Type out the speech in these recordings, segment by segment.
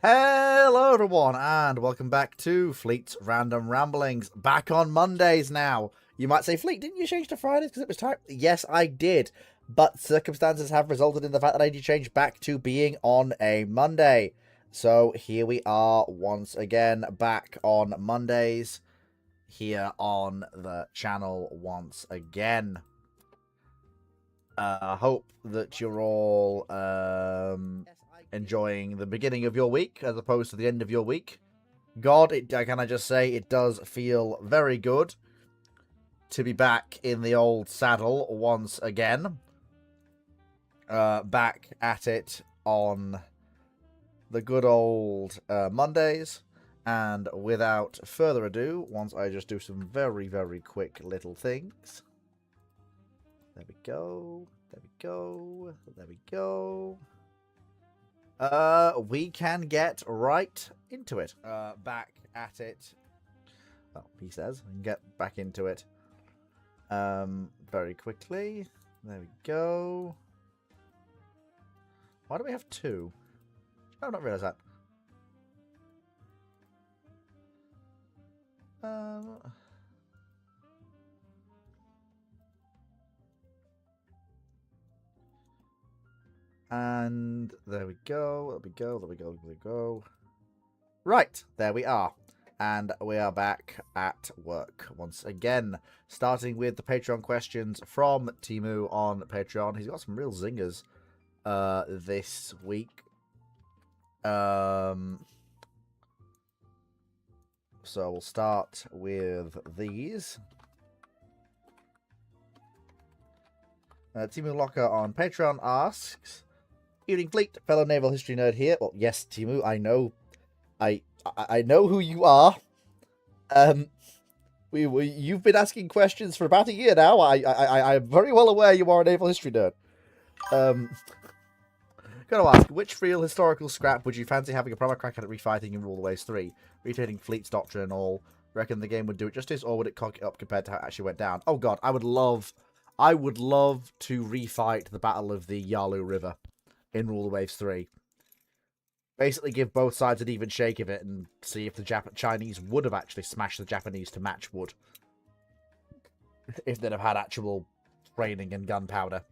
Hello everyone and welcome back to Fleet's Random Ramblings. Back on Mondays now. You might say, Fleet, didn't you change to Fridays because it was time? Yes, I did. But circumstances have resulted in the fact that I need to change back to being on a Monday. So here we are once again back on Mondays here on the channel once again. Hope that you're all enjoying the beginning of your week as opposed to the end of your week. God, can I just say, it does feel very good to be back in the old saddle once again. Back at it on the good old Mondays. And without further ado, once I just do some very, very quick little things. There we go. There we go. There we go. We can get right into it. Back at it. Oh, he says. We can get back into it. Very quickly. There we go. Why do we have two? I've not realised that. And there we go. There we go. There we go. There we go. Right, there we are. And we are back at work once again. Starting with the Patreon questions from Timu on Patreon. He's got some real zingers this week. So we'll start with these. Timu Locker on Patreon asks, Evening Fleet, fellow naval history nerd here. Well, yes, Timu, I know. I know who you are. You've been asking questions for about a year now. I'm very well aware you are a naval history nerd. Gotta ask, which real historical scrap would you fancy having a proper crack at refighting in Rule the Waves 3? Retaining Fleet's doctrine and all. Reckon the game would do it justice, or would it cock it up compared to how it actually went down? Oh god, I would love to refight the Battle of the Yalu River in Rule the Waves 3. Basically give both sides an even shake of it and see if the Chinese would have actually smashed the Japanese to match wood. If they'd have had actual training and gunpowder.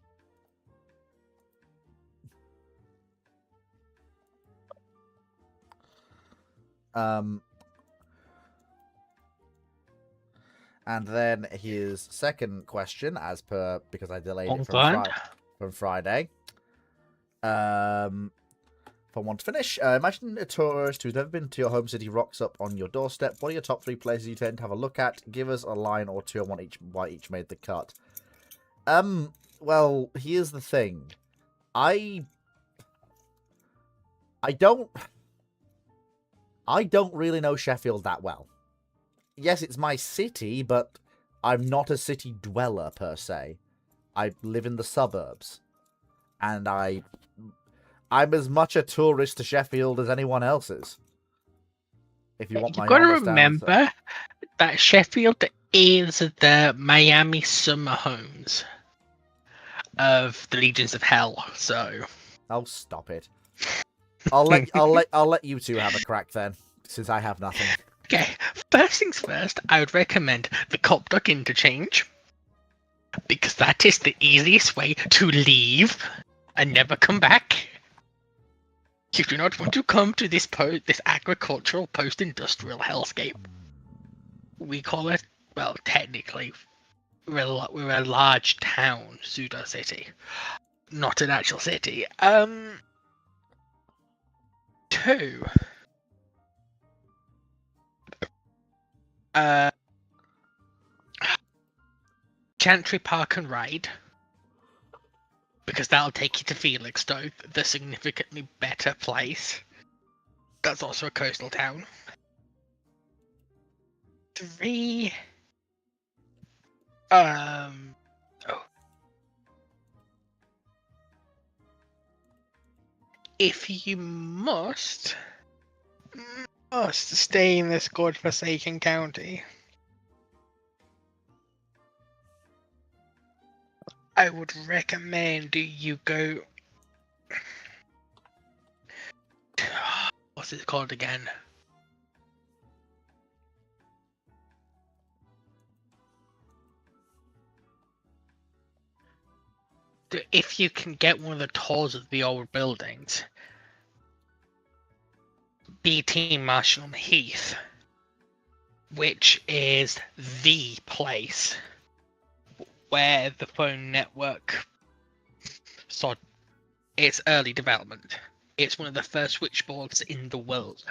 And then his second question, as per, because I delayed it from Friday. If I want to finish, imagine a tourist who's never been to your home city rocks up on your doorstep. What are your top 3 places you tend to have a look at? Give us a line or two on why each made the cut. Well, here's the thing. I don't really know Sheffield that well. Yes, it's my city, but I'm not a city dweller per se. I live in the suburbs. And I'm as much a tourist to Sheffield as anyone else is. If you want my honest answer. You've got to remember that Sheffield is the Miami summer homes of the Legions of Hell. So, oh, stop it! I'll let you two have a crack then, since I have nothing. Okay, first things first, I would recommend the Copdock interchange because that is the easiest way to leave and never come back. You do not want to come to this agricultural post-industrial hellscape. We call it, well, technically, we're a large town, pseudo city, not an actual city. 2. Chantry Park and Ride, because that'll take you to Felixstowe, the significantly better place. That's also a coastal town. 3. If you must stay in this godforsaken county, I would recommend you go. what's it called again? If you can get one of the tours of the old buildings, BT Marshall on Heath, which is the place where the phone network saw its early development. It's one of the first switchboards in the world.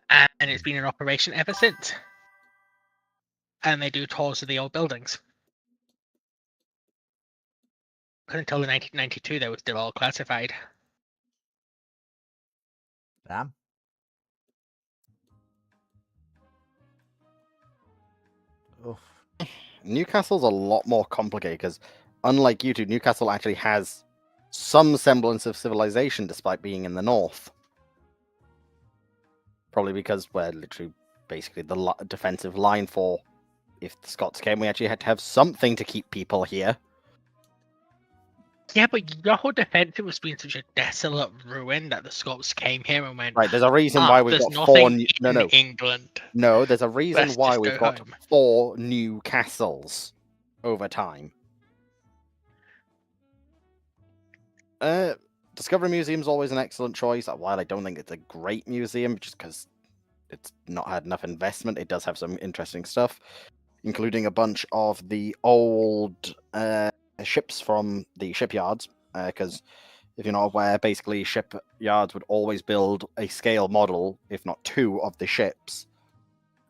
And it's been in operation ever since. And they do tours of the old buildings. Until 1992, they were still all classified. Damn. Oof. Newcastle's a lot more complicated because, unlike you two, Newcastle actually has some semblance of civilization despite being in the north. Probably because we're literally basically the defensive line for if the Scots came, we actually had to have something to keep people here. Yeah, but your whole defense was being such a desolate ruin that the Scots came here and went, Right, there's a reason why we've there's got four. nothing in England. No, there's a reason Let's why just we've go got home. 4 new castles over time. Discovery Museum's always an excellent choice. While I don't think it's a great museum, just because it's not had enough investment, it does have some interesting stuff, including a bunch of the old ships from the shipyards. Because if you're not aware, basically shipyards would always build a scale model, if not 2, of the ships.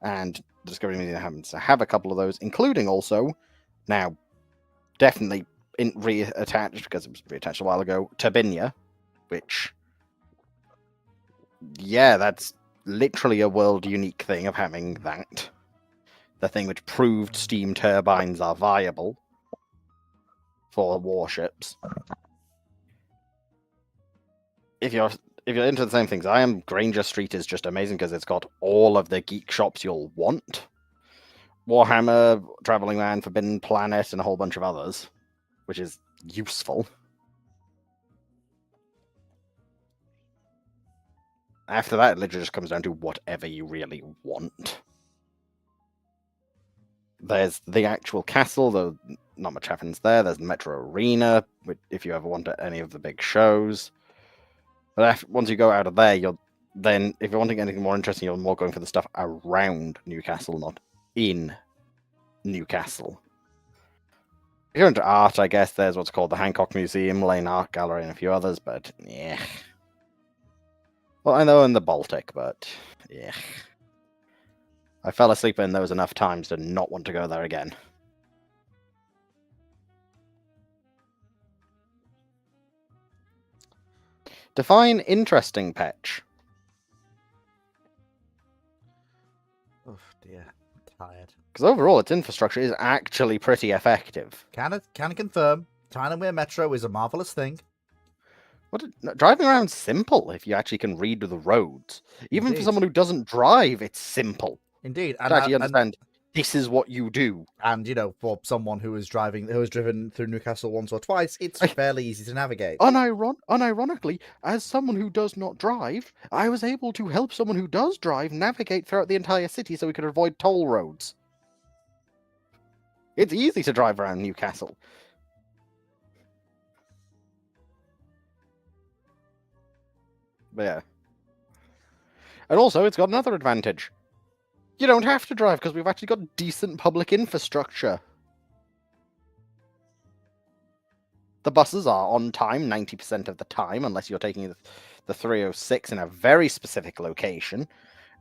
And the Discovery Museum happens to have a couple of those, including also, now, definitely reattached, because it was reattached a while ago, Turbinia, which, yeah, that's literally a world-unique thing of having that. The thing which proved steam turbines are viable for warships. If you're into the same things I am, Granger Street is just amazing because it's got all of the geek shops you'll want. Warhammer, Traveling Man, Forbidden Planet, and a whole bunch of others, which is useful. After that, it literally just comes down to whatever you really want. There's the actual castle, though not much happens there. There's the Metro Arena, if you ever want any of the big shows. But once you go out of there, if you're wanting anything more interesting, you're more going for the stuff around Newcastle, not in Newcastle. If you're into art, I guess there's what's called the Hancock Museum, Lane Art Gallery, and a few others, but yeah. Well, I know in the Baltic, but yeah. I fell asleep in those enough times to not want to go there again. Define interesting, Petch. Oh dear, I'm tired. Because overall, its infrastructure is actually pretty effective. Can confirm, Tyne Metro is a marvelous thing. Driving around's simple if you actually can read the roads. Even Indeed. for someone who doesn't drive, it's simple. Indeed, To actually understand this is what you do. And for someone who has driven through Newcastle once or twice, it's fairly easy to navigate. Unironically, as someone who does not drive, I was able to help someone who does drive navigate throughout the entire city so we could avoid toll roads. It's easy to drive around Newcastle. But yeah. And also, it's got another advantage. You don't have to drive because we've actually got decent public infrastructure. The buses are on time 90% of the time, unless you're taking the 306 in a very specific location.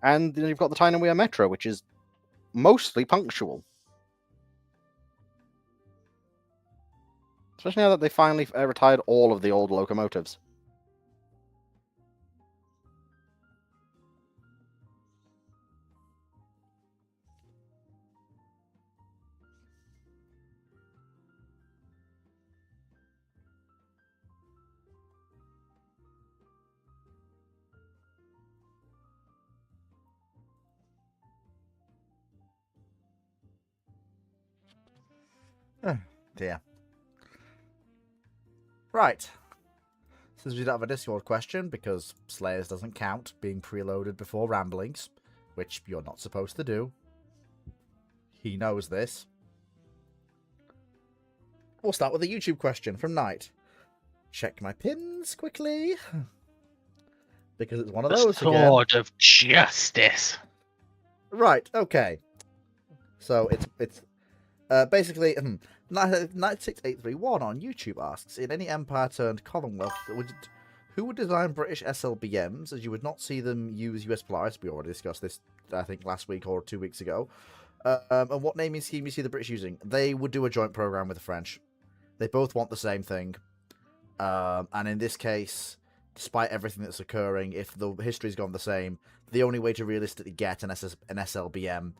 And then you've got the Tyne Metro, which is mostly punctual. Especially now that they finally retired all of the old locomotives. Oh dear. Right. Since we don't have a Discord question, because Slayers doesn't count being preloaded before ramblings, which you're not supposed to do. He knows this. We'll start with a YouTube question from Knight. Check my pins quickly. Because it's one of The those again. sword of justice. Right, okay. So it's basically Knight6831 on YouTube asks, in any Empire turned Commonwealth, who would design British SLBMs as you would not see them use US Polaris? We already discussed this, I think, last week or 2 weeks ago. And what naming scheme you see the British using? They would do a joint program with the French. They both want the same thing. And in this case, despite everything that's occurring, if the history's gone the same, the only way to realistically get an SLBM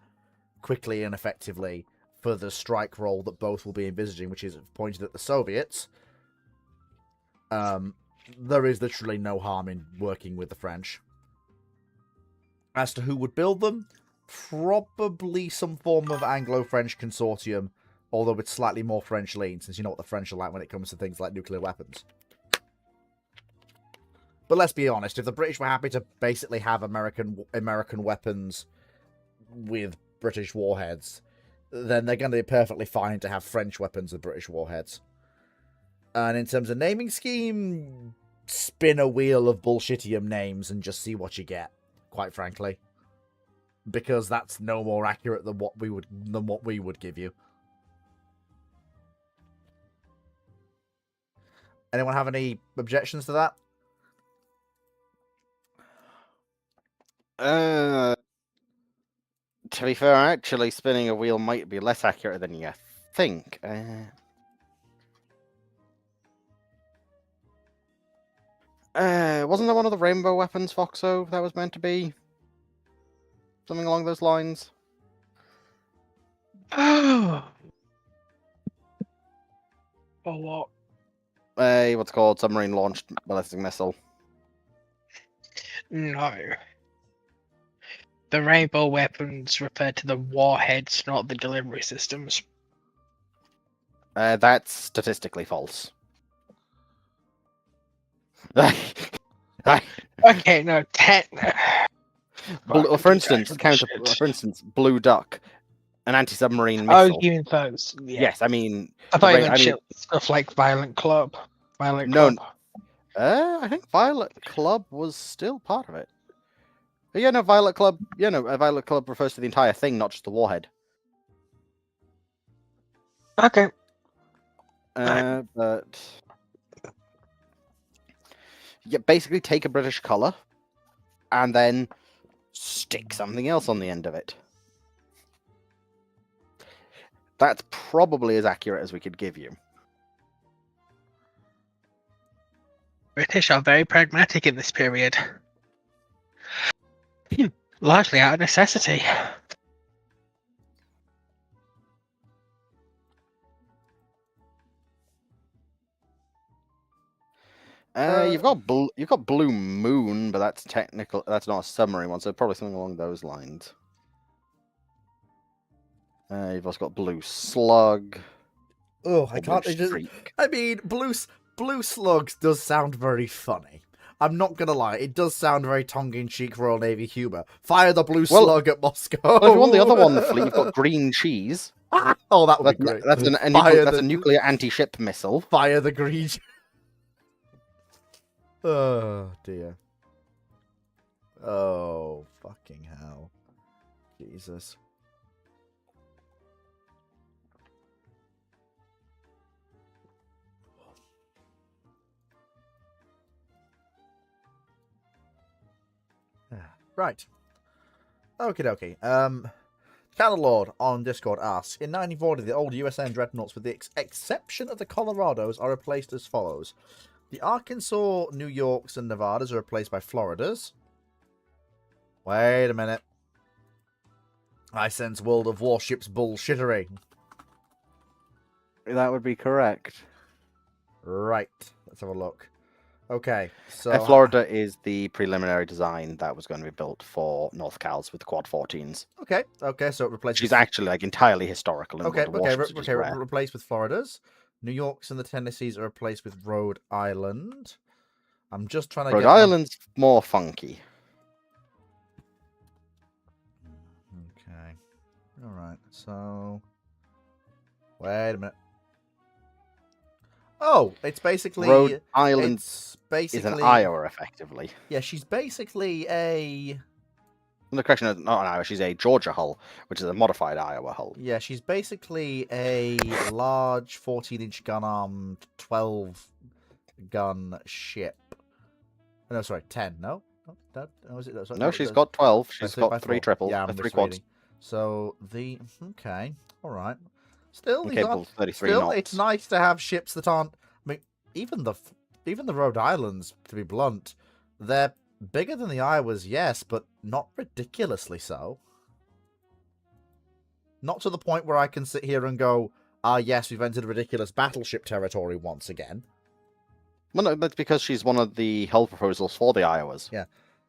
quickly and effectively for the strike role that both will be envisaging, which is pointed at the Soviets, there is literally no harm in working with the French. As to who would build them, probably some form of Anglo-French consortium, although with slightly more French lean, since you know what the French are like when it comes to things like nuclear weapons. But let's be honest, if the British were happy to basically have American weapons with British warheads, then they're going to be perfectly fine to have French weapons with British warheads. And in terms of naming scheme, spin a wheel of bullshittium names and just see what you get, quite frankly. Because that's no more accurate than what we would give you. Anyone have any objections to that? To be fair, actually, spinning a wheel might be less accurate than you think. Wasn't there one of the rainbow weapons, Foxo, that was meant to be something along those lines? Oh. For what? What's it called? Submarine-launched ballistic missile. No. The rainbow weapons refer to the warheads, not the delivery systems. That's statistically false. Okay, no, For instance, Blue Duck, an anti-submarine Oh, missile. you mean those? Yeah. Yes, I mean. I thought you meant stuff like Violent Club. Violent No, Club. I think Violet Club was still part of it. But yeah, no, Violet Club. Yeah, no, Violet Club refers to the entire thing, not just the warhead. Okay. But yeah, basically take a British colour and then stick something else on the end of it. That's probably as accurate as we could give you. British are very pragmatic in this period. Largely out of necessity. You've got Blue Moon, but that's technical. That's not a submarine one, so probably something along those lines. You've also got Blue Slug. Oh, I can't. I mean, Blue Slugs does sound very funny. I'm not gonna lie, it does sound very tongue-in-cheek Royal Navy humour. Fire the Blue Slug at Moscow. Well, if you want the other one in the fleet, you've got Green Cheese. Oh, that would be great. That's a nuclear anti-ship missile. Fire the Green. Oh dear. Oh fucking hell. Jesus. Right. Okie dokie. Cannon Lord on Discord asks, in 1940, the old USN dreadnoughts, with the exception of the Colorados, are replaced as follows. The Arkansas, New Yorks, and Nevadas are replaced by Floridas. Wait a minute. I sense World of Warships bullshittery. That would be correct. Right. Let's have a look. Okay, so Florida is the preliminary design that was going to be built for North Cals with the Quad 14s. Okay, so it replaces. She's actually like entirely historical. Replaced with Floridas. New York's and the Tennessees are replaced with Rhode Island. I'm just trying to Rhode get my- Island's more funky. Okay. All right. So, wait a minute. Oh, it's basically Rhode Island It's is an basically Iowa, effectively. Yeah, she's basically a The correction is not an Iowa, she's a Georgia hull, which is a modified Iowa hull. Yeah, she's basically a large 14-inch gun-armed 12-gun ship. No, sorry, 10. No, no, is it? Sorry, No, she's got 12. She's by got 3 4. triples, Yeah, I'm three quads. misreading. So okay, all right. Still, And these capable aren't. of 33 Still, knots. it's nice to have ships that aren't. I mean, even the Rhode Islands, to be blunt, they're bigger than the Iowas, yes, but not ridiculously so. Not to the point where I can sit here and go, ah, yes, we've entered ridiculous battleship territory once again. Well, no, that's because she's one of the hull proposals for the Iowas. Yeah.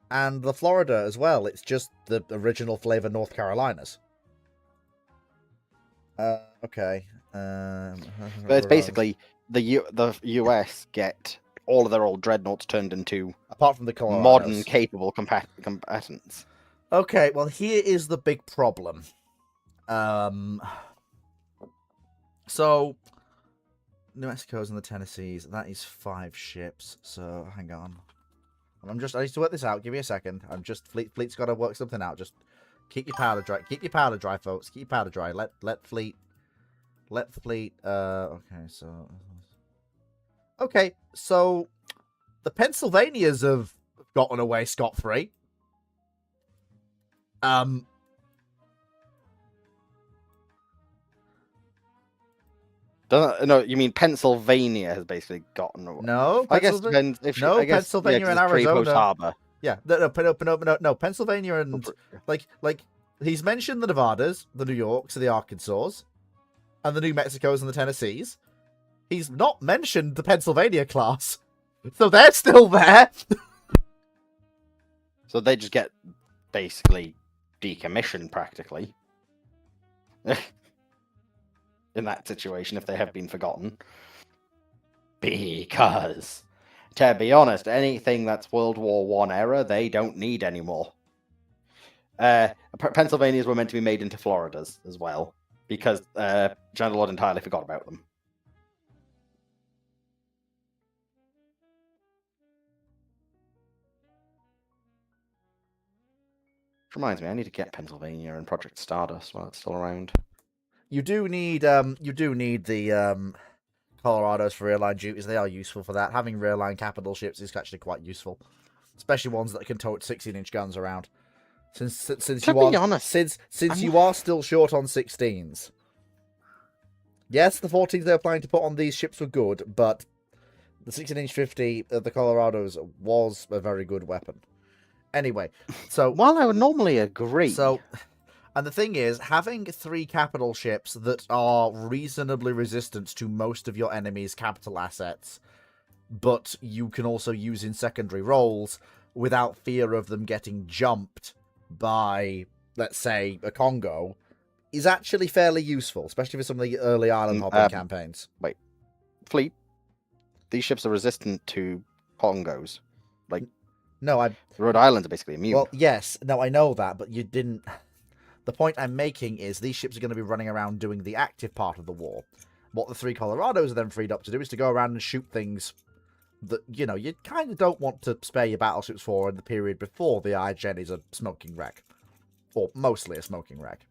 And the Florida as well. It's just the original flavor North Carolinas. Okay. But it's basically the US get all of their old dreadnoughts turned into apart from the Colorados. modern, capable combatants. Okay, well, here is the big problem. So, New Mexico's and the Tennessees, that is 5 ships. So, hang on. I need to work this out. Give me a second. Fleet's got to work something out. Just keep your powder dry. Keep your powder dry, folks. Keep your powder dry. Let Fleet. Okay, so the Pennsylvanias have gotten away scot-free. No, you mean Pennsylvania has basically gotten away. No, I guess depends if Pennsylvania and Arizona. Harbor. Yeah, no, Pennsylvania and like he's mentioned the Nevadas, the New Yorks, the Arkansas, and the New Mexicos and the Tennessees. He's not mentioned the Pennsylvania class, so they're still there. So they just get basically decommissioned practically. In that situation, if they have been forgotten. Because, to be honest, anything that's World War One era, they don't need anymore. Pennsylvanias were meant to be made into Floridas as well, because General Lord entirely forgot about them. Which reminds me, I need to get Pennsylvania and Project Stardust while it's still around. You do need the Colorados for rear line duties. They are useful for that. Having rear line capital ships is actually quite useful, especially ones that can tote 16-inch guns around. Since you are still short on 16s. Yes, the 14s they're planning to put on these ships were good, but the 16-inch 50 of the Colorados was a very good weapon. Anyway, so while I would normally agree, and the thing is, having 3 capital ships that are reasonably resistant to most of your enemy's capital assets, but you can also use in secondary roles without fear of them getting jumped by, let's say, a Congo, is actually fairly useful, especially for some of the early island hopping campaigns. Wait, Fleet, these ships are resistant to Congos. No, Rhode Islands are basically immune. Well, yes, no, I know that, but you didn't. The point I'm making is these ships are going to be running around doing the active part of the war. What the 3 Colorados are then freed up to do is to go around and shoot things that, you kind of don't want to spare your battleships for in the period before the iGen is a smoking wreck. Or mostly a smoking wreck.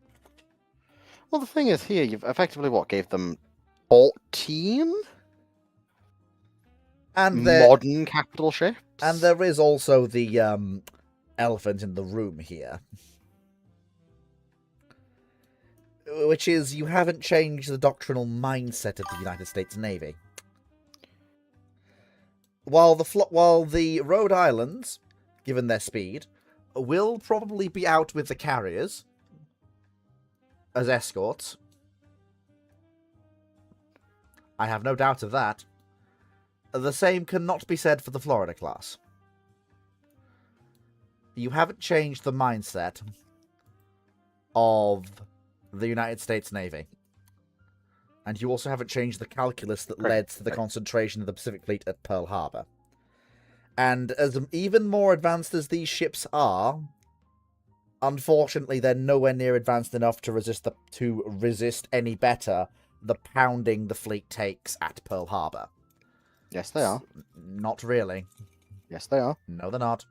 Well, the thing is here, you've effectively, gave them 14? And modern capital ships? And there is also the elephant in the room here. Which is, you haven't changed the doctrinal mindset of the United States Navy. While the Rhode Islands, given their speed, will probably be out with the carriers as escorts. I have no doubt of that. The same cannot be said for the Florida class. You haven't changed the mindset of the United States Navy. And you also haven't changed the calculus that led to the concentration of the Pacific Fleet at Pearl Harbor. And as even more advanced as these ships are, unfortunately, they're nowhere near advanced enough to resist any better the pounding the fleet takes at Pearl Harbor. Yes, they are. Not really. Yes, they are. No, they're not.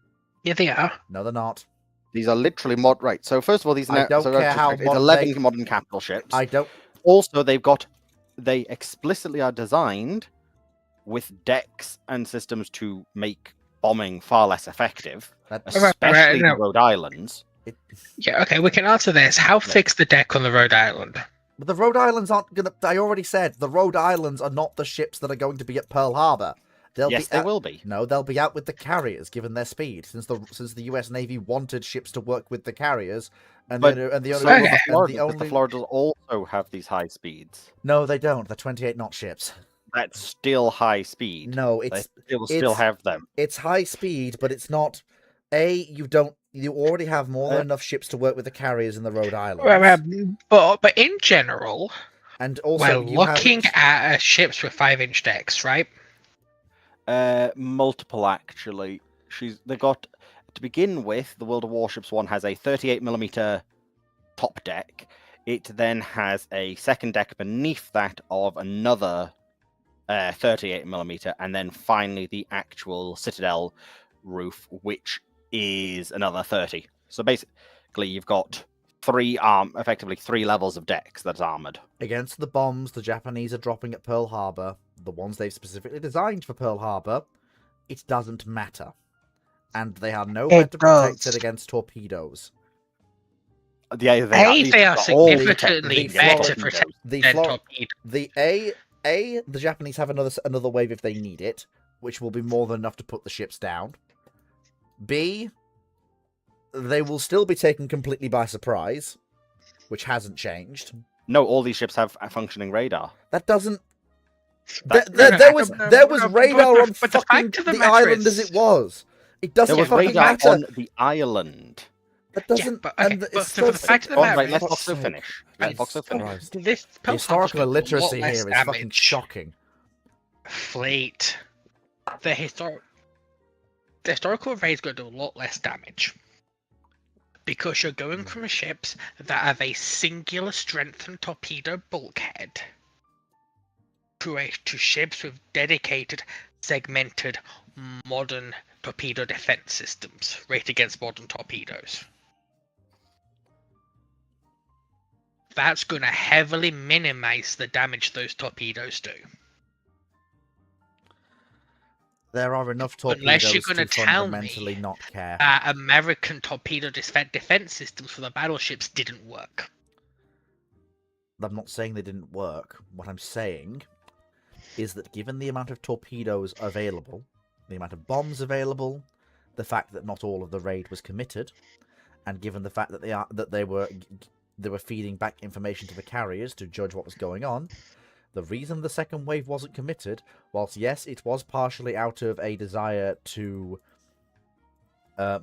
Yeah, they are. No, they're not. These are literally right. So first of all, these I are don't care how it's modern 11 modern capital ships. I don't. Also, they explicitly are designed with decks and systems to make bombing far less effective, especially the Rhode Islands. Yeah, okay, we can answer this. How thick's the deck on the Rhode Island? But the Rhode Islands aren't gonna. I already said the Rhode Islands are not the ships that are going to be at Pearl Harbor. They will be. No, they'll be out with the carriers, given their speed, since the U.S. Navy wanted ships to work with the carriers, the Floridas also have these high speeds. No, they don't. They're 28 knot ships. That's still high speed. No, still have them. It's high speed, but it's not. You already have more than enough ships to work with the carriers in the Rhode Islands. But in general, and also we're looking at ships with 5-inch decks, right? Multiple actually. They got, to begin with, the World of Warships one has a 38mm top deck. It then has a second deck beneath that of another 38mm, and then finally the actual Citadel roof, which is another 30. So basically, you've got effectively three levels of decks that's armored. Against the bombs the Japanese are dropping at Pearl Harbor, the ones they've specifically designed for Pearl Harbor, it doesn't matter. And they are no better protected against torpedoes. They are significantly better protected than torpedoes. The Japanese have another wave if they need it, which will be more than enough to put the ships down. B, they will still be taken completely by surprise, which hasn't changed. No, all these ships have a functioning radar. That doesn't. There was radar on fucking the island as it was. It doesn't fucking matter. On the island. That doesn't. For the fact of the matter, let Foxo finish. This the historical illiteracy here is fucking shocking. Fleet. The historical raid's going to do a lot less damage. Because you're going from ships that have a singular strengthened torpedo bulkhead to ships with dedicated, segmented, modern torpedo defense systems rated against modern torpedoes. That's going to heavily minimize the damage those torpedoes do. There are enough torpedoes to fundamentally not care. American torpedo defense systems for the battleships didn't work. I'm not saying they didn't work. What I'm saying is that given the amount of torpedoes available, the amount of bombs available, the fact that not all of the raid was committed, and given the fact that they were feeding back information to the carriers to judge what was going on, the reason the second wave wasn't committed, whilst yes, it was partially out of a desire to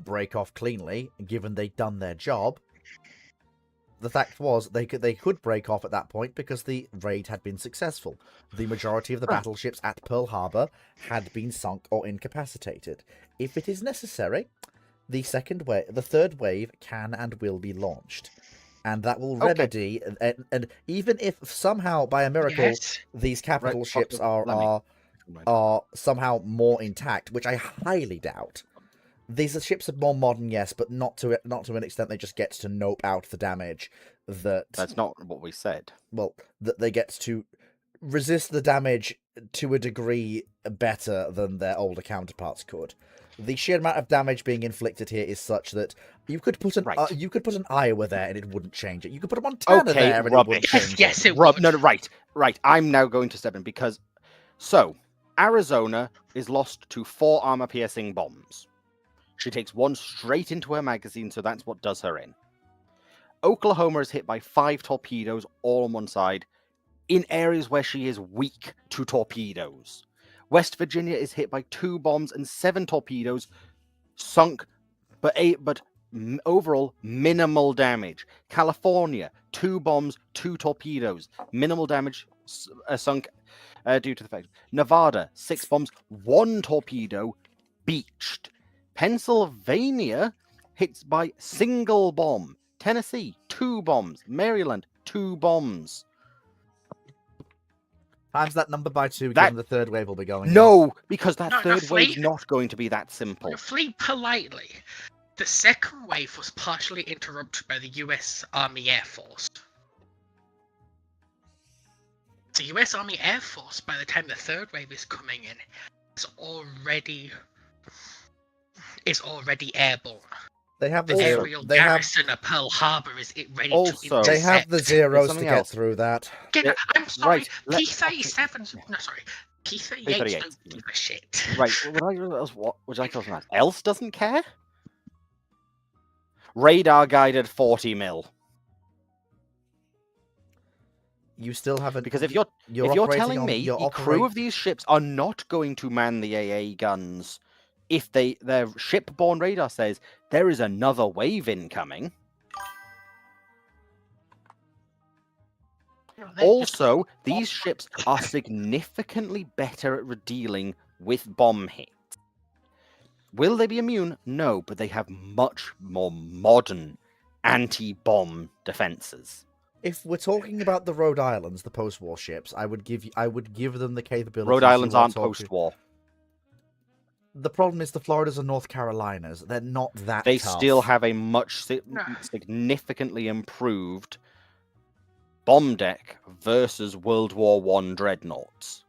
break off cleanly, given they'd done their job, the fact was they could break off at that point because the raid had been successful. The majority of the battleships at Pearl Harbor had been sunk or incapacitated. If it is necessary, the third wave can and will be launched. And that will remedy, and even if somehow, by a miracle, these capital ships are somehow more intact, which I highly doubt. These ships are more modern, yes, but not to an extent they just get to nope out the damage That's not what we said. Well, that they get to resist the damage to a degree better than their older counterparts could. The sheer amount of damage being inflicted here is such that you could put an Iowa there and it wouldn't change it. You could put a Montana there and it wouldn't change it. Yes, it would. No, right. I'm now going to step in because Arizona is lost to 4 armor-piercing bombs. She takes 1 straight into her magazine, so that's what does her in. Oklahoma is hit by 5 torpedoes all on one side in areas where she is weak to torpedoes. West Virginia is hit by 2 bombs and 7 torpedoes, sunk, but overall minimal damage. California, 2 bombs, 2 torpedoes, minimal damage, sunk due to the fact. Nevada, 6 bombs, 1 torpedo, beached. Pennsylvania hits by single bomb. Tennessee, 2 bombs. Maryland, 2 bombs. Times that number by 2, That- given the third wave will be going in. No, because that No, third Fleet. wave's not going to be that simple. Fleet politely. The second wave was partially interrupted by the US Army Air Force. The US Army Air Force, by the time the third wave is coming in, is already airborne. They have the The zero. aerial They have garrison of Pearl Harbor is ready Also, to intercept. they have the zeros to something get else. through that. Yeah, I'm sorry, right, let- P-37s... No, sorry. P-38s don't give a shit. Right, would you like to know something else doesn't care? Radar guided 40 mil. You still haven't, Because if you're operating telling on- me you're the crew operate- of these ships are not going to man the AA guns if their shipborne radar says there is another wave incoming. Also, these ships are significantly better at dealing with bomb hits. Will they be immune? No, but they have much more modern anti-bomb defenses. If we're talking about the Rhode Islands, the post-war ships, I would give them the capability. Rhode Islands aren't post-war. The problem is the Floridas and North Carolinas. They're not that They tough. still have a much significantly improved bomb deck versus World War I dreadnoughts.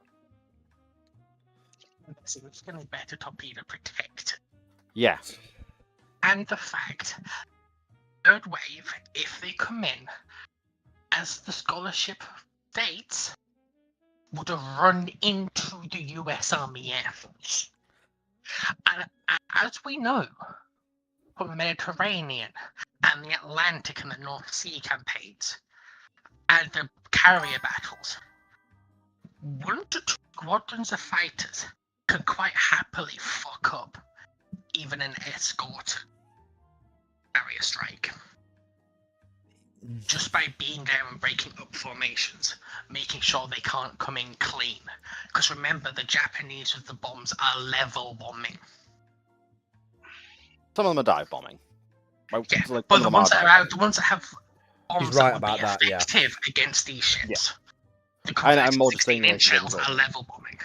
Significantly better torpedo protect. Yeah. And the fact, third wave, if they come in, as the scholarship states, would have run into the US Army Air Force. And as we know from the Mediterranean and the Atlantic and the North Sea campaigns and the carrier battles, 1 to 2 squadrons of fighters could quite happily fuck up even an escort carrier strike. Just by being there and breaking up formations, making sure they can't come in clean. Because remember, the Japanese with the bombs are level bombing. Some of them are dive bombing. Well, Yeah, like, but some the of them are ones that dive are out, bombing. the ones that have bombs He's right that would about be that, yeah. effective against these ships. The I'm more just saying 16-inch like, shells are level bombing.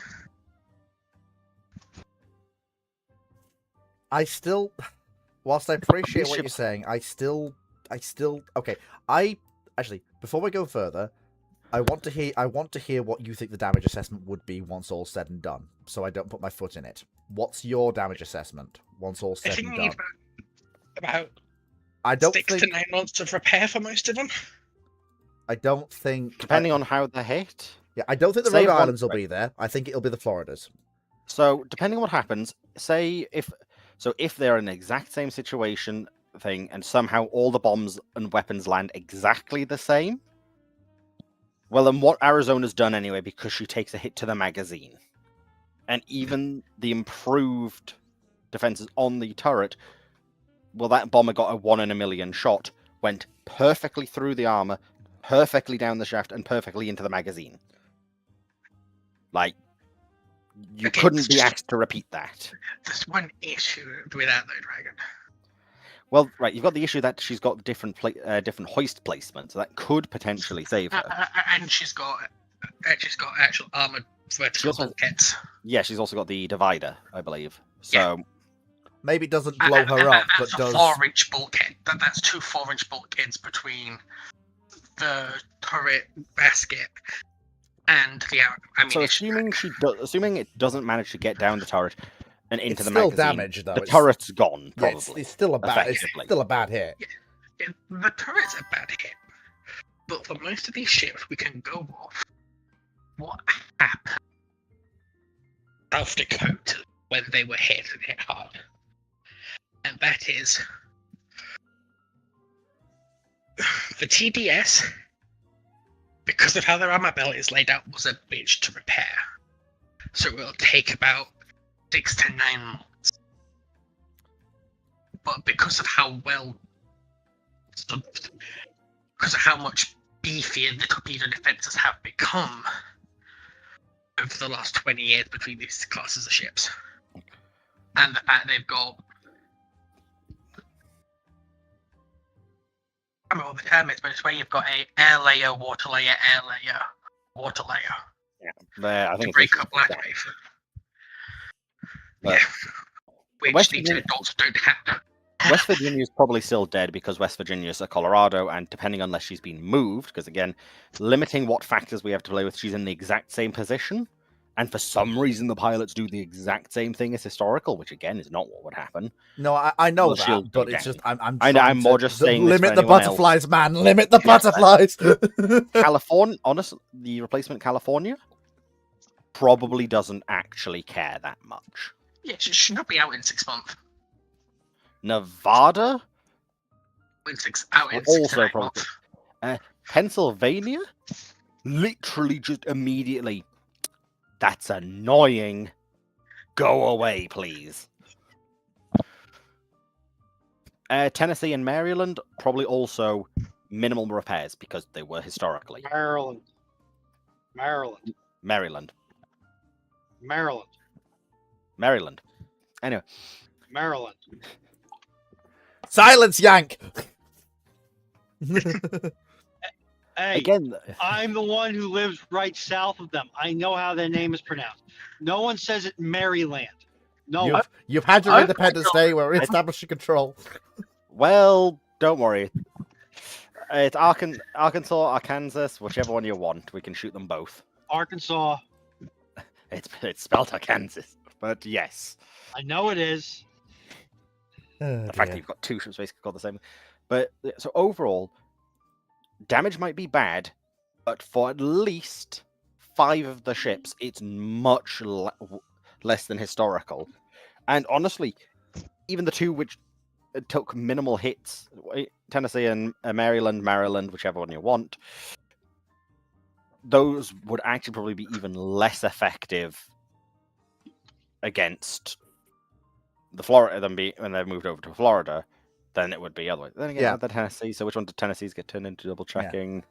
I still, whilst I appreciate These what you're ships- saying, I still, okay. Actually, before we go further, I want to hear what you think the damage assessment would be once all said and done, so I don't put my foot in it. What's your damage assessment once all I said think and you done? need about I don't 6 think. to 9 months of repair for most of them. I don't think. Depending on how they're hit. Yeah, I don't think the Say Rhode one- Islands will right. be there. I think it'll be the Floridas. So, depending on what happens, say if they're in the exact same situation thing and somehow all the bombs and weapons land exactly the same, well, then what Arizona's done anyway, because she takes a hit to the magazine. And even the improved defenses on the turret, well, that bomber got a 1 in a million shot, went perfectly through the armor, perfectly down the shaft, and perfectly into the magazine. Like, you Okay, couldn't be asked to repeat that. There's one issue with that though, Dragon. Well, right, you've got the issue that she's got different hoist placements, so that could potentially save her. And she's got actual armored vertical also has- bulkheads. Yeah, she's also got the divider, I believe. So, Maybe it doesn't blow her up, but That's a does. 4-inch bulkhead. That's 2 4-inch bulkheads between the turret basket and the ammunition. so assuming it doesn't manage to get down the turret and into It's the still magazine, damaged though. the It's- turret's gone. Yeah, Probably. it's still a bad. It's effectively. still a bad hit. The turret's a bad hit. But for most of these ships, we can go off what happened South Dakota when they were hit and hit hard. And that is the TDS, because of how their armor belt is laid out, was a bitch to repair. So it will take about 6 to 9 months. But because of how because of how much beefier the torpedo defenses have become over the last 20 years between these classes of ships. and the fact they've got. I don't know what the term is, but it's where you've got a air layer, water layer, air layer, water layer There, I to think break up land wave. But- Yeah. Which West these Virginia- adults don't have. West Virginia is probably still dead because West Virginia is a Colorado, and depending unless she's been moved, because again, limiting what factors we have to play with, she's in the exact same position. And for some reason, the pilots do the exact same thing as historical, which again is not what would happen. No, I know Well, she'll that, but go it's down. just I'm I know, trying I'm more to just saying this limit for the anyone butterflies, else. man. Limit the butterflies. California, honestly, the replacement California probably doesn't actually care that much. Yeah, she should not be out in 6 months. Nevada, Out in 6 Also to 9 probably- months. Pennsylvania, literally just immediately. That's annoying. Go away, please. Tennessee and Maryland probably also minimal repairs because they were historically. Maryland. Maryland. Anyway, Maryland. Silence, Yank. Hey, again, I'm the one who lives right south of them. I know how their name is pronounced. No one says it Maryland. No. You've had your I've- Independence Day. We're establishing control. well, don't worry. It's Arkansas, Arkansas, whichever one you want. We can shoot them both. Arkansas. It's spelled Arkansas, but yes. I know it is. The fact that you've got two ships basically called the same. But so overall, damage might be bad, but for at least 5 of the ships, it's much less than historical. And honestly, even the 2 which took minimal hits, Tennessee and Maryland, whichever one you want, those would actually probably be even less effective against the Florida when they've moved over to Florida than it would be otherwise. Then again, Yeah. the Tennessee. So which one did Tennessee's get turned into double checking?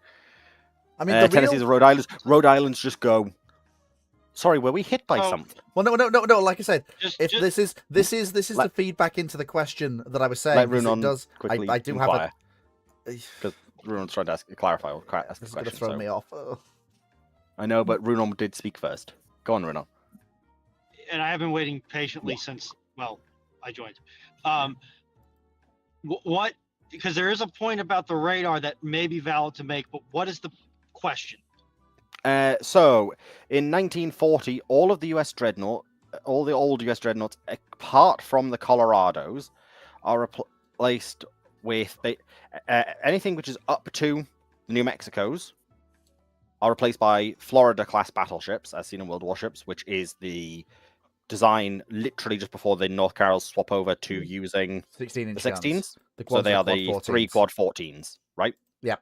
I mean, the Tennessee's real... Rhode Island's. Rhode Island's just go. Sorry, were we hit by Oh. something? Well, no. Like I said, Just, if just this is the Let- feedback into the question that I was saying. Let because it Runon does. quickly I do inquire. have a. Because Runon's trying to clarify or ask This a is going to question. throw So. me off. Ugh. I know, but Runon did speak first. Go on, Runon. and I have been waiting patiently since, well, I joined. What? Because there is a point about the radar that may be valid to make, but what is the question? So, in 1940, all of the U.S. dreadnought, all the old U.S. dreadnoughts, apart from the Colorados, are replaced with anything which is up to the New Mexicos are replaced by Florida-class battleships, as seen in World Warships, which is the design literally just before the North Carol's swap over to using 16-inch the guns. 16s. The So they are quad the 14s. 3 quad 14s, right? Yep.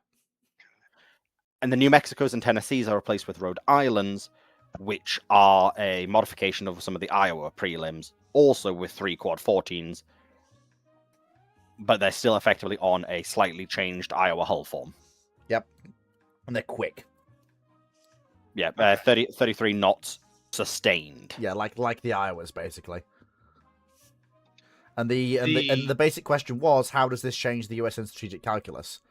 And the New Mexicos and Tennessees are replaced with Rhode Islands, which are a modification of some of the Iowa prelims, also with 3 quad 14s, but they're still effectively on a slightly changed Iowa hull form. Yep. And they're quick. Yeah, 33 knots sustained. Yeah, like the Iowas, basically. And the basic question was, how does this change the USN strategic calculus?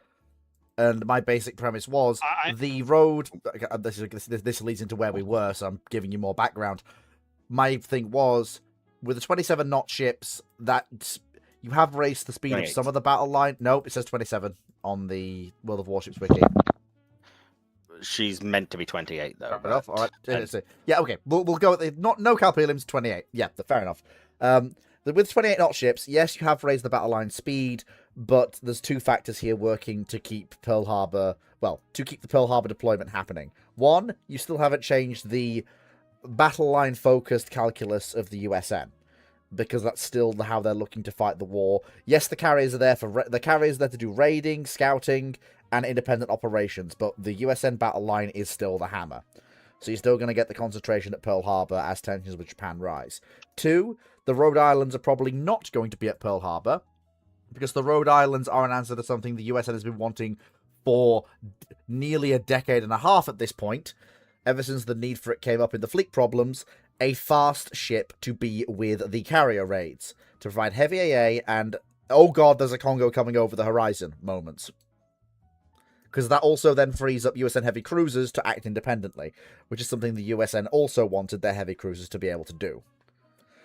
And my basic premise was the road. This leads into where we were, so I'm giving you more background. My thing was, with the 27 knot ships, that you have raised the speed 28. of some of the battle line. Nope, it says 27 on the World of Warships wiki. She's meant to be 28, though. Fair enough. All right. and- Yeah, okay. We'll go with the no Cal prelims 28. Yeah, fair enough. With 28 knot ships, yes, you have raised the battle line speed, but there's 2 factors here working to keep Pearl Harbor, to keep the Pearl Harbor deployment happening. One, you still haven't changed the battle line focused calculus of the USN, because that's still how they're looking to fight the war. Yes, the carriers are there to do raiding, scouting, and independent operations, but the USN battle line is still the hammer. So you're still going to get the concentration at Pearl Harbor as tensions with Japan rise. 2, the Rhode Islands are probably not going to be at Pearl Harbor, because the Rhode Islands are an answer to something the USN has been wanting for nearly a decade and a half at this point, ever since the need for it came up in the fleet problems, a fast ship to be with the carrier raids, to provide heavy AA and, oh god, there's a Congo coming over the horizon moments. Because that also then frees up USN heavy cruisers to act independently, which is something the USN also wanted their heavy cruisers to be able to do.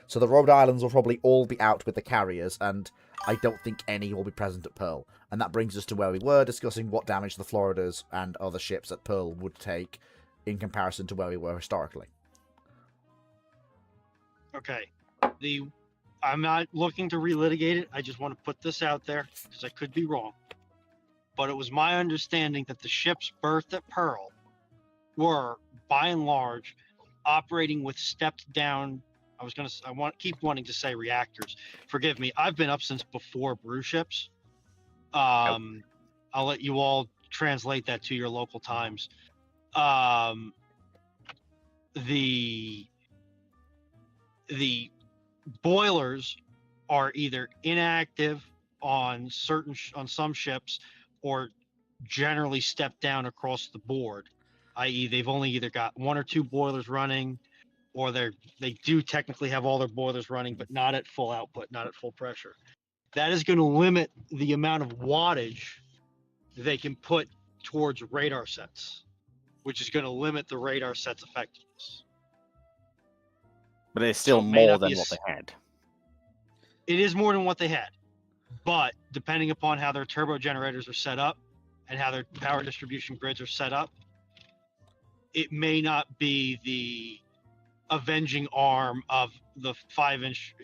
So the Rhode Islands will probably all be out with the carriers, and I don't think any will be present at Pearl. And that brings us to where we were, discussing what damage the Floridas and other ships at Pearl would take in comparison to where we were historically. Okay. I'm not looking to relitigate it. I just want to put this out there because I could be wrong. But it was my understanding that the ships berthed at Pearl were, by and large, operating with stepped down. Keep wanting to say reactors. Forgive me. I've been up since before brew ships. I'll let you all translate that to your local times. The boilers are either inactive on some ships or generally stepped down across the board, i.e. they've only either got 1 or 2 boilers running, or they do technically have all their boilers running, but not at full output, not at full pressure. That is going to limit the amount of wattage they can put towards radar sets, which is going to limit the radar set's effectiveness. But it's still So it may more not be than what they had. It is more than what they had, but depending upon how their turbo generators are set up and how their power distribution grids are set up, it may not be the avenging arm of the 5-inch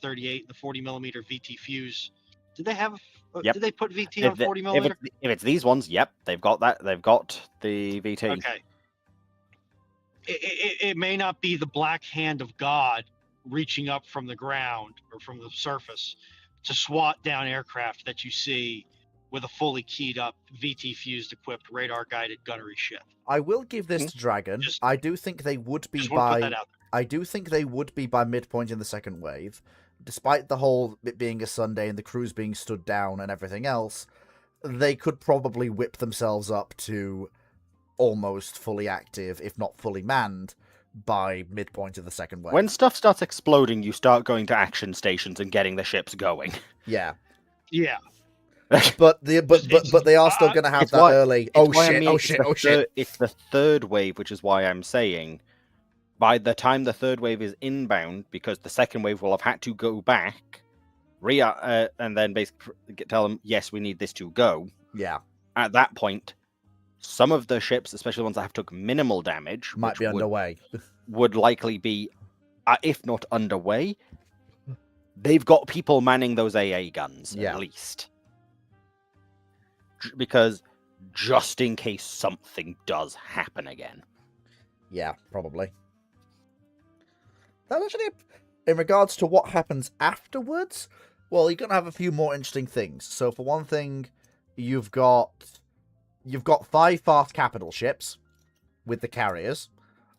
38, the 40 millimeter VT fuse. Did they have? Yep. Did they put VT on 40 If millimeter? it's these ones, yep, they've got that. They've got the VT. Okay. It may not be the black hand of God reaching up from the ground or from the surface to swat down aircraft that you see with a fully keyed up VT fused equipped radar guided gunnery ship. I will give this to Dragon. I do think they would be by. I do think they would be by midpoint in the second wave, despite the whole it being a Sunday and the crews being stood down and everything else. They could probably whip themselves up to almost fully active, if not fully manned, by midpoint of the second wave. When stuff starts exploding, you start going to action stations and getting the ships going. Yeah. Yeah. But they are still going to have that early. Oh shit! It's the third wave, which is why I'm saying, by the time the third wave is inbound, because the second wave will have had to go back, and then basically tell them, yes, we need this to go. Yeah. At that point, some of the ships, especially the ones that have took minimal damage, might be underway. Would likely be, if not underway. They've got people manning those AA guns, at least. Because just in case something does happen again. Yeah, probably. That actually, in regards to what happens afterwards, well, you're going to have a few more interesting things. So for one thing, you've got 5 fast capital ships with the carriers.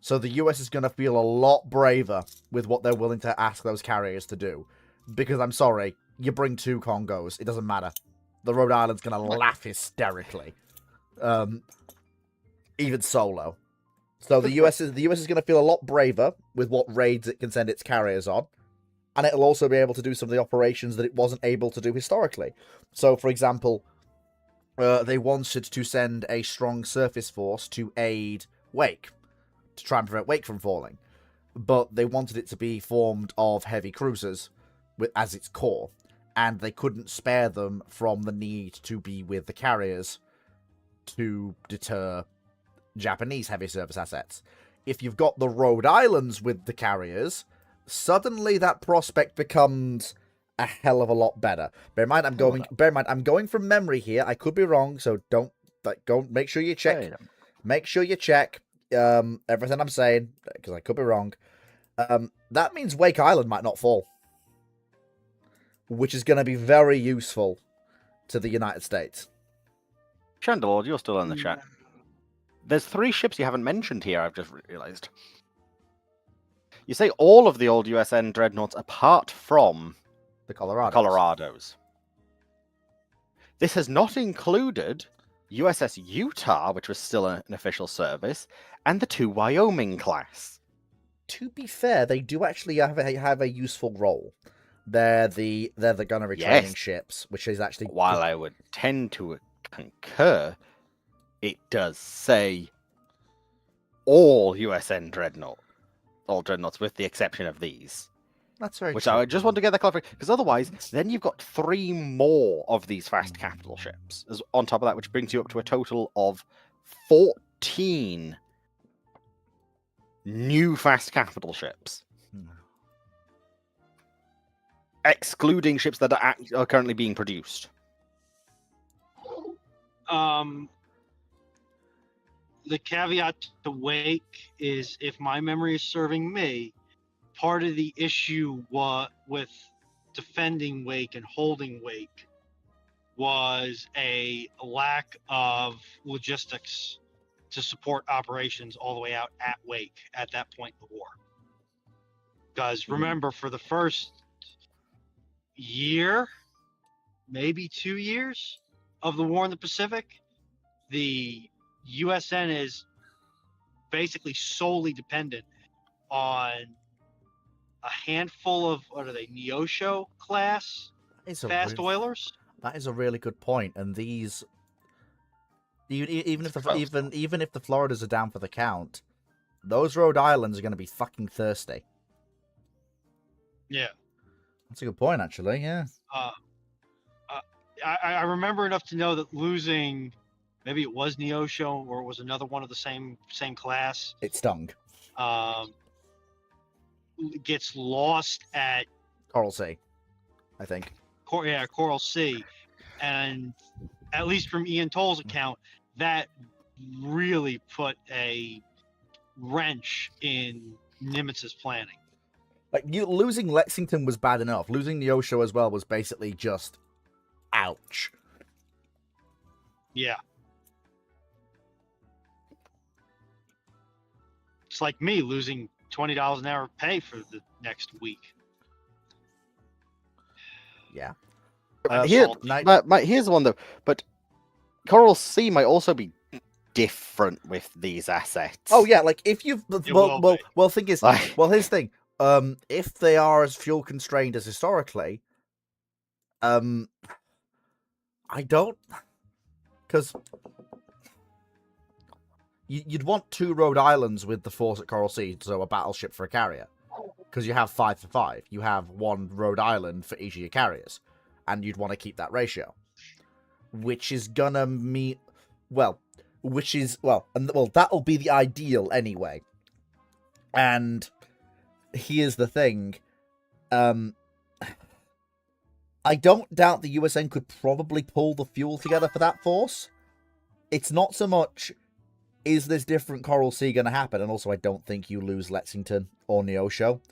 So the US is going to feel a lot braver with what they're willing to ask those carriers to do. Because I'm sorry, you bring 2 Congos, it doesn't matter. The Rhode Island's going to laugh hysterically. Even solo. So the US is going to feel a lot braver with what raids it can send its carriers on. And it'll also be able to do some of the operations that it wasn't able to do historically. So, for example, they wanted to send a strong surface force to aid Wake, to try and prevent Wake from falling. But they wanted it to be formed of heavy cruisers as its core. And they couldn't spare them from the need to be with the carriers to deter Japanese heavy service assets. If you've got the Rhode Islands with the carriers, suddenly that prospect becomes a hell of a lot better. Bear in mind, I'm going from memory here. I could be wrong, so don't go. Make sure you check. Make sure you check everything I'm saying, because I could be wrong. That means Wake Island might not fall, which is going to be very useful to the United States. Chandlord, you're still in the chat. There's 3 ships you haven't mentioned here, I've just realized. You say all of the old USN dreadnoughts apart from the Colorados. This has not included USS Utah, which was still an official service, and the 2 Wyoming class. to be fair, they do actually have a useful role. They're the gunnery Yes. training ships, which is actually While I would tend to concur, it does say all USN all dreadnoughts, with the exception of these. that's very Which true. I just want to get that clarified, because otherwise, then you've got 3 more of these fast capital ships on top of that, which brings you up to a total of 14 new fast capital ships, Hmm. excluding ships that are currently being produced. The caveat to Wake is, if my memory is serving me, part of the issue with defending Wake and holding Wake was a lack of logistics to support operations all the way out at Wake at that point in the war. Because remember, for the first year, maybe 2 years of the war in the Pacific, the USN is basically solely dependent on a handful of, what are they, Neosho class It's a fast real- oilers. That is a really good point, and these, even if the Close. even if the Floridas are down for the count, those Rhode Islands are going to be fucking thirsty. Yeah. That's a good point, actually. Yeah. I remember enough to know that losing, maybe it was Neosho or it was another one of the same class, It stung. gets lost at Coral Sea, I think. Coral Sea, and at least from Ian Toll's account, that really put a wrench in Nimitz's planning. Like, losing Lexington was bad enough. Losing Neosho as well was basically just, ouch. Yeah. It's like me losing $20 an hour pay for the next week. Yeah. Here's one though. But Coral Sea might also be different with these assets. Oh yeah, like if you've It will be. thing is, Like- well, here's the thing. If they are as fuel constrained as historically, I don't, because you'd want 2 Rhode Islands with the force at Coral Sea, so a battleship for a carrier, because you have 5 for 5. You have 1 Rhode Island for each of your carriers, and you'd want to keep that ratio, which is gonna mean, that'll be the ideal anyway. And here's the thing. I don't doubt the USN could probably pull the fuel together for that force. It's not so much, is this different Coral Sea going to happen? And also, I don't think you lose Lexington or Neosho,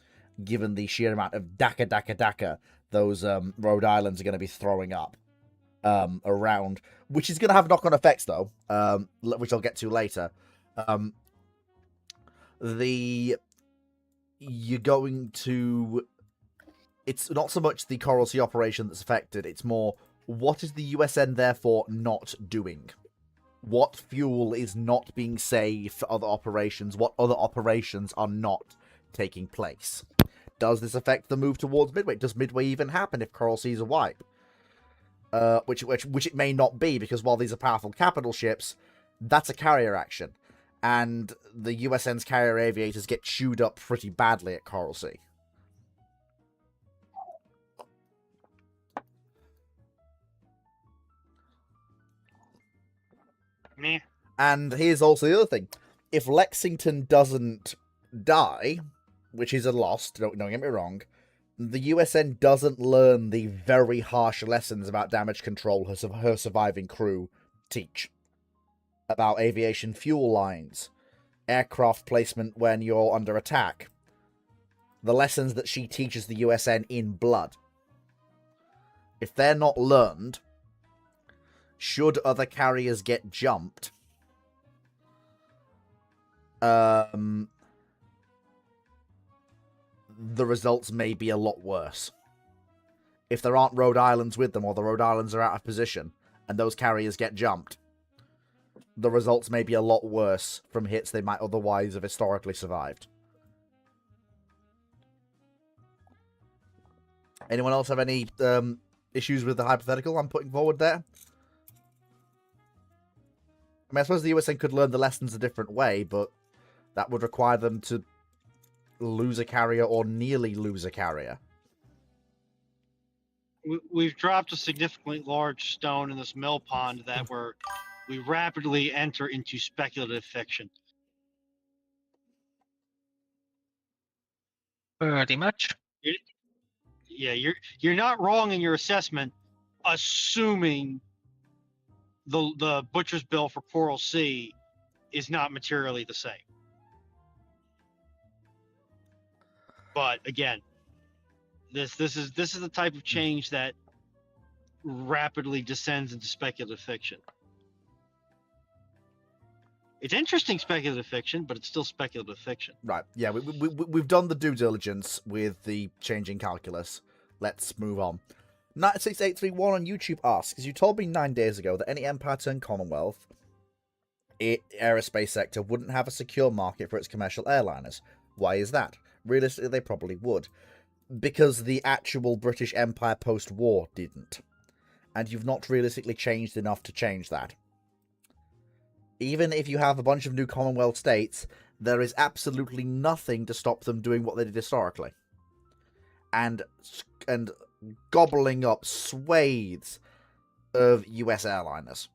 given the sheer amount of DACA those Rhode Islands are going to be throwing up around, which is going to have knock-on effects, though, which I'll get to later. You're going to... It's not so much the Coral Sea operation that's affected, it's more, what is the USN therefore not doing? What fuel is not being saved for other operations? What other operations are not taking place? Does this affect the move towards Midway? Does Midway even happen if Coral Sea's a wipe? Which it may not be, because while these are powerful capital ships, that's a carrier action. And the USN's carrier aviators get chewed up pretty badly at Coral Sea. Meh. And here's also the other thing. If Lexington doesn't die, which is a loss, don't get me wrong, the USN doesn't learn the very harsh lessons about damage control her surviving crew teach. About aviation fuel lines, aircraft placement when you're under attack. The lessons that she teaches the USN in blood. If they're not learned, should other carriers get jumped, the results may be a lot worse. If there aren't Rhode Islands with them, or the Rhode Islands are out of position, and those carriers get jumped, the results may be a lot worse from hits they might otherwise have historically survived. Anyone else have any issues with the hypothetical I'm putting forward there? I mean, I suppose the USA could learn the lessons a different way, but that would require them to lose a carrier or nearly lose a carrier. We've dropped a significantly large stone in this mill pond that we rapidly enter into speculative fiction. Pretty much. Yeah, you're not wrong in your assessment, assuming the butcher's bill for Coral Sea is not materially the same. But again, this is the type of change that rapidly descends into speculative fiction. It's interesting speculative fiction, but it's still speculative fiction. Right, yeah, we've done the due diligence with the changing calculus. Let's move on. 96831 on YouTube asks, you told me 9 days ago that any Empire turned Commonwealth aerospace sector wouldn't have a secure market for its commercial airliners. Why is that? Realistically, they probably would. Because the actual British Empire post-war didn't. And you've not realistically changed enough to change that. Even if you have a bunch of new Commonwealth states, there is absolutely nothing to stop them doing what they did historically. And gobbling up swathes of US airliners.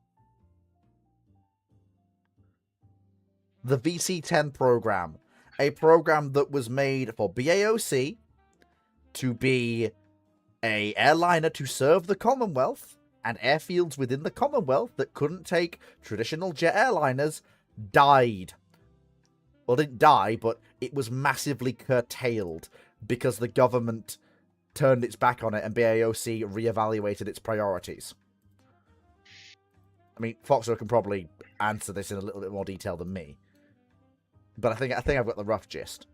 The VC-10 program, a program that was made for BAOC to be a airliner to serve the Commonwealth, and airfields within the Commonwealth that couldn't take traditional jet airliners, died. Well, didn't die, but it was massively curtailed because the government turned its back on it and BAOC reevaluated its priorities. I mean, Foxo can probably answer this in a little bit more detail than me. But I think I've got the rough gist.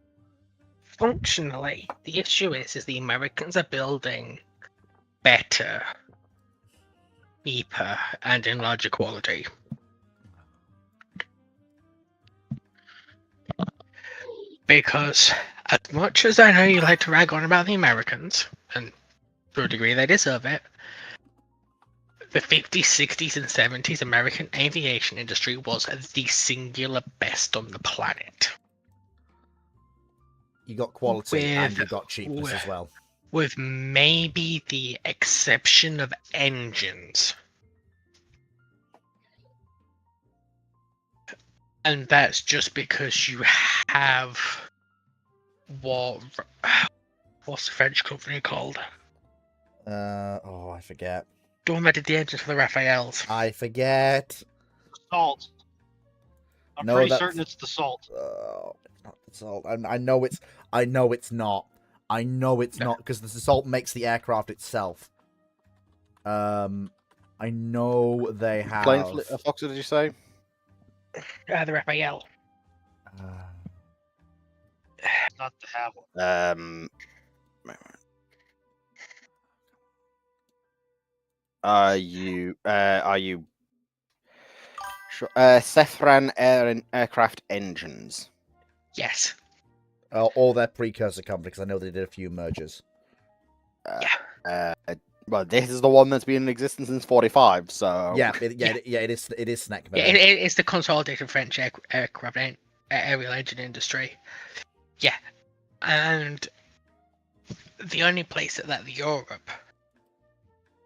Functionally, the issue is the Americans are building better, cheaper, and in larger quality. Because as much as I know you like to rag on about the Americans, and to a degree they deserve it, the 50s, 60s, and 70s American aviation industry was the singular best on the planet. You got quality and you got cheapness as well. With maybe the exception of engines. And that's just because you have what's the French company called? I forget. The one that did the engines for the Raphaels. I forget. Salt. I'm No, pretty that's- certain it's the salt. It's not the salt. I know it's not. I know it's not because the salt makes the aircraft itself. I know they have. Foxer, did you say? The Raphael. Not to have one. Are you sure? Safran aircraft engines. Yes. Or their precursor company, because I know they did a few mergers. Well, this is the one that's been in existence since '45. So It is Snack. Yeah, it's the consolidated French aircraft aerial engine industry. Yeah, and the only place that Europe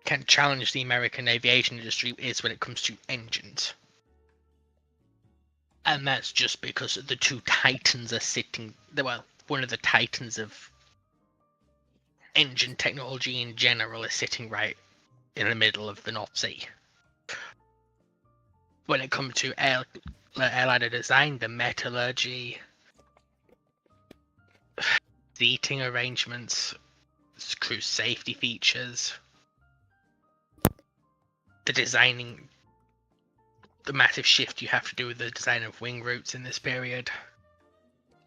can challenge the American aviation industry is when it comes to engines. And that's just because the two titans are sitting, well, one of the titans of engine technology in general is sitting right in the middle of the North Sea. When it comes to airliner design, the metallurgy, seating arrangements, crew safety features, the designing, the massive shift you have to do with the design of wing routes in this period.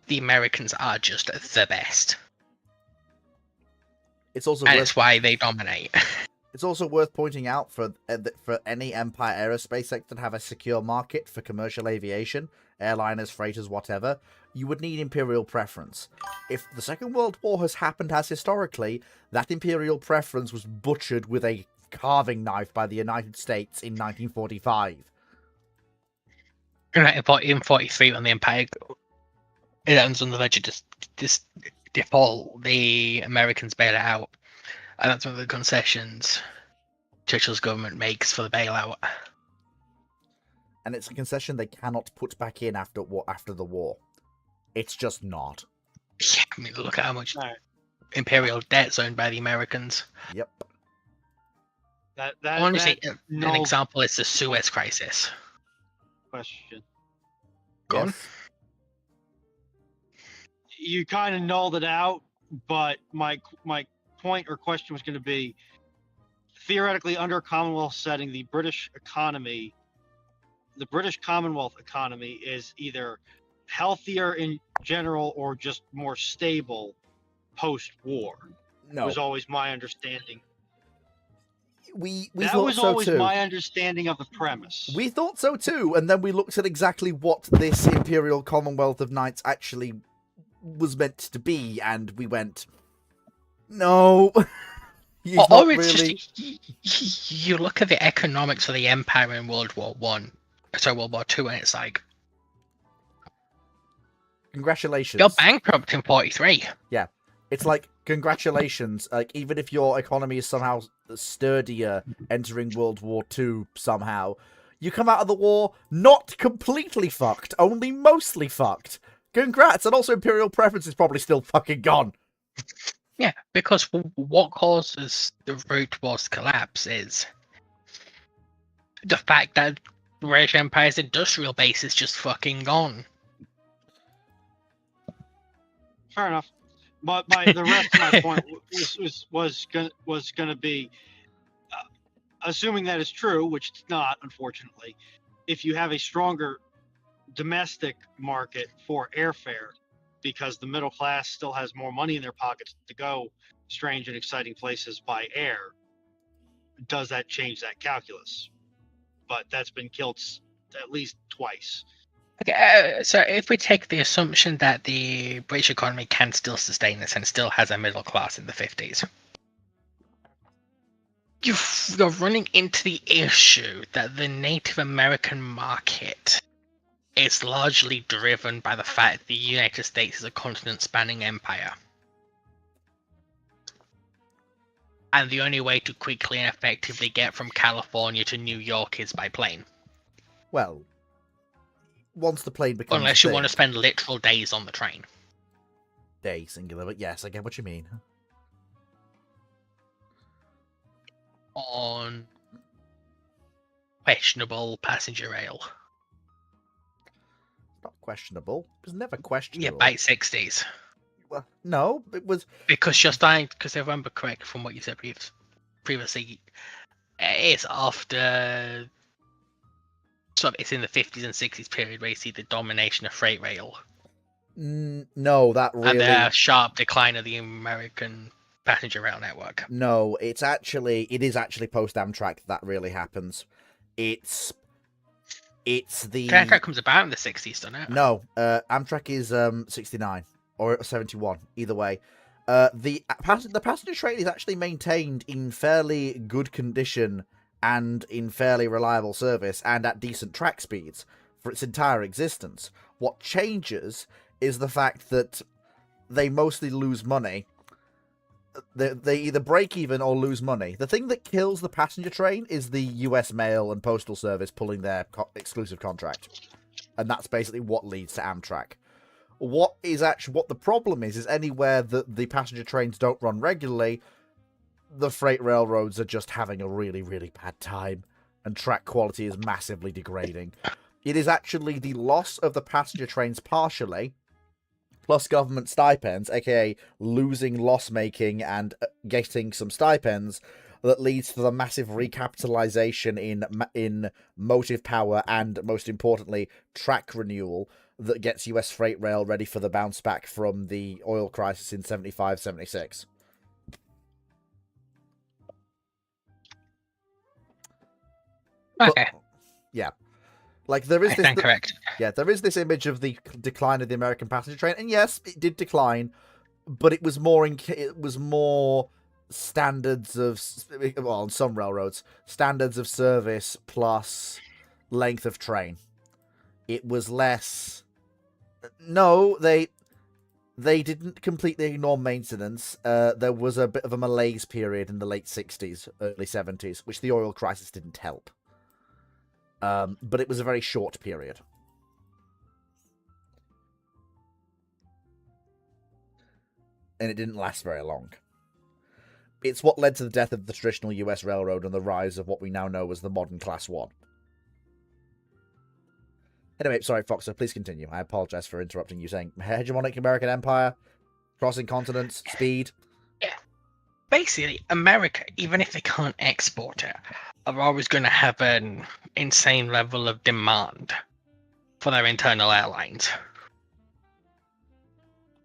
The Americans are just the best. It's also and it's why they dominate. It's also worth pointing out for any Empire aerospace sector to have a secure market for commercial aviation, airliners, freighters, whatever, you would need imperial preference. If the Second World War has happened as historically, that imperial preference was butchered with a carving knife by the United States in 1945. In 43, when the Empire it ends on the verge of just default, the Americans bail it out, and that's one of the concessions Churchill's government makes for the bailout. And it's a concession they cannot put back in after the war. It's just not. Yeah, I mean, look at how much Alright. imperial debt's owned by the Americans. Yep. Honestly, that an example is the Suez Crisis. question. Go on. Yes. You kind of nulled it out, but my point or question was going to be, theoretically, under a Commonwealth setting, the British Commonwealth economy is either healthier in general or just more stable post-war. No. Was always my understanding. We That thought was so always too. my understanding of the premise. We thought so too, and then we looked at exactly what this Imperial Commonwealth of Knights actually was meant to be, and we went, no. He's Or not it's really... just you look at the economics of the Empire in World War World War Two, and it's like Congratulations. you're bankrupt in 43. It's like, congratulations. Like, even if your economy is somehow sturdier entering World War II somehow, you come out of the war not completely fucked, only mostly fucked. Congrats, and also Imperial preference is probably still fucking gone. Yeah, because what causes the route towards collapse is the fact that the British Empire's industrial base is just fucking gone. Fair enough. But the rest of my point was gonna be, assuming that is true, which it's not, unfortunately. If you have a stronger domestic market for airfare, because the middle class still has more money in their pockets to go strange and exciting places by air, does that change that calculus? But that's been killed at least twice. Okay, so if we take the assumption that the British economy can still sustain this and still has a middle class in the 50s, you're running into the issue that the Native American market is largely driven by the fact that the United States is a continent-spanning empire. And the only way to quickly and effectively get from California to New York is by plane. Well, once the plane becomes Unless you big, want to spend literal days on the train. day singular, but yes, I get what you mean. On questionable passenger rail. Not questionable. It was never Yeah, questionable. by 60s. Well, no, it was... Because if I remember correct from what you said previously, it's after... it's in the 50s and 60s period where you see the domination of freight rail. No, that really... And the sharp decline of the American passenger rail network. No, it is actually post-Amtrak that really happens. It's the... Amtrak comes about in the 60s, doesn't it? No, Amtrak is 69 or 71, either way. The passenger train is actually maintained in fairly good condition and in fairly reliable service and at decent track speeds for its entire existence. What changes is the fact that they mostly lose money. They either break even or lose money. The thing that kills the passenger train is the US Mail and Postal Service pulling their exclusive contract. And that's basically what leads to Amtrak. What the problem is anywhere that the passenger trains don't run regularly, the freight railroads are just having a really, really bad time, and track quality is massively degrading. It is actually the loss of the passenger trains partially, plus government stipends, aka losing loss-making and getting some stipends, that leads to the massive recapitalization in motive power and, most importantly, track renewal that gets US freight rail ready for the bounce back from the oil crisis in 75, 76. Okay. Yeah. Like there is I this, stand correct. yeah, there is this image of the decline of the American passenger train, and yes, it did decline, but it was more standards of, well, on some railroads, standards of service plus length of train. It was less. No, they didn't completely ignore maintenance. There was a bit of a malaise period in the late 60s, early 70s, which the oil crisis didn't help. But it was a very short period. And it didn't last very long. It's what led to the death of the traditional US railroad and the rise of what we now know as the modern Class 1. Anyway, sorry, Foxer, please continue. I apologize for interrupting you, saying hegemonic American empire, crossing continents, speed. Yeah. Basically, America, even if they can't export it, are always going to have an insane level of demand for their internal airlines.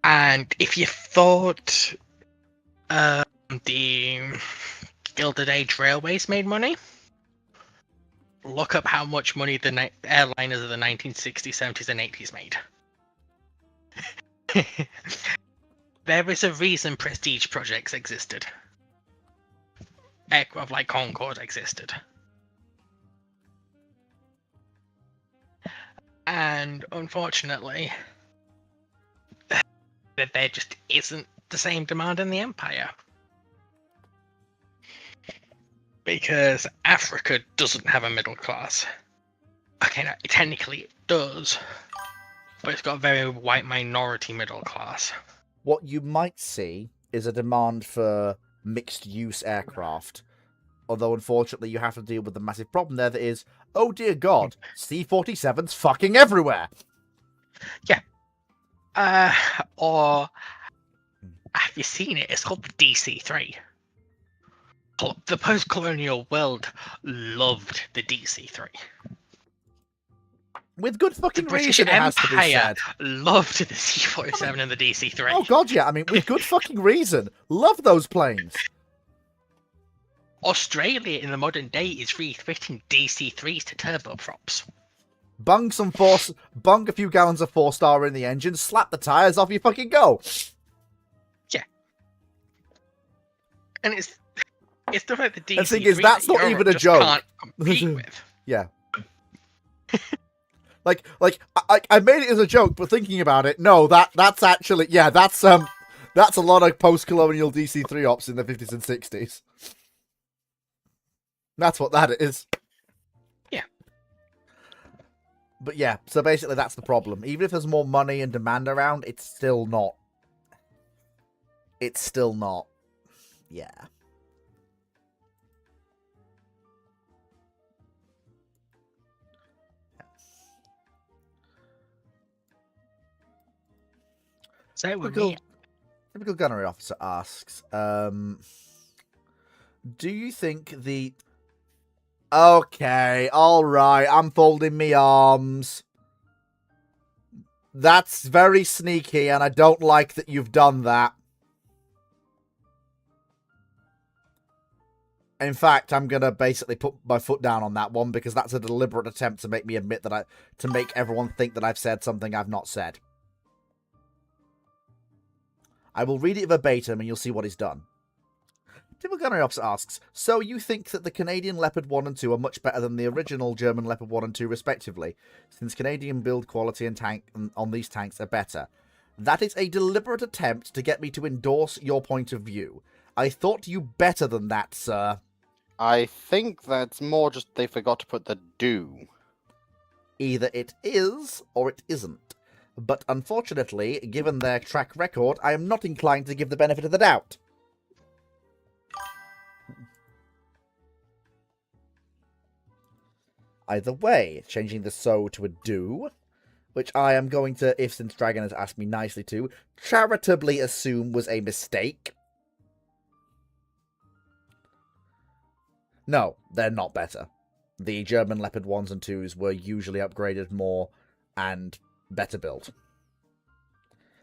And if you thought the Gilded Age Railways made money, look up how much money the airliners of the 1960s, 70s, and 80s made. There is a reason prestige projects existed. Aircraft like Concorde existed. And unfortunately, there just isn't the same demand in the Empire. Because Africa doesn't have a middle class. Okay, no, technically it does, but it's got a very white minority middle class. What you might see is a demand for mixed-use aircraft. Although, unfortunately, you have to deal with the massive problem there that is, oh dear God, C-47's fucking everywhere! Yeah. Or, have you seen it? It's called the DC-3. The post-colonial world loved the DC-3. With good fucking The British reason, it has to be Empire said. loved the C-47 and the DC-3. Oh God, yeah, I mean, with good fucking reason. Love those planes. Australia in the modern day is refitting DC-3s to turboprops. Bung a few gallons of 4-star in the engine, slap the tyres, off you fucking go. Yeah. And it's stuff like the DC-3 The thing is, that's not Europe even a just joke. Can't compete with. Yeah. Like I made it as a joke, but thinking about it, no, that's actually, yeah, that's a lot of post-colonial DC-3 ops in the 50s and 60s. That's what that is. Yeah. But yeah, so basically that's the problem. Even if there's more money and demand around, it's still not. Yeah. Say it with me. Typical gunnery officer asks, do you think the... Okay, alright, I'm folding me arms. That's very sneaky, and I don't like that you've done that. In fact, I'm gonna basically put my foot down on that one, because that's a deliberate attempt to make me admit that to make everyone think that I've said something I've not said. I will read it verbatim and you'll see what is done. Typical Gunnery Officer asks, so you think that the Canadian Leopard 1 and 2 are much better than the original German Leopard 1 and 2 respectively, since Canadian build quality and tank on these tanks are better? That is a deliberate attempt to get me to endorse your point of view. I thought you better than that, sir. I think that's more just they forgot to put the do. Either it is, or it isn't. But unfortunately, given their track record, I am not inclined to give the benefit of the doubt. Either way, changing the so to a do, which I am going to, if since Dragon has asked me nicely to, charitably assume was a mistake. No, they're not better. The German Leopard 1s and 2s were usually upgraded more and better built.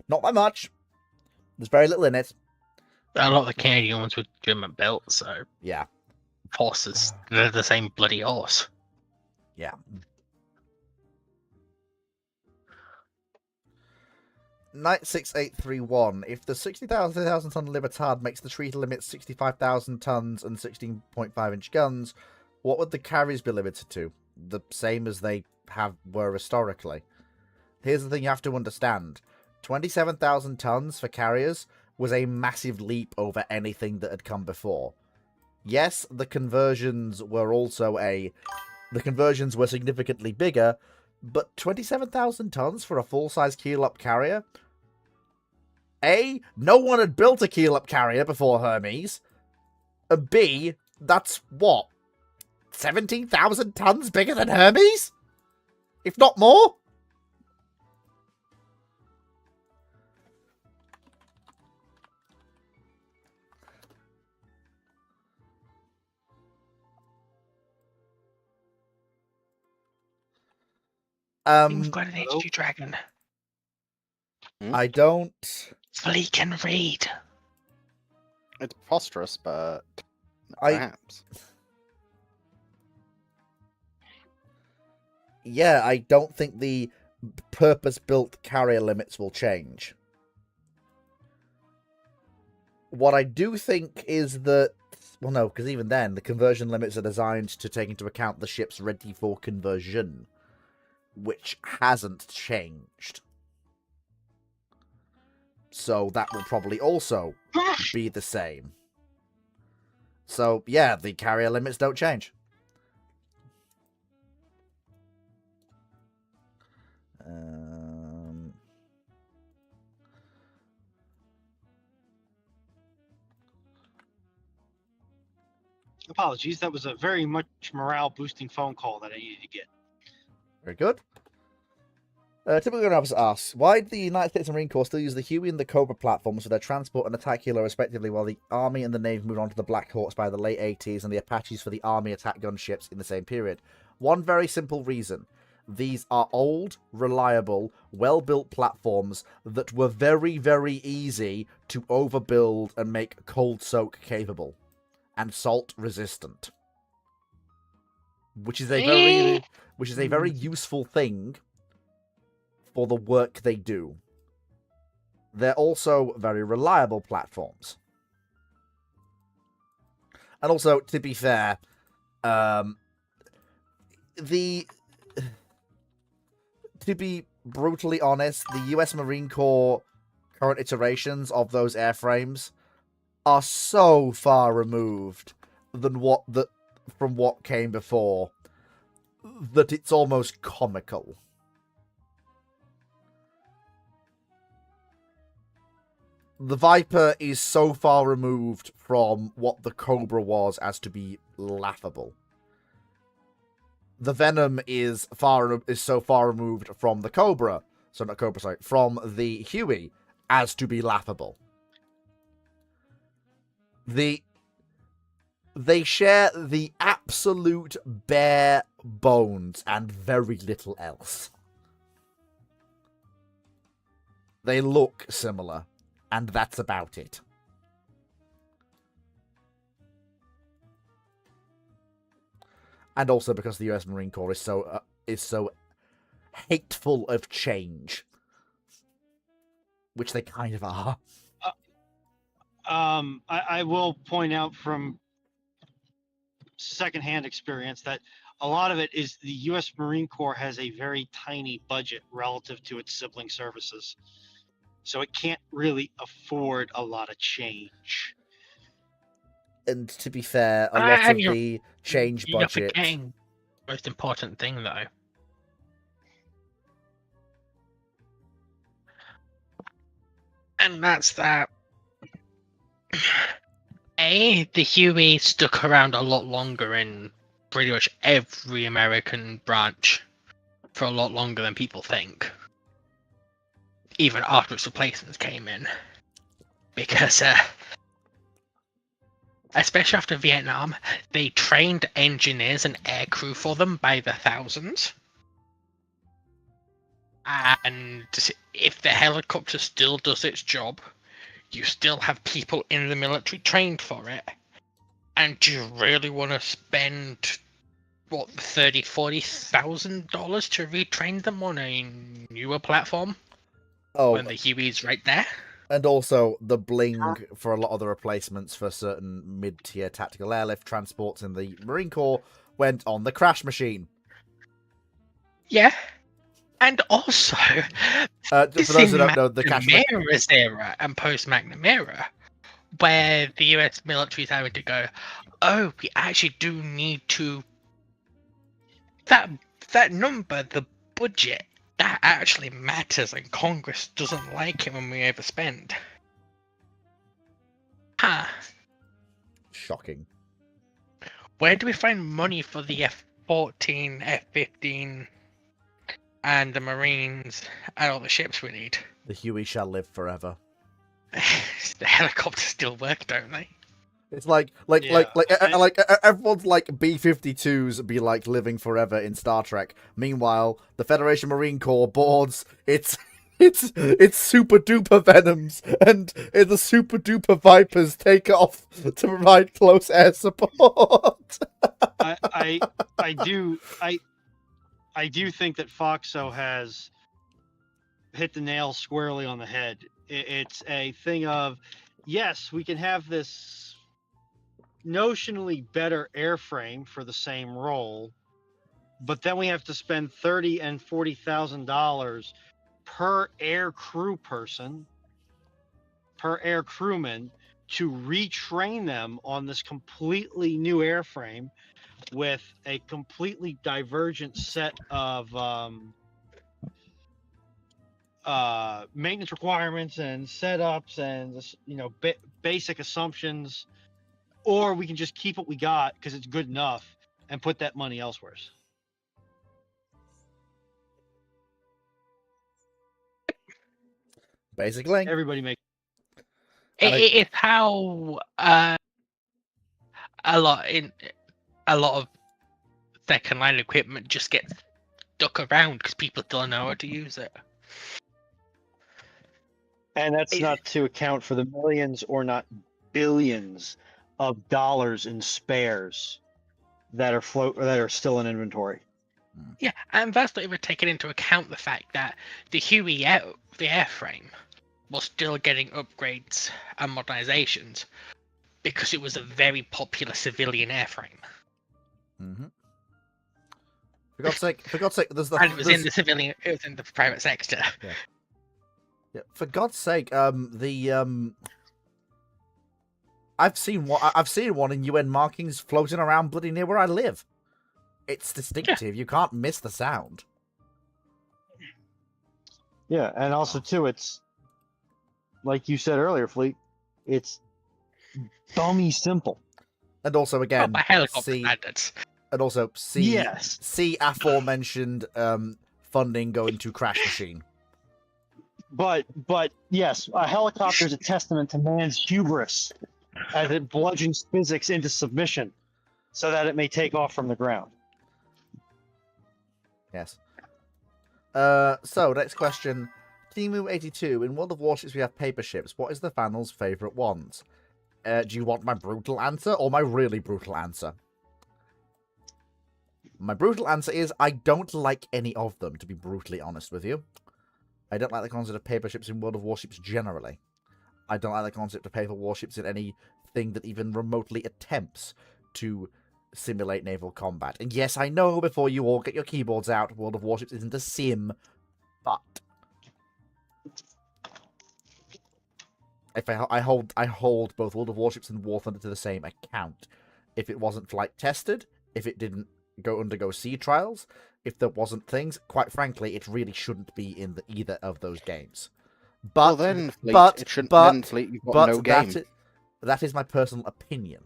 Not by much. There's very little in it. A lot of the Canadian ones were German built, so Yeah. horses, they're the same bloody horse. Yeah. Knight 6831. If the 60,000 ton Libertad makes the treaty limit 65,000 tons and 16.5-inch guns, what would the carriers be limited to? The same as they were historically. Here's the thing you have to understand. 27,000 tons for carriers was a massive leap over anything that had come before. Yes, the conversions were significantly bigger, but 27,000 tons for a full-size keel-up carrier? A, no one had built a keel-up carrier before Hermes. And B, that's what? 17,000 tons bigger than Hermes? If not more? You've got an Hello? HG Dragon. I don't... Flea can read. It's preposterous, but I perhaps. Yeah, I don't think the purpose-built carrier limits will change. What I do think is that... Well, no, because even then, the conversion limits are designed to take into account the ship's ready for conversion, which hasn't changed. So that will probably also be the same. So, yeah, the carrier limits don't change. Apologies, that was a very much morale boosting phone call that I needed to get. Very good. Typical Gravis asks, why do the United States Marine Corps still use the Huey and the Cobra platforms for their transport and attack helo respectively, while the Army and the Navy moved on to the Black Hawks by the late 80s and the Apaches for the Army attack gunships in the same period? One very simple reason. These are old, reliable, well-built platforms that were very, very easy to overbuild and make cold soak capable and salt resistant. Which is a very useful thing for the work they do. They're also very reliable platforms. And also, to be fair, to be brutally honest, the US Marine Corps current iterations of those airframes are so far removed from what came before that it's almost comical. The Viper is so far removed from what the Cobra was as to be laughable. The Venom is so far removed from the Cobra, from the Huey as to be laughable. They share the absolute bare bones and very little else. They look similar, and that's about it. And also because the US Marine Corps is so hateful of change, which they kind of are. I will point out from secondhand experience that a lot of it is the U.S. Marine Corps has a very tiny budget relative to its sibling services. So it can't really afford a lot of change. And to be fair, a lot of the change You're budget... forgetting the most important thing, though. And that's that. The Huey stuck around a lot longer in pretty much every American branch for a lot longer than people think. Even after its replacements came in. Because, especially after Vietnam, they trained engineers and aircrew for them by the thousands. And if the helicopter still does its job, you still have people in the military trained for it. And do you really want to spend, $30,000-$40,000 to retrain them on a newer platform? Oh, when the Huey's right there. and also the bling for a lot of the replacements for certain mid-tier tactical airlift transports in the Marine Corps went on the crash machine. Yeah. And also, For this those who in don't know, the crash machine. McNamara's era and post-Magnum era, where the US military is having to go, oh, we actually do need to... That number, the budget, that actually matters, and Congress doesn't like it when we overspend. Huh. Shocking. Where do we find money for the F-14, F-15, and the Marines, and all the ships we need? The Huey shall live forever. The helicopters still work, don't they? It's like everyone's like B-52s be like living forever in Star Trek. Meanwhile, the Federation Marine Corps boards it's super duper Venoms, and the super duper Vipers take off to provide close air support. I do think that Foxo has hit the nail squarely on the head. It's a thing of, yes, we can have this notionally better airframe for the same role, but then we have to spend $30,000 and $40,000 per air crew person, per air crewman, to retrain them on this completely new airframe with a completely divergent set of maintenance requirements and setups and basic assumptions. Or we can just keep what we got because it's good enough and put that money elsewhere. Basically, Everybody makes. It's how a lot of second line equipment just gets stuck around because people don't know how to use it. And that's not to account for the millions or not billions of dollars in spares that are still in inventory. Yeah, and that's not even taking into account the fact that the Huey the airframe was still getting upgrades and modernizations because it was a very popular civilian airframe. Mm-hmm. For God's sake, And it was in the private sector. Yeah. For God's sake, I've seen one in UN markings floating around bloody near where I live. It's distinctive. You can't miss the sound. Yeah, and also too, it's like you said earlier, Fleet. It's dummy simple. And also again, by helicopter standards. And also see aforementioned funding going to Crash Machine. But yes, a helicopter is a testament to man's hubris as it bludgeons physics into submission so that it may take off from the ground. Yes. So, next question. Timu82, in World of Warships we have paper ships. What is the panel's favourite ones? Do you want my brutal answer or my really brutal answer? My brutal answer is I don't like any of them, to be brutally honest with you. I don't like the concept of paper ships in World of Warships generally. I don't like the concept of paper warships in anything that even remotely attempts to simulate naval combat. And yes, I know before you all get your keyboards out, World of Warships isn't a sim, but if I hold both World of Warships and War Thunder to the same account. If it wasn't flight tested, if it didn't undergo sea trials, if there wasn't things, quite frankly, it really shouldn't be in either of those games. But then, Fleet, but it shouldn't but then, Fleet, you've got no game. That is my personal opinion.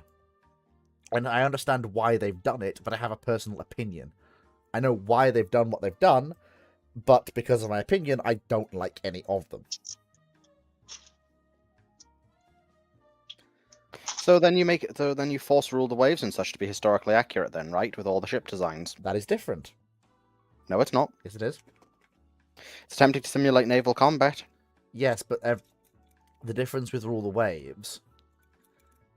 And I understand why they've done it, but I have a personal opinion. I know why they've done what they've done, but because of my opinion, I don't like any of them. So then you force rule the waves and such to be historically accurate then, right? With all the ship designs. That is different. No, it's not. Yes, it is. It's attempting to simulate naval combat. Yes, but the difference with Rule the Waves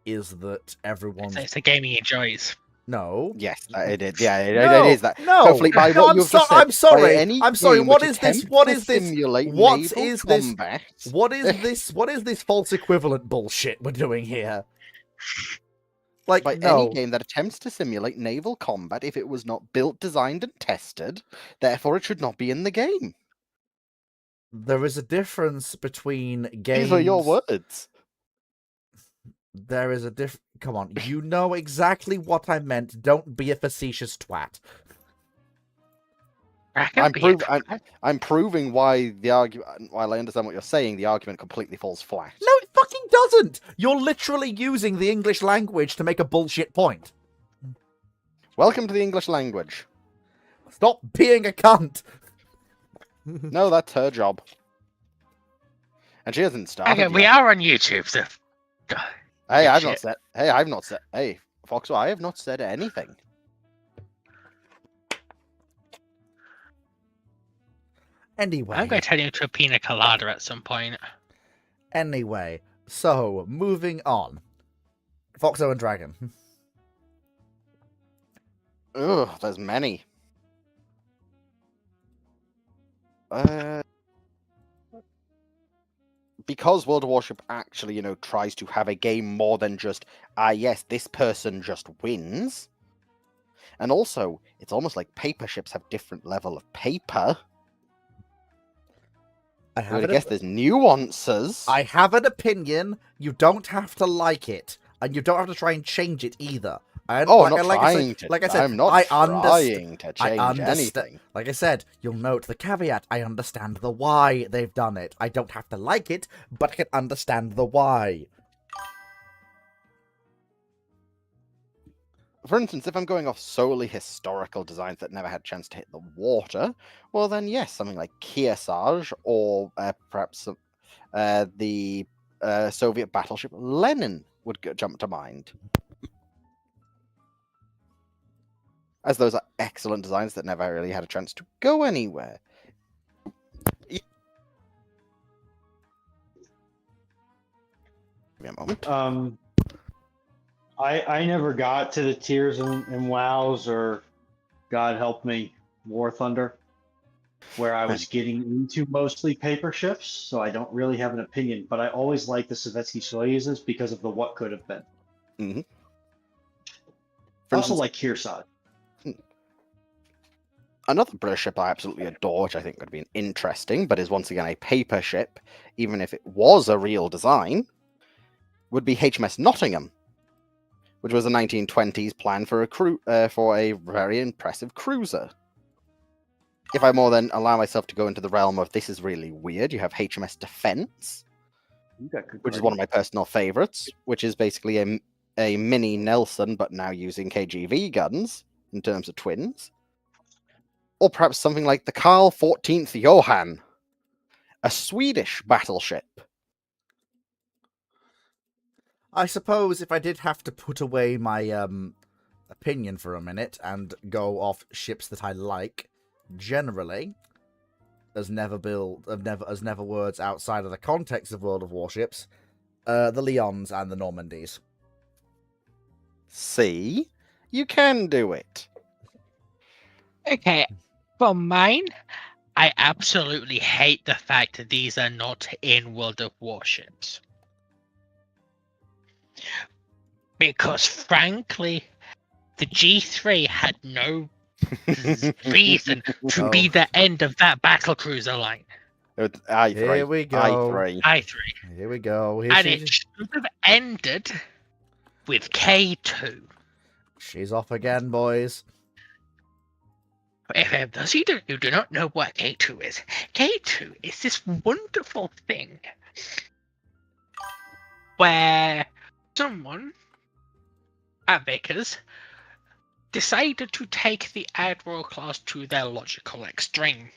is that everyone... It's a game he enjoys. No. Yes, it is. Yeah, No, it is that. no, Hopefully, by no, what I'm you've just said, I'm sorry. by any I'm sorry. game What which is this? attempts What to is this? simulate What naval is this? combat, What is this? What is this false equivalent bullshit we're doing here? Like, by any no. game that attempts to simulate naval combat, if it was not built, designed, and tested, therefore it should not be in the game. There is a difference between games. These are your words. There is a Come on, you know exactly what I meant. Don't be a facetious twat. I'm proving why the argument. While I understand what you're saying, the argument completely falls flat. No, it fucking doesn't. You're literally using the English language to make a bullshit point. Welcome to the English language. Stop being a cunt. No, that's her job. And she hasn't started Okay, yet. we are on YouTube, so. Hey, I've not Shit. said. Hey, I've not said. Hey, Foxwell, I have not said anything. Anyway. I'm going to turn you into a pina colada at some point. Anyway, so moving on. Foxo and Dragon. Ugh, there's many. Because World of Warship actually, tries to have a game more than just, yes, this person just wins. And also, it's almost like paper ships have different level of paper. I guess there's nuances. I have an opinion. You don't have to like it, and you don't have to try and change it either. I'm not trying to. Like I said, I'm not trying to change anything. Like I said, you'll note the caveat. I understand the why they've done it. I don't have to like it, but I can understand the why. For instance, if I'm going off solely historical designs that never had a chance to hit the water, well then yes, something like Kearsarge or perhaps the Soviet battleship Lenin would jump to mind. As those are excellent designs that never really had a chance to go anywhere. Give me a moment. I never got to the Tears and Wows or, God help me, War Thunder, where I was getting into mostly paper ships, so I don't really have an opinion. But I always like the Sovietsky Soyuzes because of the what could have been. Mm-hmm. I also like Kearsarge. Another British ship I absolutely adore, which I think would be interesting, but is once again a paper ship, even if it was a real design, would be HMS Nottingham, which was a 1920s plan for a very impressive cruiser. If I more than allow myself to go into the realm of this is really weird, you have HMS Defence, which is one of my personal favorites, which is basically a mini Nelson, but now using KGV guns in terms of twins. Or perhaps something like the Karl 14th Johan, a Swedish battleship. I suppose if I did have to put away my opinion for a minute and go off ships that I like, generally, as never words outside of the context of World of Warships, the Leons and the Normandies. See? You can do it. Okay, for mine, I absolutely hate the fact that these are not in World of Warships. Because frankly, the G3 had no reason to be the end of that battlecruiser line. I3. Here we go. I3. Here we go. And it should have ended with K2. She's off again, boys. For those of you who do not know what K2 is this wonderful thing where someone at Vickers decided to take the Admiral class to their logical extreme.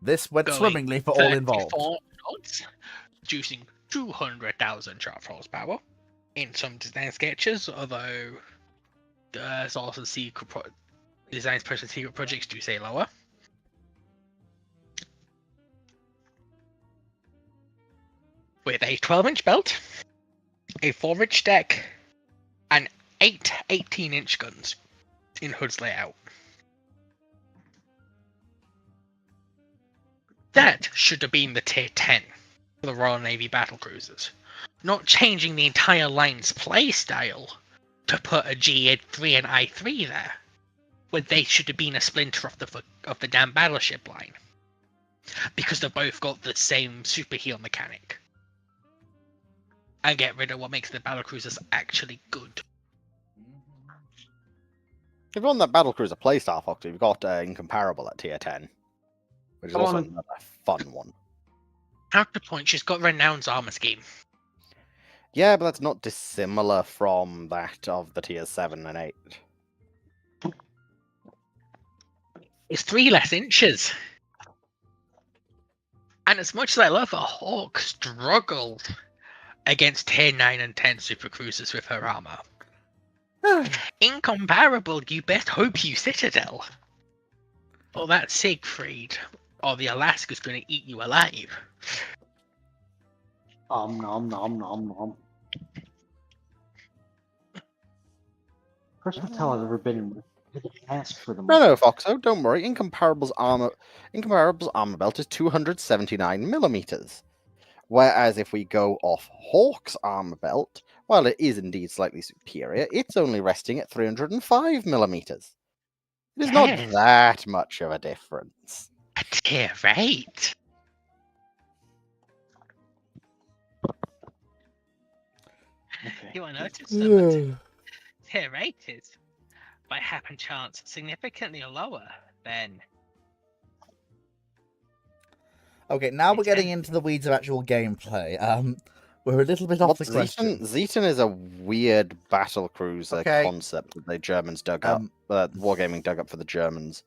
This went swimmingly for all involved. Knots, producing 200,000 shaft horsepower in some design sketches, although there's also designs per secret projects do say lower. With a 12-inch belt, a 4-inch deck, an 8 18-inch guns in Hood's layout. That should have been the tier 10 for the Royal Navy battlecruisers. Not changing the entire line's playstyle to put a G3 and I3 there, when they should have been a splinter of the damn battleship line. Because they've both got the same super heal mechanic. And get rid of what makes the battlecruisers actually good. If you want that battlecruiser playstyle, Fox, you've got Incomparable at tier 10, which is Come also on. another fun one. Counterpoint, she's got Renown's armor scheme. Yeah, but that's not dissimilar from that of the tiers 7 and 8. It's 3 less inches. And as much as I love her, Hawk struggled against tier 9 and 10 supercruisers with her armor. Incomparable, you best hope you Citadel. Or that Siegfried or the Alaska's gonna eat you alive. Nom nom nom nom. First hotel I've ever been in. Ask for the No, Foxo, don't worry. Incomparable's armor belt is 279 millimeters. Whereas if we go off Hawk's armor belt, while it is indeed slightly superior, it's only resting at 305 millimeters. It is not Yes. that much of a difference. A tier 8. Okay. You will notice that tier 8 is, by happen chance, significantly lower than. Okay, now we're It's getting em- into the weeds of actual gameplay. We're a little bit off the question. Zeton is a weird battle cruiser Okay. concept that the Germans dug up. Um, Wargaming dug up for the Germans,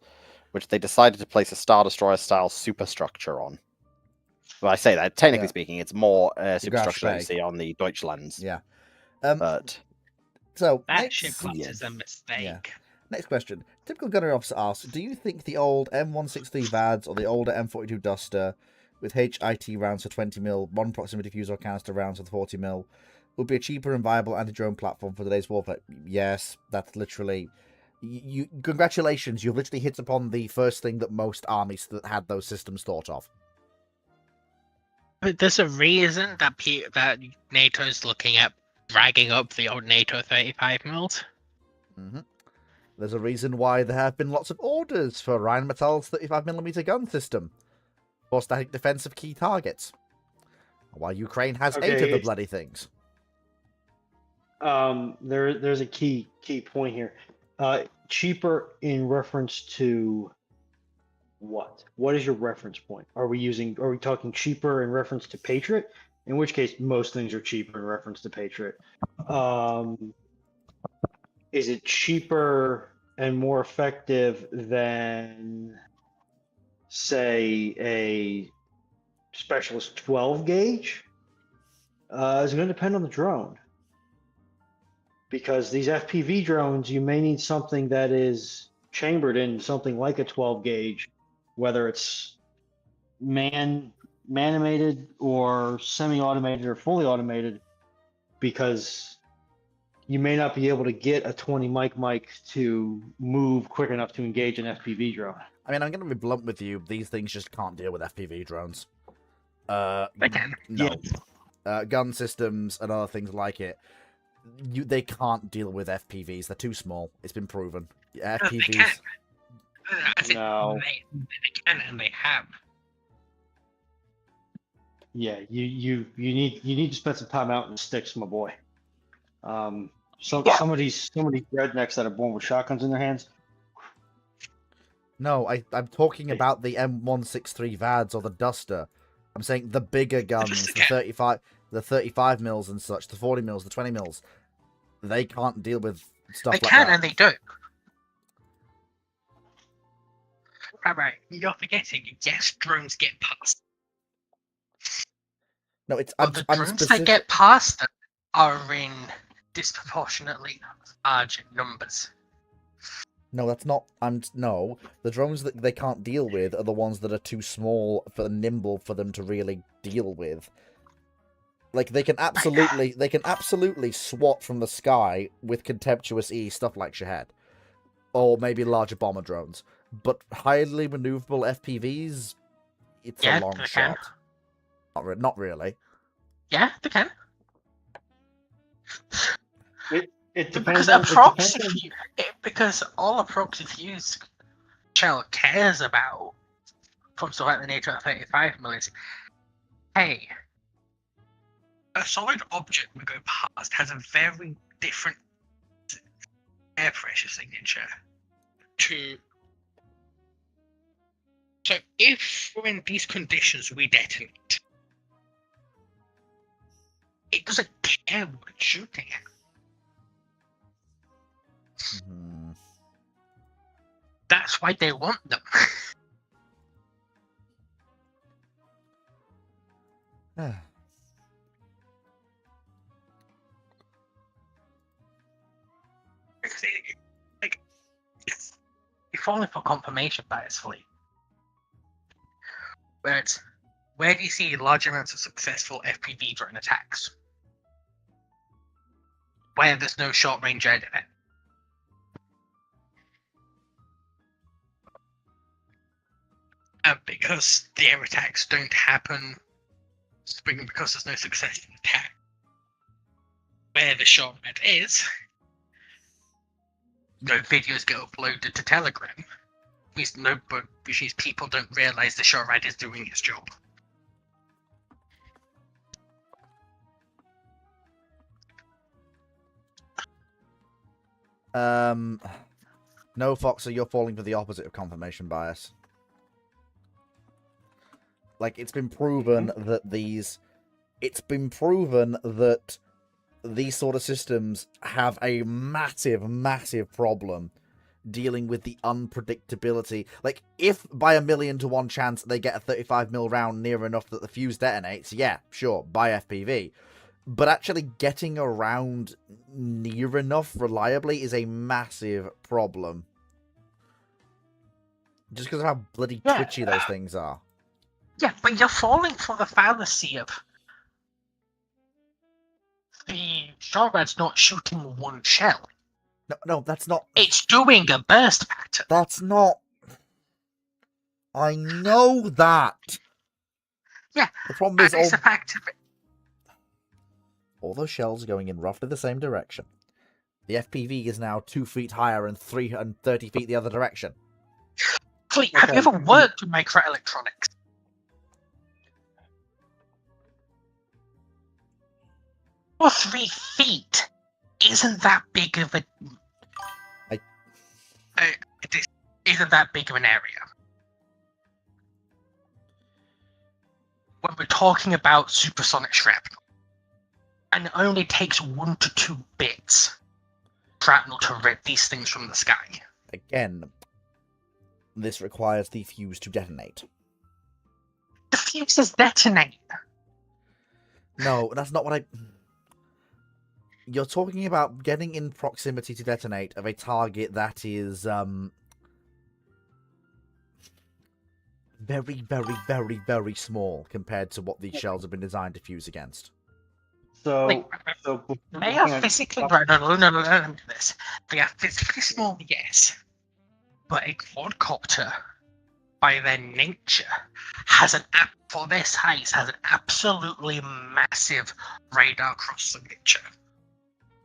which they decided to place a Star Destroyer style superstructure on. Well, I say that technically Yeah. speaking, it's more superstructure that you Grafspec. see on the Deutschlands. Yeah. But So That next, ship class is a mistake. next question. Typical gunner officer asks, do you think the old M163 VADS or the older M42 Duster with HIT rounds for 20mm, one proximity fuse or canister rounds for 40mm would be a cheaper and viable anti-drone platform for today's warfare? Yes, that's literally... You congratulations, you've literally hit upon the first thing that most armies that had those systems thought of. But there's a reason that that NATO's looking at dragging up the old NATO 35mm. Mm-hmm. There's a reason why there have been lots of orders for Rheinmetall's 35mm gun system for static defense of key targets. Why Ukraine has 8 of the Okay. bloody things. There's a key point here. Cheaper in reference to what? What is your reference point? Are we talking cheaper in reference to Patriot? In which case, most things are cheaper in reference to Patriot. Is it cheaper and more effective than, say, a Specialist 12 gauge? It's going to depend on the drone. Because these FPV drones, you may need something that is chambered in something like a 12 gauge, whether it's man-animated or semi-automated or fully automated, because you may not be able to get a 20 mic to move quick enough to engage an FPV drone. I mean, I'm going to be blunt with you. These things just can't deal with FPV drones. They can. No. Gun systems and other things like it. They can't deal with FPVs. They're too small. It's been proven. They FPVs. can. I think No. they can and they have. Yeah, you need to spend some time out in the sticks, my boy. Some of these rednecks that are born with shotguns in their hands. No, I'm talking about the M163 VADS or the Duster. I'm saying the bigger guns, the 35 mils and such, the 40 mils, the 20 mils. They can't deal with stuff They like can that. and they don't. Right, you're forgetting. Yes, drones get past. No, it's But the I'm drones specific. that get past them are in disproportionately large numbers. No, that's not. No. The drones that they can't deal with are the ones that are too small for nimble for them to really deal with. Like they can absolutely swat from the sky with contemptuous ease, stuff like Shahed, or maybe larger bomber drones. But highly maneuverable FPVs, it's Yeah, a long they shot. can. Not really. Yeah, they can. It Because depends a on. It proxy depends on. fuse, because all a proxy fuse shell cares about, from stuff like the nature of 35mm, is, hey, a solid object we go past has a very different air pressure signature to. So if we're in these conditions, we detonate. It doesn't care what it's shooting at. Mhm. That's why they want them. Because like, you're falling for confirmation bias, Fleet. Where do you see large amounts of successful FPV drone attacks? Where there's no short range air defense. And because the air attacks don't happen, because there's no successful attack, where the short red is, no videos get uploaded to Telegram. Which means people don't realize the short red is doing its job. No, Foxer, you're falling for the opposite of confirmation bias. Like, it's been proven that these sort of systems have a massive problem dealing with the unpredictability. Like, if by 1,000,000 to 1 chance they get a 35mm round near enough that the fuse detonates, yeah, sure, buy FPV. But actually getting around near enough reliably is a massive problem. Just because of how bloody twitchy those things are. Yeah, but you're falling for the fallacy of the short red's not shooting one shell. No, that's not. It's doing a burst pattern. That's not. I know that. Yeah, the problem is it's a fact of it. All those shells are going in roughly the same direction. The FPV is now 2 feet higher and 30 feet the other direction. Fleet, have you ever worked with microelectronics? Well, 3 feet isn't that big of a. It isn't that big of an area. When we're talking about supersonic shrapnel, and it only takes 1 to 2 bits shrapnel to rip these things from the sky. Again, this requires the fuse to detonate. The fuses detonate. No, that's not what I. You're talking about getting in proximity to detonate of a target that is very small compared to what these shells have been designed to fuse against. So They are physically no, this. They are physically small, yes. But a quadcopter, by their nature, for their size, has an absolutely massive radar cross signature.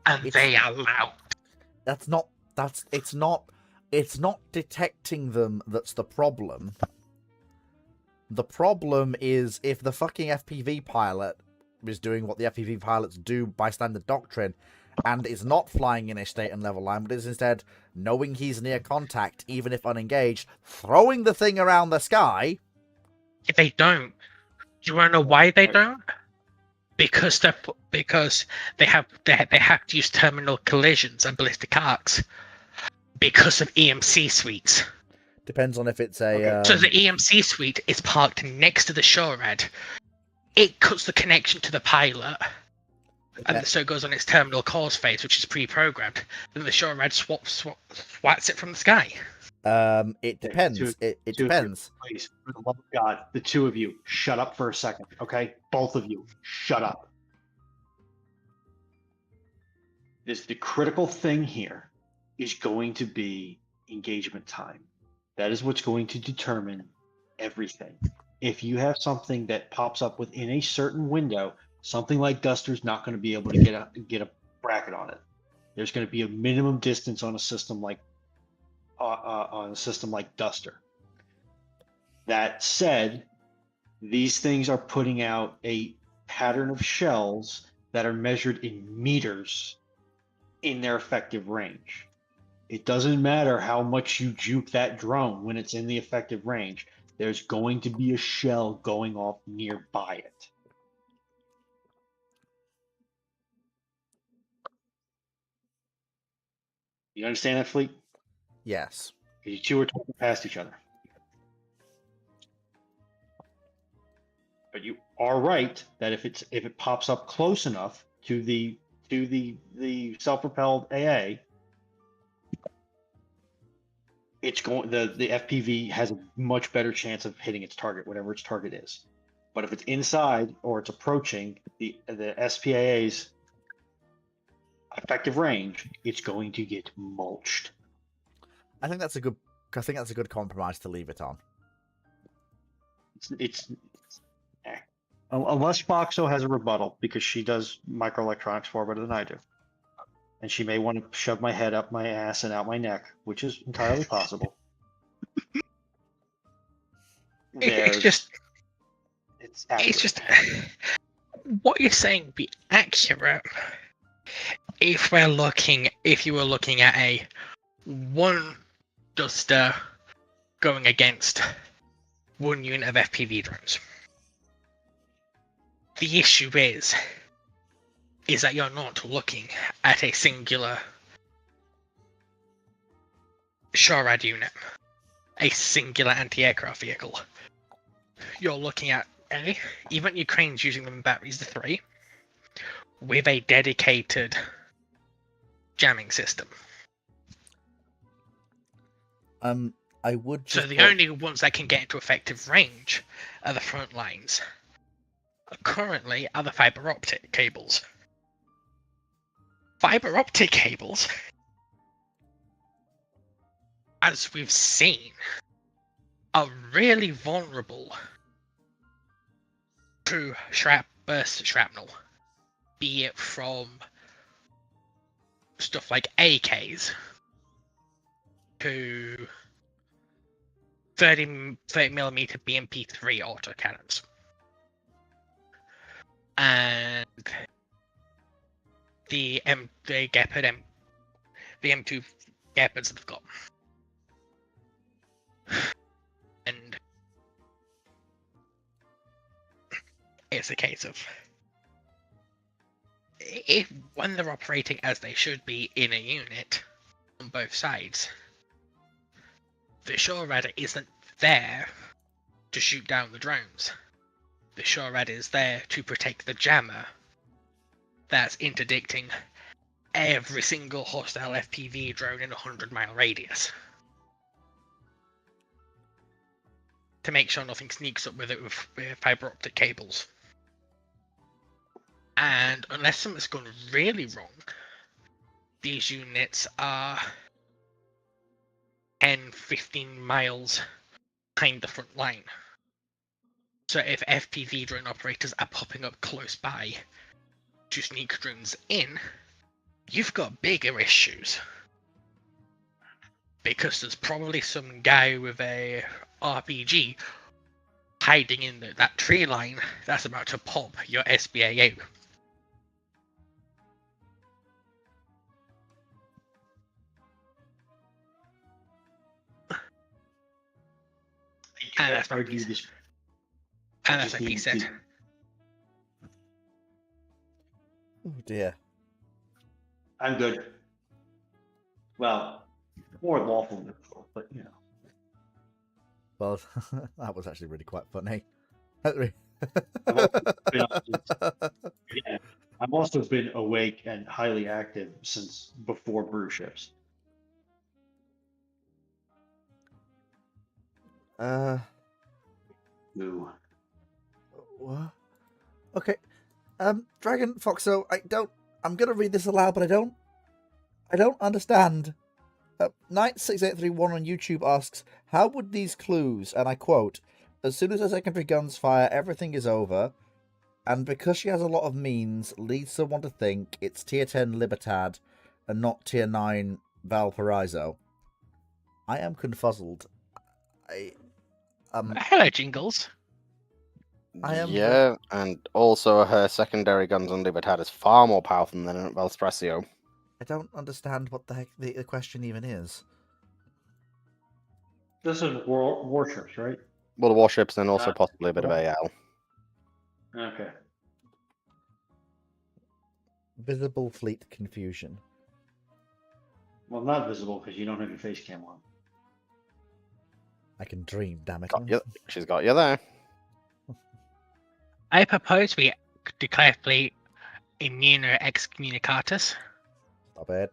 And they are loud. It's not detecting them that's the problem. The problem is if the fucking FPV pilot is doing what the FPV pilots do by standard doctrine and is not flying in a state and level line, but is instead knowing he's near contact, even if unengaged, throwing the thing around the sky. If they don't, do you want to know why they don't? Because they have to use terminal collisions and ballistic arcs because of EMC suites. Depends on if it's a. So the EMC suite is parked next to the SHORAD. It cuts the connection to the pilot, and so it goes on its terminal cause phase, which is pre-programmed. Then the SHORAD swats it from the sky. It depends. It depends. Please, for the love of God, the two of you, shut up for a second, okay? Both of you, shut up. the critical thing here is going to be engagement time. That is what's going to determine everything. If you have something that pops up within a certain window, something like Duster's not going to be able to get a bracket on it. There's going to be a minimum distance on a system like Duster. That said, these things are putting out a pattern of shells that are measured in meters in their effective range. It doesn't matter how much you juke that drone when it's in the effective range. There's going to be a shell going off nearby it. You understand that, Fleet? Yes. You two are talking past each other. But you are right that if it pops up close enough to the self-propelled AA, it's going the FPV has a much better chance of hitting its target, whatever its target is. But if it's inside or it's approaching the SPAA's effective range, it's going to get mulched. I think that's a good compromise to leave it on. It's unless Foxo has a rebuttal, because she does microelectronics far better than I do. And she may want to shove my head up my ass and out my neck, which is entirely possible. It's just what you're saying be accurate if you were looking at a one Duster going against one unit of FPV drones. The issue is that you're not looking at a singular SHORAD unit, a singular anti-aircraft vehicle. You're looking at even Ukraine's using them in batteries to 3 with a dedicated jamming system. I would So the only ones that can get into effective range are the front lines. Currently are the fiber optic cables. Fiber optic cables, as we've seen, are really vulnerable to burst shrapnel, be it from stuff like AKs to 30mm BMP3 autocannons. And the M2 Gepards they've got. And it's a case of when they're operating as they should be in a unit on both sides, the SHORAD isn't there to shoot down the drones. The SHORAD is there to protect the jammer that's interdicting every single hostile FPV drone in a 100-mile radius. To make sure nothing sneaks up with it with fiber optic cables. And unless something's gone really wrong, these units are 10-15 miles behind the front line. So if FPV drone operators are popping up close by to sneak drones in, you've got bigger issues. Because there's probably some guy with a RPG hiding in that tree line that's about to pop your SBAU. And that's what he said. Oh dear. I'm good. Well, more lawful than before, but you know. Well, that was actually really quite funny. I've also been awake and highly active since before brew ships. Ooh. What? Okay. Dragon Foxo, I'm gonna read this aloud, but I don't I don't understand. Knight6831 on YouTube asks, how would these clues, and I quote, as soon as the secondary guns fire, everything is over, and because she has a lot of means, leads someone to think it's tier 10 Libertad and not tier 9 Valparaiso. I am confuzzled. Hello, Jingles. I am Yeah, and also her secondary guns on Libertad is far more powerful than Valsprecio. I don't understand what the heck the question even is. This is warships, right? Well, the warships and also Uh, possibly a bit of well- AL. Okay. Visible fleet confusion. Well, not visible because you don't have your face cam on. I can dream, damn it. Got you. She's got you there. I propose we declare fleet immuno excommunicatus, Stop it.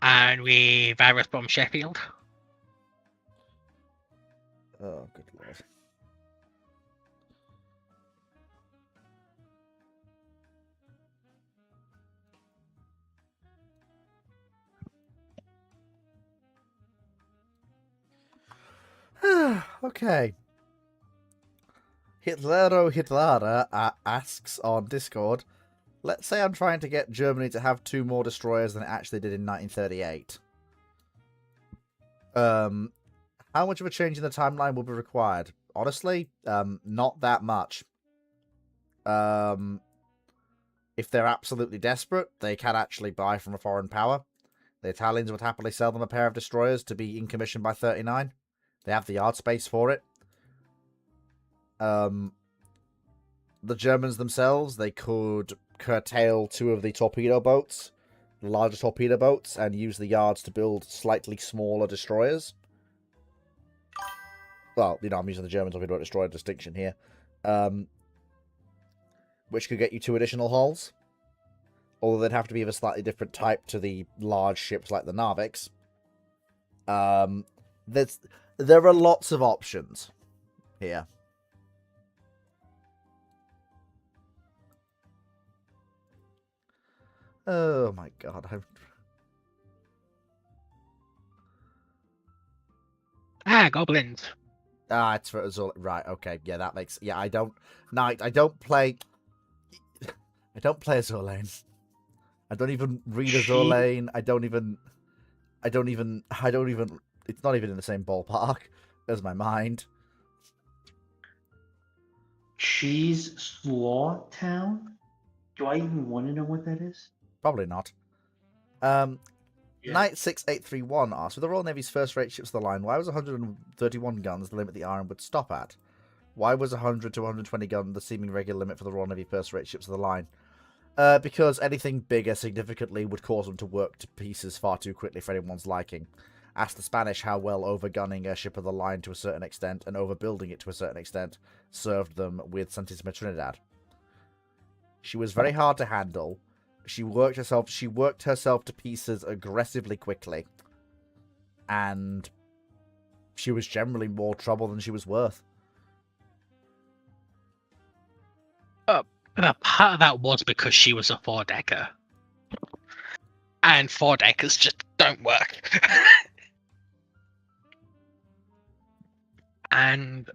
and we virus bomb Sheffield. Oh, good lord. Okay. Hitlara asks on Discord, let's say I'm trying to get Germany to have 2 more destroyers than it actually did in 1938. How much of a change in the timeline will be required? Honestly, not that much. If they're absolutely desperate, they can actually buy from a foreign power. The Italians would happily sell them a pair of destroyers to be in commission by 39. They have the yard space for it. The Germans themselves, they could curtail 2 of the torpedo boats, the larger torpedo boats, and use the yards to build slightly smaller destroyers. Well, you know, I'm using the German torpedo boat destroyer distinction here. Which could get you 2 additional hulls. Although they'd have to be of a slightly different type to the large ships like the Narviks. There are lots of options here. Oh my god. Goblins. It's for Azul. Right, okay. Yeah, that makes... Yeah, I don't play... I don't play Azulane. I don't even read Azulane. I don't even... It's not even in the same ballpark as my mind. Cheese Slaw Town? Do I even want to know what that is? Probably not. Knight6831 asks, with the Royal Navy's first-rate ships of the line, why was 131 guns the limit the Iron would stop at? Why was 100 to 120 gun the seeming regular limit for the Royal Navy first-rate ships of the line? Because anything bigger significantly would cause them to work to pieces far too quickly for anyone's liking. Ask the Spanish how well overgunning a ship of the line to a certain extent and overbuilding it to a certain extent served them with Santissima Trinidad. She was very hard to handle. She worked herself to pieces aggressively quickly. And she was generally more trouble than she was worth. But part of that was because she was a 4-decker. And 4-deckers just don't work. and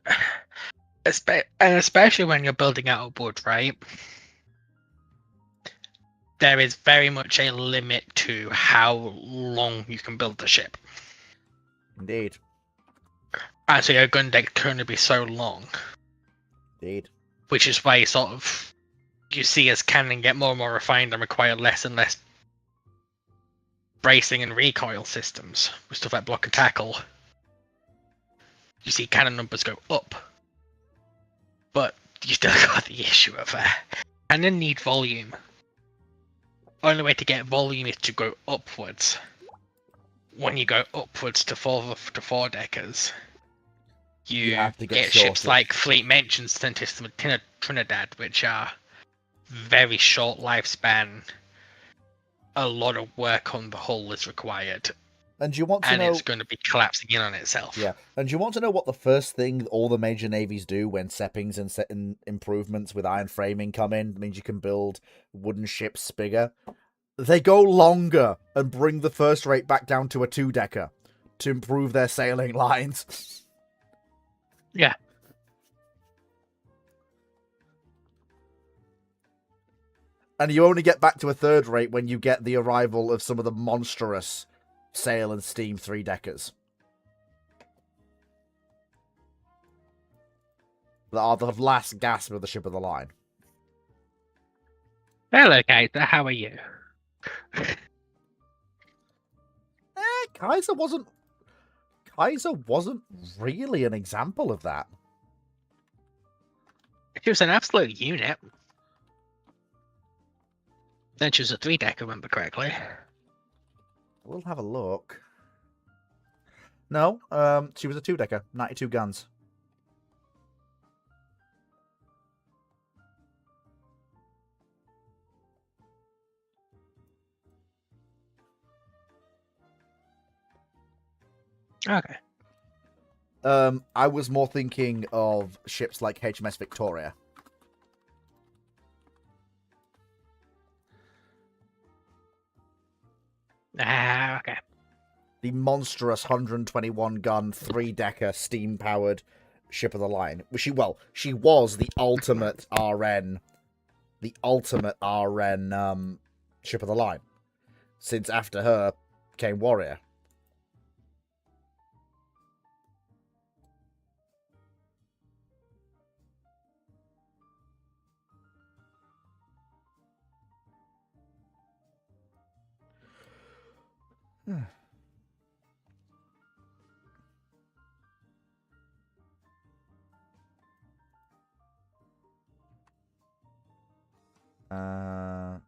especially when you're building out of wood, right? There is very much a limit to how long you can build the ship. Indeed. And so your gun deck can only be so long. Indeed. Which is why you see as cannon get more and more refined and require less and less bracing and recoil systems with stuff like block and tackle. You see cannon numbers go up. But you still got the issue of cannon need volume. Only way to get volume is to go upwards. When you go upwards to 4-deckers, you have to get ships like Fleet mentions Santissima Trinidad, which are very short lifespan. A lot of work on the hull is required. And you want to know... it's going to be collapsing in on itself. Yeah, and you want to know what the first thing all the major navies do when seppings and improvements with iron framing come in? It means you can build wooden ships bigger. They go longer and bring the first rate back down to a 2-decker to improve their sailing lines. Yeah. And you only get back to a 3rd rate when you get the arrival of some of the monstrous sail and steam 3-deckers. That are the last gasp of the ship of the line. Hello, Kaiser. How are you? Kaiser wasn't really an example of that. She was an absolute unit. Then she was a 3-decker, remember correctly. We'll have a look. No, she was a 2-decker, 92 guns. Okay. I was more thinking of ships like HMS Victoria. Ah, okay. The monstrous 121-gun, 3-decker, steam-powered ship of the line. She was the ultimate RN. The ultimate RN ship of the line. Since after her came Warrior.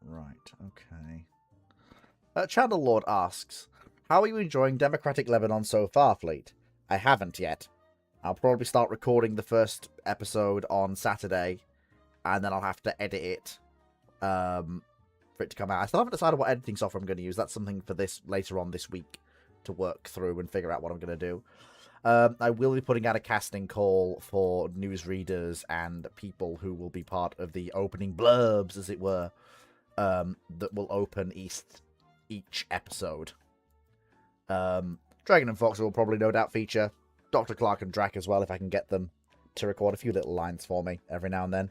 Right, okay. Channel Lord asks, how are you enjoying Democratic Lebanon so far, Fleet? I haven't yet. I'll probably start recording the first episode on Saturday, and then I'll have to edit it for it to come out. I still haven't decided what editing software I'm going to use. That's something for this later on this week to work through and figure out what I'm going to do. I will be putting out a casting call for newsreaders and people who will be part of the opening blurbs, as it were, that will open each episode. Dragon and Fox will probably no doubt feature Dr. Clark and Drac as well, if I can get them to record a few little lines for me every now and then.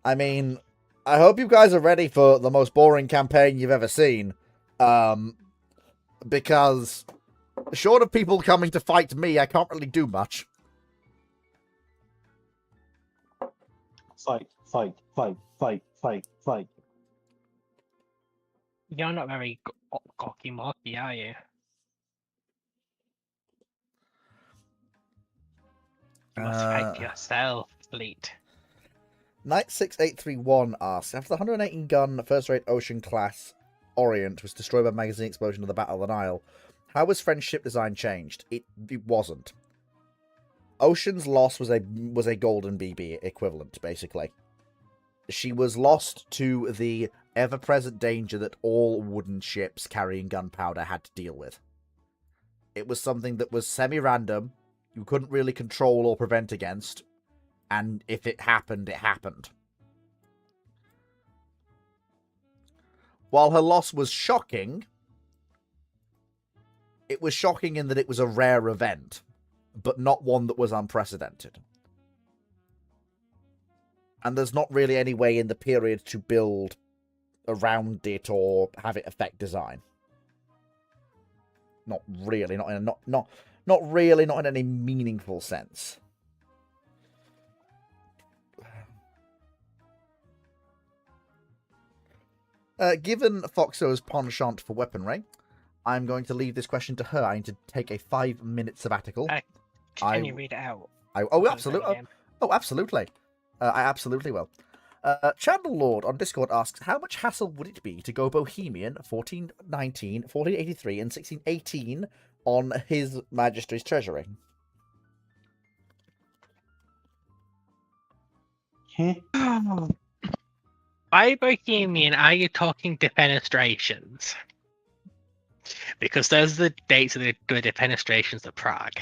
I mean, I hope you guys are ready for the most boring campaign you've ever seen. Because short of people coming to fight me, I can't really do much. Fight, fight, fight, fight, fight, fight. You're not very cocky-mocky, are you? You must fight yourself, Fleet. Knight6831 asks, after the 118-gun first-rate Ocean-class Orient was destroyed by magazine explosion of the Battle of the Nile, how was French ship design changed? It wasn't. Ocean's loss was a golden BB equivalent, basically. She was lost to the ever-present danger that all wooden ships carrying gunpowder had to deal with. It was something that was semi-random, you couldn't really control or prevent against, and if it happened, it happened. While her loss was shocking, it was shocking in that it was a rare event, but not one that was unprecedented. And there's not really any way in the period to build around it or have it affect design. Not really, not in any meaningful sense. Given Foxo's penchant for weaponry, I'm going to leave this question to her. I need to take a 5-minute sabbatical. Can you read it out? Absolutely. Absolutely. I absolutely will. Channel Lord on Discord asks, how much hassle would it be to go Bohemian 1419, 1483, and 1618 on His Majesty's treasury? By Bohemian, are you talking defenestrations? Because those are the dates of the defenestrations of Prague.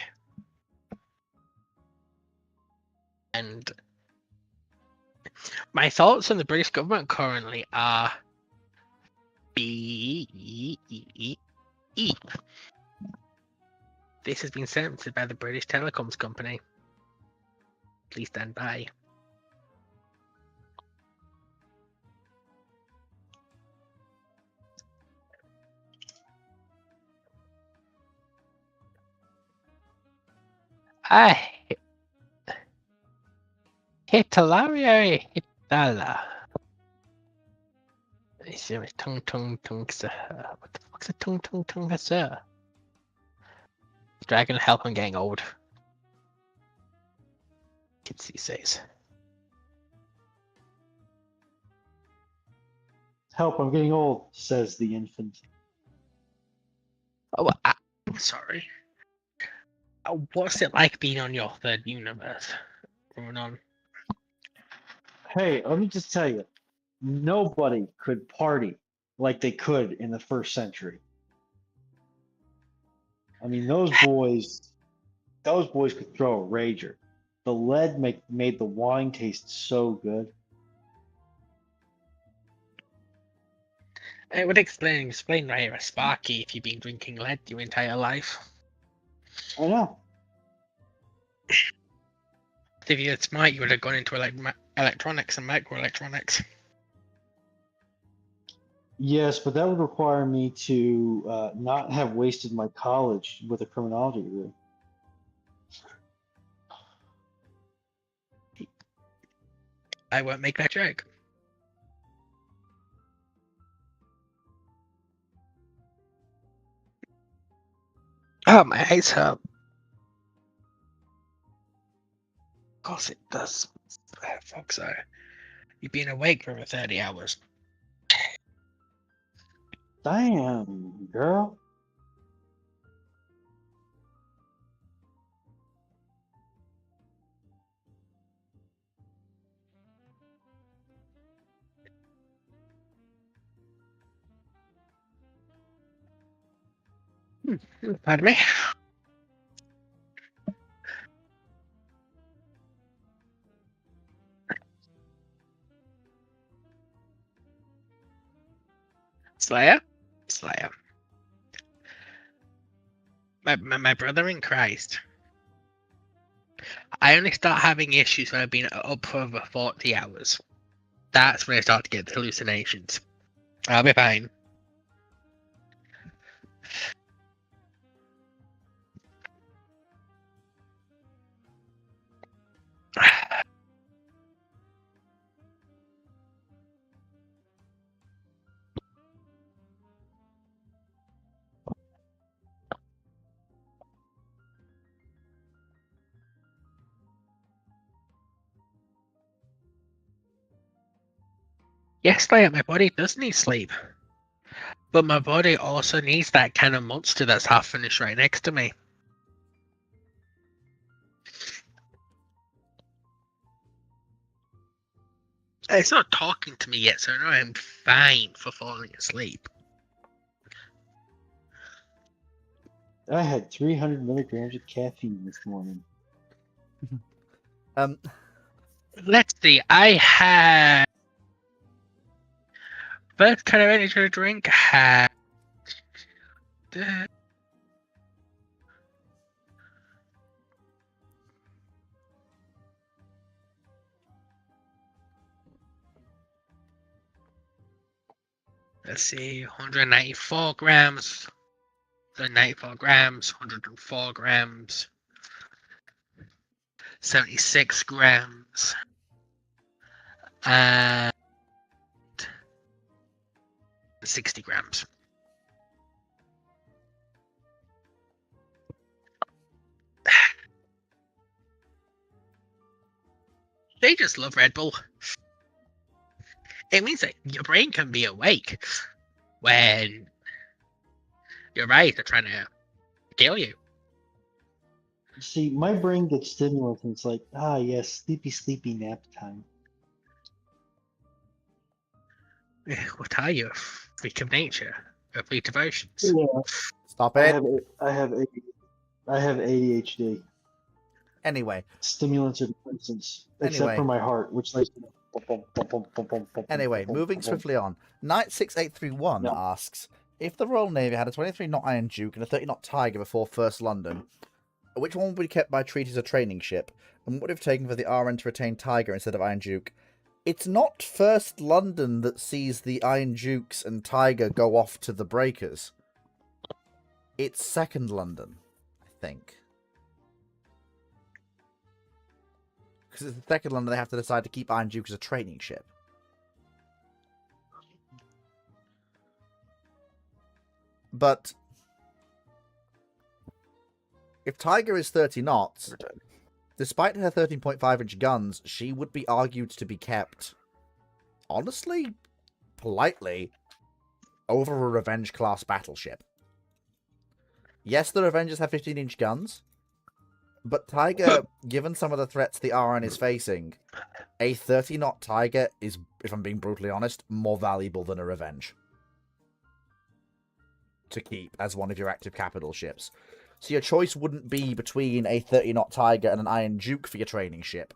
And My thoughts on the British government currently are B. This has been censored by the British Telecoms Company. Please stand by. Hitalario Hitala. Is there a tung, sir? What the fuck's a tung, sir? Dragon help, I'm getting old. Kids these days. Help, I'm getting old, says the infant. Oh, I'm sorry. What's it like being on your third universe? Going on. Hey, let me just tell you, nobody could party like they could in the first century. I mean, those boys could throw a rager. The lead made the wine taste so good. It would explain why you're a Sparky if you've been drinking lead your entire life. I know. If you're smart, you would have gone into electronics and microelectronics. Yes, but that would require me to not have wasted my college with a criminology degree. I won't make that joke. Oh, my eyes hurt. Of course it does. Fuck so. You've been awake for over 30 hours. Damn, girl. Pardon me? Slayer? My brother in Christ. I only start having issues when I've been up for over 40 hours. That's when I start to get the hallucinations. I'll be fine. Yes, Slayer, my body does need sleep. But my body also needs that kind of monster that's half finished right next to me. It's not talking to me yet, so I know I'm fine for falling asleep. I had 300 milligrams of caffeine this morning. Let's see, I had... First kind of energy drink had... Let's see, 194 grams, 94 grams, 104 grams, 76 grams, and 60 grams. They just love Red Bull. It means that your brain can be awake when your eyes are trying to kill you. See, my brain gets stimulants and it's like, ah, yes, sleepy nap time. What are you, a freak of nature? A freak of oceans? Yeah, Stop I it. have ADHD. Anyway, Stimulants are depressants, except Anyway. for my heart, which likes to Anyway, moving swiftly on. Knight6831 No. asks, if the Royal Navy had a 23-knot Iron Duke and a 30-knot Tiger before First London, which one would be kept by treaty as a training ship? And what would it have taken for the RN to retain Tiger instead of Iron Duke? It's not First London that sees the Iron Dukes and Tiger go off to the breakers. It's Second London, I think. Because it's the Second London they have to decide to keep Iron Duke as a training ship. But if Tiger is 30 knots, despite her 13.5-inch guns, she would be argued to be kept, honestly, politely, over a Revenge-class battleship. Yes, the Revengers have 15-inch guns, but Tiger, given some of the threats the RN is facing, a 30-knot Tiger is, if I'm being brutally honest, more valuable than a Revenge to keep as one of your active capital ships. So your choice wouldn't be between a 30-knot Tiger and an Iron Duke for your training ship.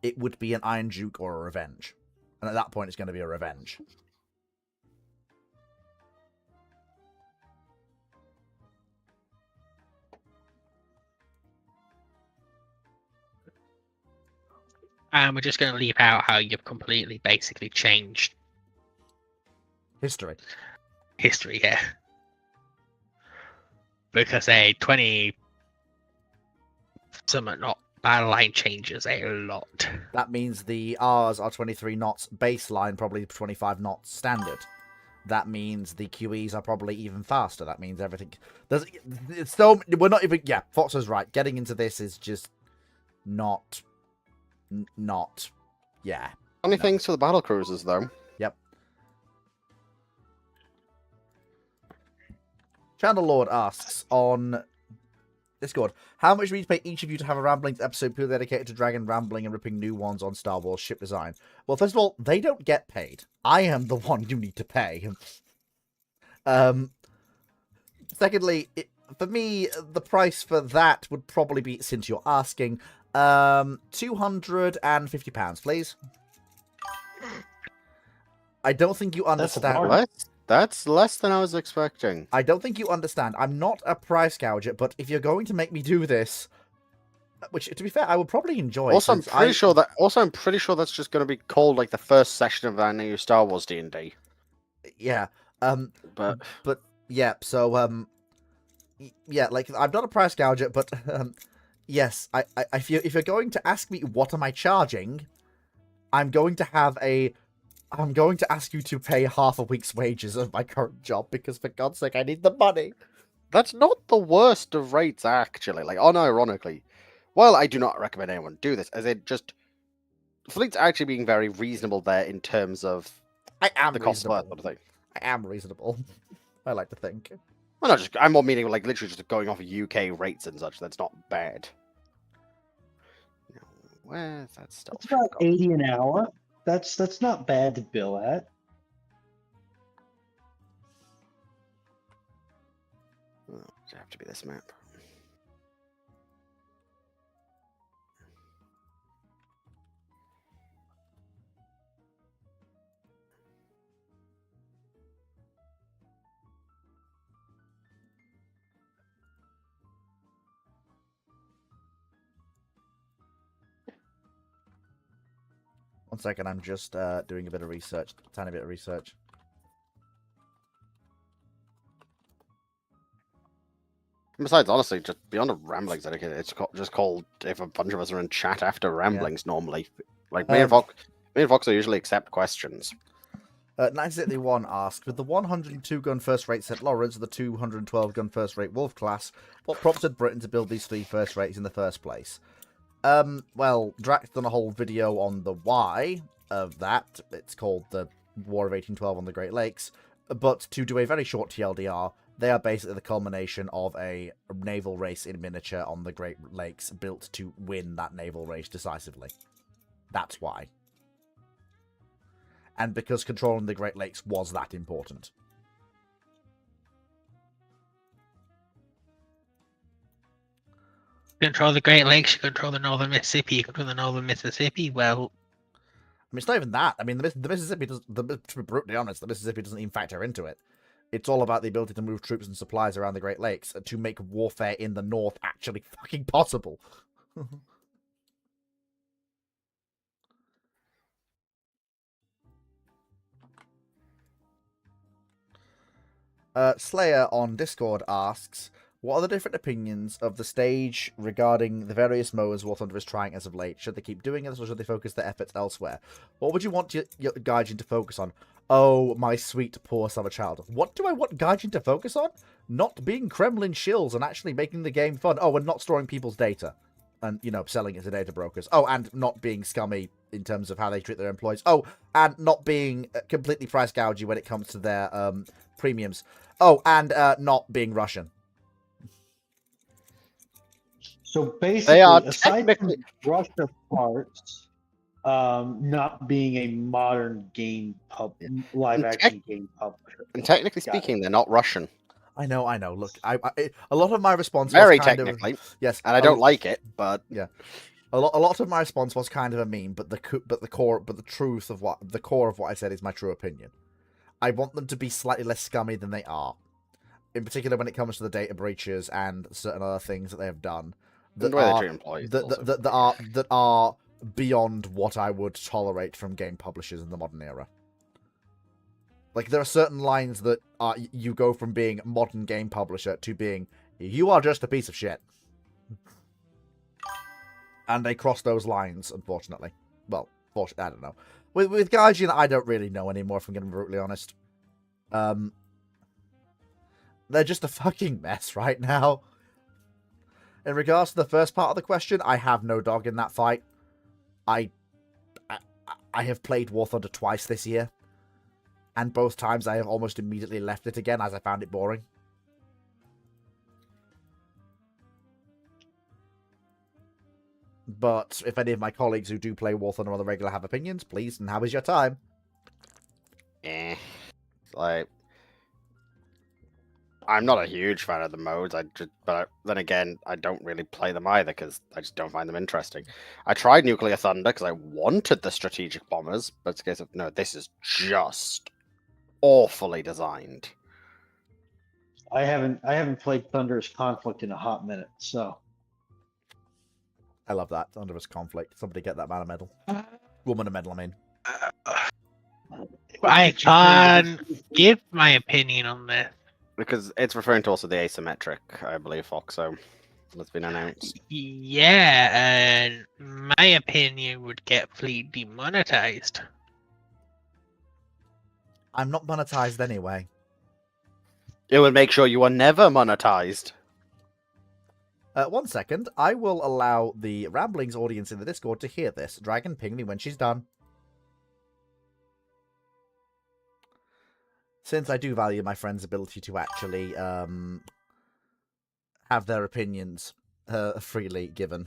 It would be an Iron Duke or a Revenge. And at that point, it's going to be a Revenge. And we're just going to leave out how you've completely, basically changed History. history here. Because a 20 somewhat not battle line changes a lot. That means the R's are 23 knots baseline, probably 25 knots standard. That means the QEs are probably even faster. That means everything... It's still... We're not even... Yeah, Fox was right. Getting into this is just not... Yeah. Only No. things for the battle cruisers, though. Yep. Channel Lord asks on Discord, how much do we need to pay each of you to have a Ramblings episode purely dedicated to Dragon rambling and ripping new ones on Star Wars ship design? Well, first of all, they don't get paid. I am the one you need to pay. Secondly, for me, the price for that would probably be, since you're asking, £250, please. I don't think you understand. That's less than I was expecting. I don't think you understand. I'm not a price gouger, but if you're going to make me do this, which, to be fair, I would probably enjoy. Also, I'm pretty sure that's just going to be called like the first session of our new Star Wars D&D. Yeah. But yeah. So yeah. Like, I'm not a price gouger, but yes. If you're going to ask me what am I charging, I'm going to ask you to pay half a week's wages of my current job, because for God's sake, I need the money. that's not the worst of rates, actually. Like, unironically, while I do not recommend anyone do this, as it just Fleet's actually being very reasonable there in terms of I am the cost of that reasonable. sort of thing. I am reasonable. I like to think. Well, I'm more meaning like literally just going off of UK rates and such. That's not bad. Now, where's that stuff? It's about 80 an hour. That's not bad to bill at. Oh, does it have to be this map? One second, I'm just doing a bit of research, tiny bit of research. Besides, honestly, just beyond a ramblings etiquette, it's just called if a bunch of us are in chat after ramblings normally. Like me and Fox usually accept questions. 1971 asked, with the 102 gun first rate St. Lawrence and the 212 gun first rate Wolf class, what prompted Britain to build these 3 first rates in the first place? Well, Drax done a whole video on the why of that. It's called the War of 1812 on the Great Lakes. But to do a very short TLDR, they are basically the culmination of a naval race in miniature on the Great Lakes built to win that naval race decisively. That's why. And because controlling the Great Lakes was that important. Control the Great Lakes, you control the northern Mississippi, you control the northern Mississippi, well, mean, it's not even that. I mean, the Mississippi does. To be brutally honest, the Mississippi doesn't even factor into it. It's all about the ability to move troops and supplies around the Great Lakes to make warfare in the North actually fucking possible. Slayer on Discord asks, what are the different opinions of the stage regarding the various modes War Thunder is trying as of late? Should they keep doing this, or should they focus their efforts elsewhere? What would you want your Gaijin to focus on? Oh, my sweet, poor summer child. What do I want Gaijin to focus on? Not being Kremlin shills and actually making the game fun. Oh, and not storing people's data. And, you know, selling it to data brokers. Oh, and not being scummy in terms of how they treat their employees. Oh, and not being completely price gougey when it comes to their premiums. Oh, and not being Russian. So basically, They are aside technically from Russia parts, not being a modern live action game publisher. and technically Got it. speaking, they're not Russian. I know. Look, I a lot of my response Very was kind technically. of yes, And I don't like it, but a lot of my response was kind of a meme, but the core of what I said is my true opinion. I want them to be slightly less scummy than they are, in particular when it comes to the data breaches and certain other things that they have done the way they treat employees also. that are beyond what I would tolerate from game publishers in the modern era. Like, there are certain lines that you go from being a modern game publisher to being, you are just a piece of shit. And they cross those lines, unfortunately. Well, I don't know. With Gaijin, I don't really know anymore, if I'm going to be brutally honest. They're just a fucking mess right now. In regards to the first part of the question, I have no dog in that fight. I have played War Thunder twice this year. And both times I have almost immediately left it again as I found it boring. But if any of my colleagues who do play War Thunder on the regular have opinions, please, now is your time. Like, I'm not a huge fan of the modes. But then again, I don't really play them either because I just don't find them interesting. I tried Nuclear Thunder because I wanted the strategic bombers, but it's a case of no, this is just awfully designed. I haven't played Thunderous Conflict in a hot minute, so I love that. Thunderous Conflict. Somebody get that man a medal. Woman a medal, I mean. I can't give my opinion on this. Because it's referring to also the asymmetric, I believe, Foxo. That's been announced. Yeah, and my opinion would get fleet demonetized. I'm not monetized anyway. It would make sure you are never monetized. 1 second. I will allow the Ramblings audience in the Discord to hear this. Dragon, ping me when she's done. Since I do value my friend's ability to actually have their opinions freely given.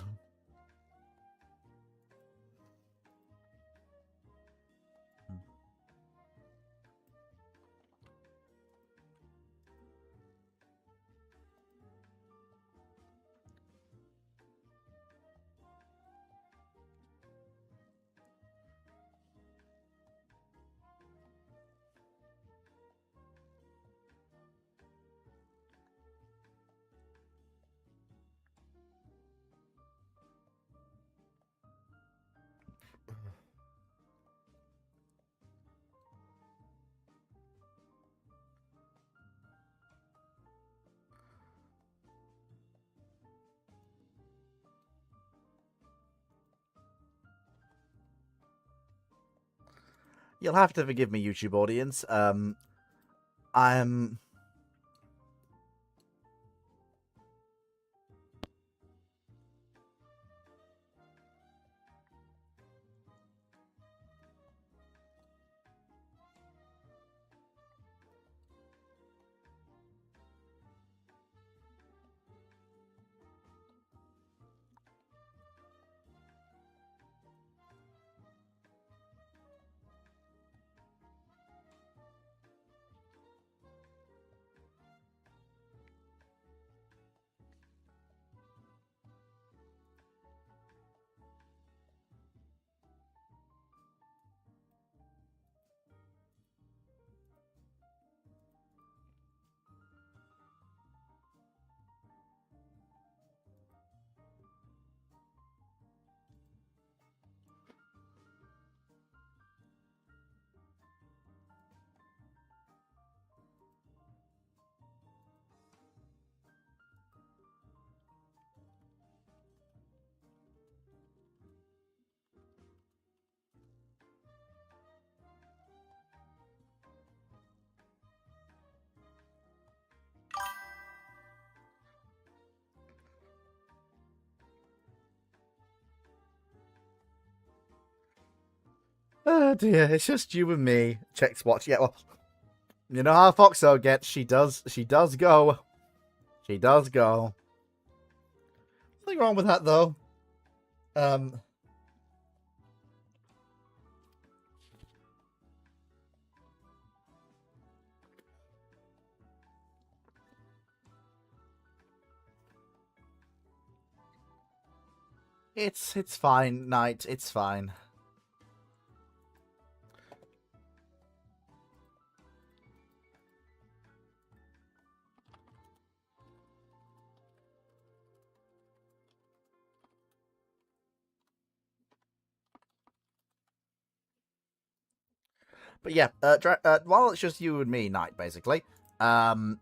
You'll have to forgive me, YouTube audience. I'm... Oh dear, it's just you and me. Checks watch. Yeah, well, you know how Foxo gets. She does go. She does go. Nothing wrong with that though. It's fine, Knight. It's fine. But yeah, while it's just you and me, Knight, basically, I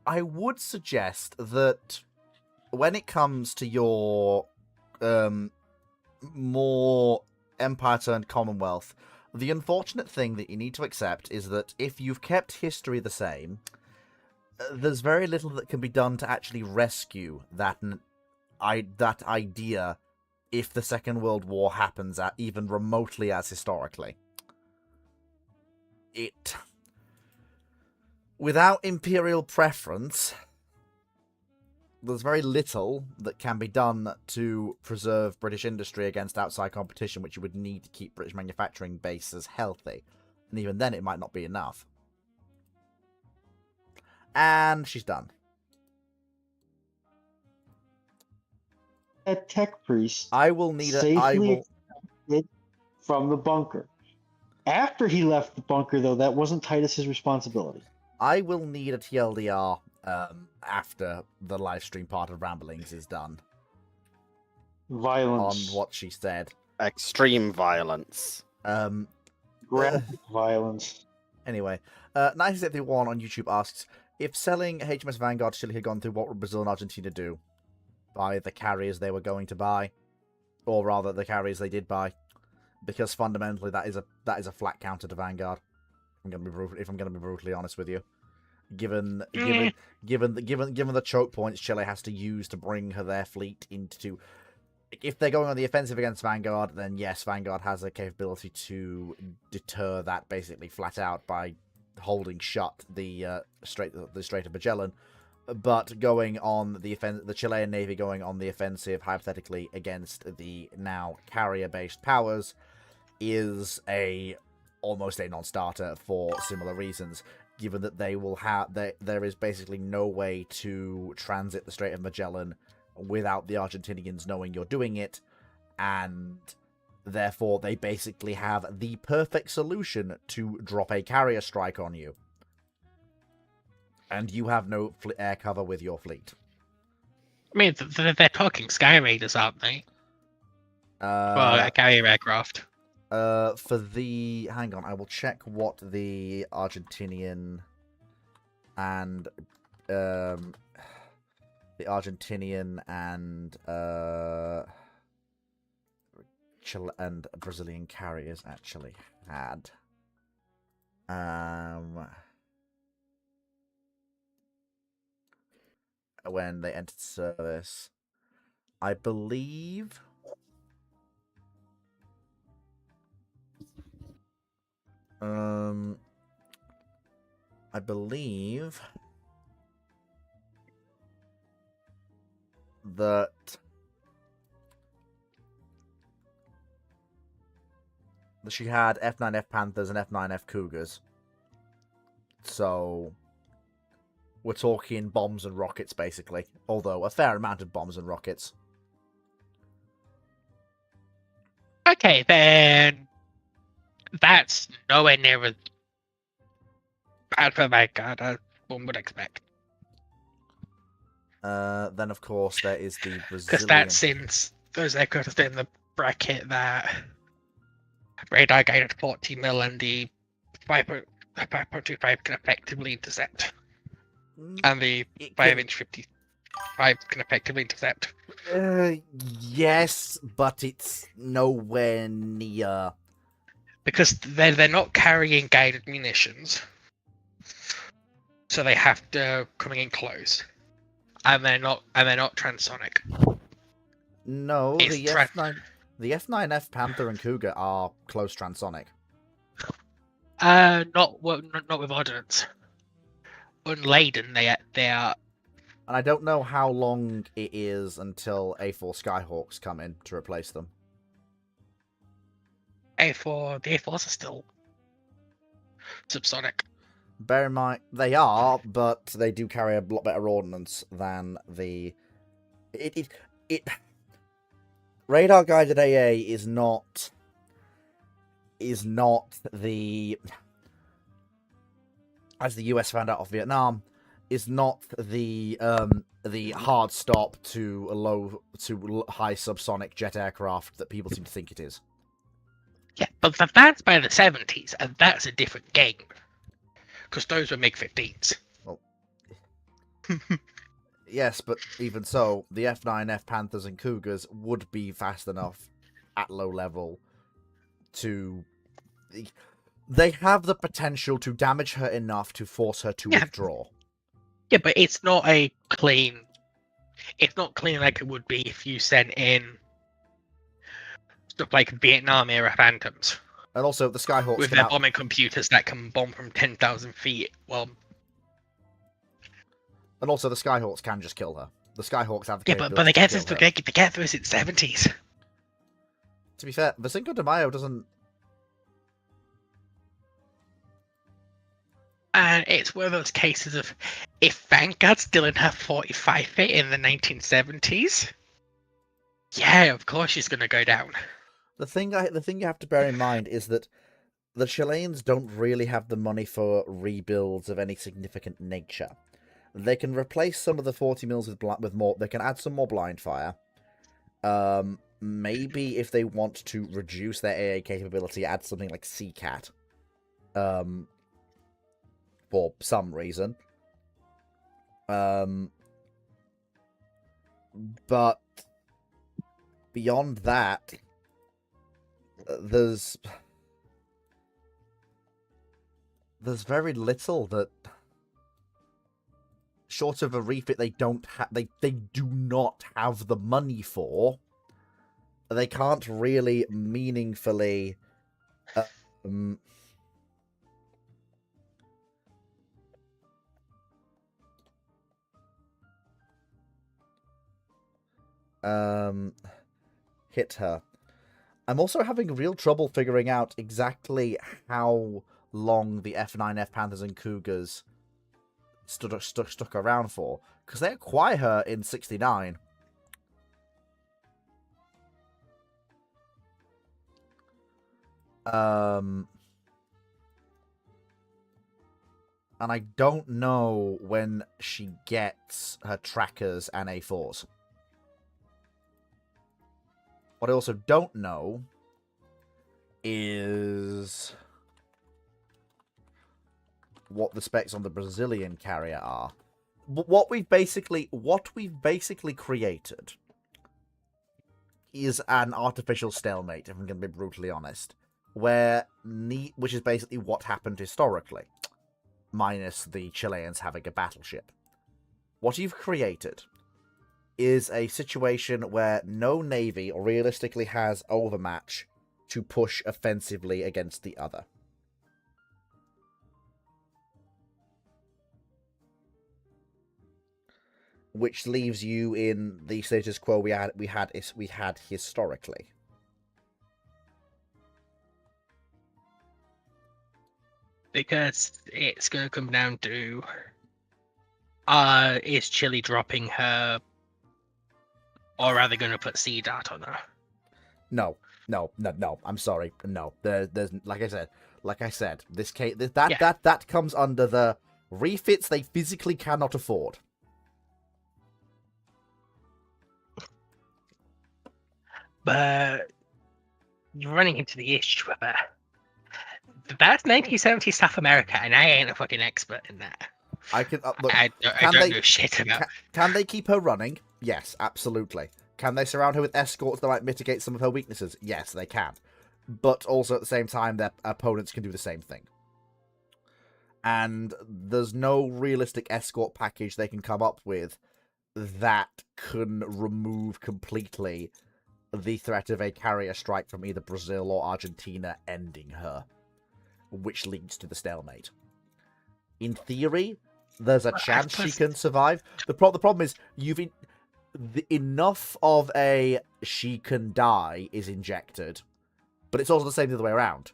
would suggest that when it comes to your more Empire turned Commonwealth, the unfortunate thing that you need to accept is that if you've kept history the same, there's very little that can be done to actually rescue that idea if the Second World War happens even remotely as historically. Without imperial preference, there's very little that can be done to preserve British industry against outside competition, which you would need to keep British manufacturing bases healthy. And even then, it might not be enough. And she's done. That tech priest I will need safely escaped from the bunker. After he left the bunker, though, that wasn't Titus's responsibility. I will need a TLDR after the live stream part of Ramblings is done. Violence. On what she said. Extreme violence. Graphic violence. Anyway, 1971 on YouTube asks, if selling HMS Vanguard to Chile had gone through, what would Brazil and Argentina do? Buy the carriers they were going to buy. Or rather, the carriers they did buy. Because fundamentally, that is a flat counter to Vanguard. If I'm going to be brutally honest with you. Given the choke points Chile has to use to bring their fleet into... If they're going on the offensive against Vanguard, then yes, Vanguard has a capability to deter that basically flat out by holding shut the Strait of Magellan. But going on the Chilean Navy going on the offensive, hypothetically, against the now carrier-based powers is almost a non-starter for similar reasons, given that they will have there is basically no way to transit the Strait of Magellan without the Argentinians knowing you're doing it, and therefore they basically have the perfect solution to drop a carrier strike on you. And you have no air cover with your fleet. I mean, they're talking Sky Raiders, aren't they? Well, a carrier aircraft. Hang on, I will check what the Argentinian and Chile and Brazilian carriers actually had. When they entered service, I believe that she had F9F Panthers and F9F Cougars. So we're talking bombs and rockets, basically. Although a fair amount of bombs and rockets. Okay, then that's nowhere near as bad for Vanguard as one would expect. Then, of course, there is the Brazilian... Because that's since those aircraft are in the bracket that radar guided 40 mil and the 5.25 can effectively intercept. And the 5-inch 55 can effectively intercept. Yes, but it's nowhere near. Because they're not carrying guided munitions. So they have to coming in close. And they're not transonic. No, It's the F9... The F9F Panther and Cougar are close transonic. Not with ordnance. Unladen, they are. And I don't know how long it is until A4 Skyhawks come in to replace them. The A4s are still subsonic. Bear in mind, they are, but they do carry a lot better ordnance than the... Radar guided AA is not the, as the US found out of Vietnam, is not the hard stop to high subsonic jet aircraft that people seem to think it is. Yeah, but that's by the 70s, and that's a different game. Because those were MiG-15s. Well, yes, but even so, the F9F Panthers and Cougars would be fast enough at low level to... They have the potential to damage her enough to force her to withdraw. Yeah, but it's not a clean... It's not clean like it would be if you sent in stuff like Vietnam-era Phantoms. And also, the Skyhawks with their bombing computers that can bomb from 10,000 feet. Well, and also the Skyhawks can just kill her. The Skyhawks have the yeah, but they get us in 70s. To be fair, the Cinco de Mayo doesn't. And it's one of those cases of if Vanguard's still in her 45 feet in the 1970s, yeah, of course she's gonna go down. The thing you have to bear in mind is that the Chileans don't really have the money for rebuilds of any significant nature. They can replace some of the 40 mils with more. They can add some more blind fire. Maybe if they want to reduce their AA capability, add something like Seacat. For some reason. But beyond that, there's very little that, short of a refit, they do not have the money for. They can't really meaningfully hit her. I'm also having real trouble figuring out exactly how long the F9F Panthers and Cougars stuck around for, because they acquire her in 69. And I don't know when she gets her trackers and A4s. What I also don't know is what the specs on the Brazilian carrier are. What we've basically created is an artificial stalemate, if I'm going to be brutally honest, which is basically what happened historically, minus the Chileans having a battleship. What you've created is a situation where no navy realistically has overmatch to push offensively against the other. Which leaves you in the status quo we had historically. Because it's going to come down to is Chile dropping her, or are they going to put sea dart on her? No. I'm sorry. No. There's like I said, this case that comes under the refits they physically cannot afford. But you're running into the issue of that's 1970s South America, and I ain't a fucking expert in that. I can look. I don't know shit about. Can they keep her running? Yes, absolutely. Can they surround her with escorts that might mitigate some of her weaknesses? Yes, they can. But also at the same time, their opponents can do the same thing. And there's no realistic escort package they can come up with that can remove completely the threat of a carrier strike from either Brazil or Argentina ending her, which leads to the stalemate. In theory, there's a chance she can survive. The problem is enough of a she can die is injected, but it's also the same the other way around.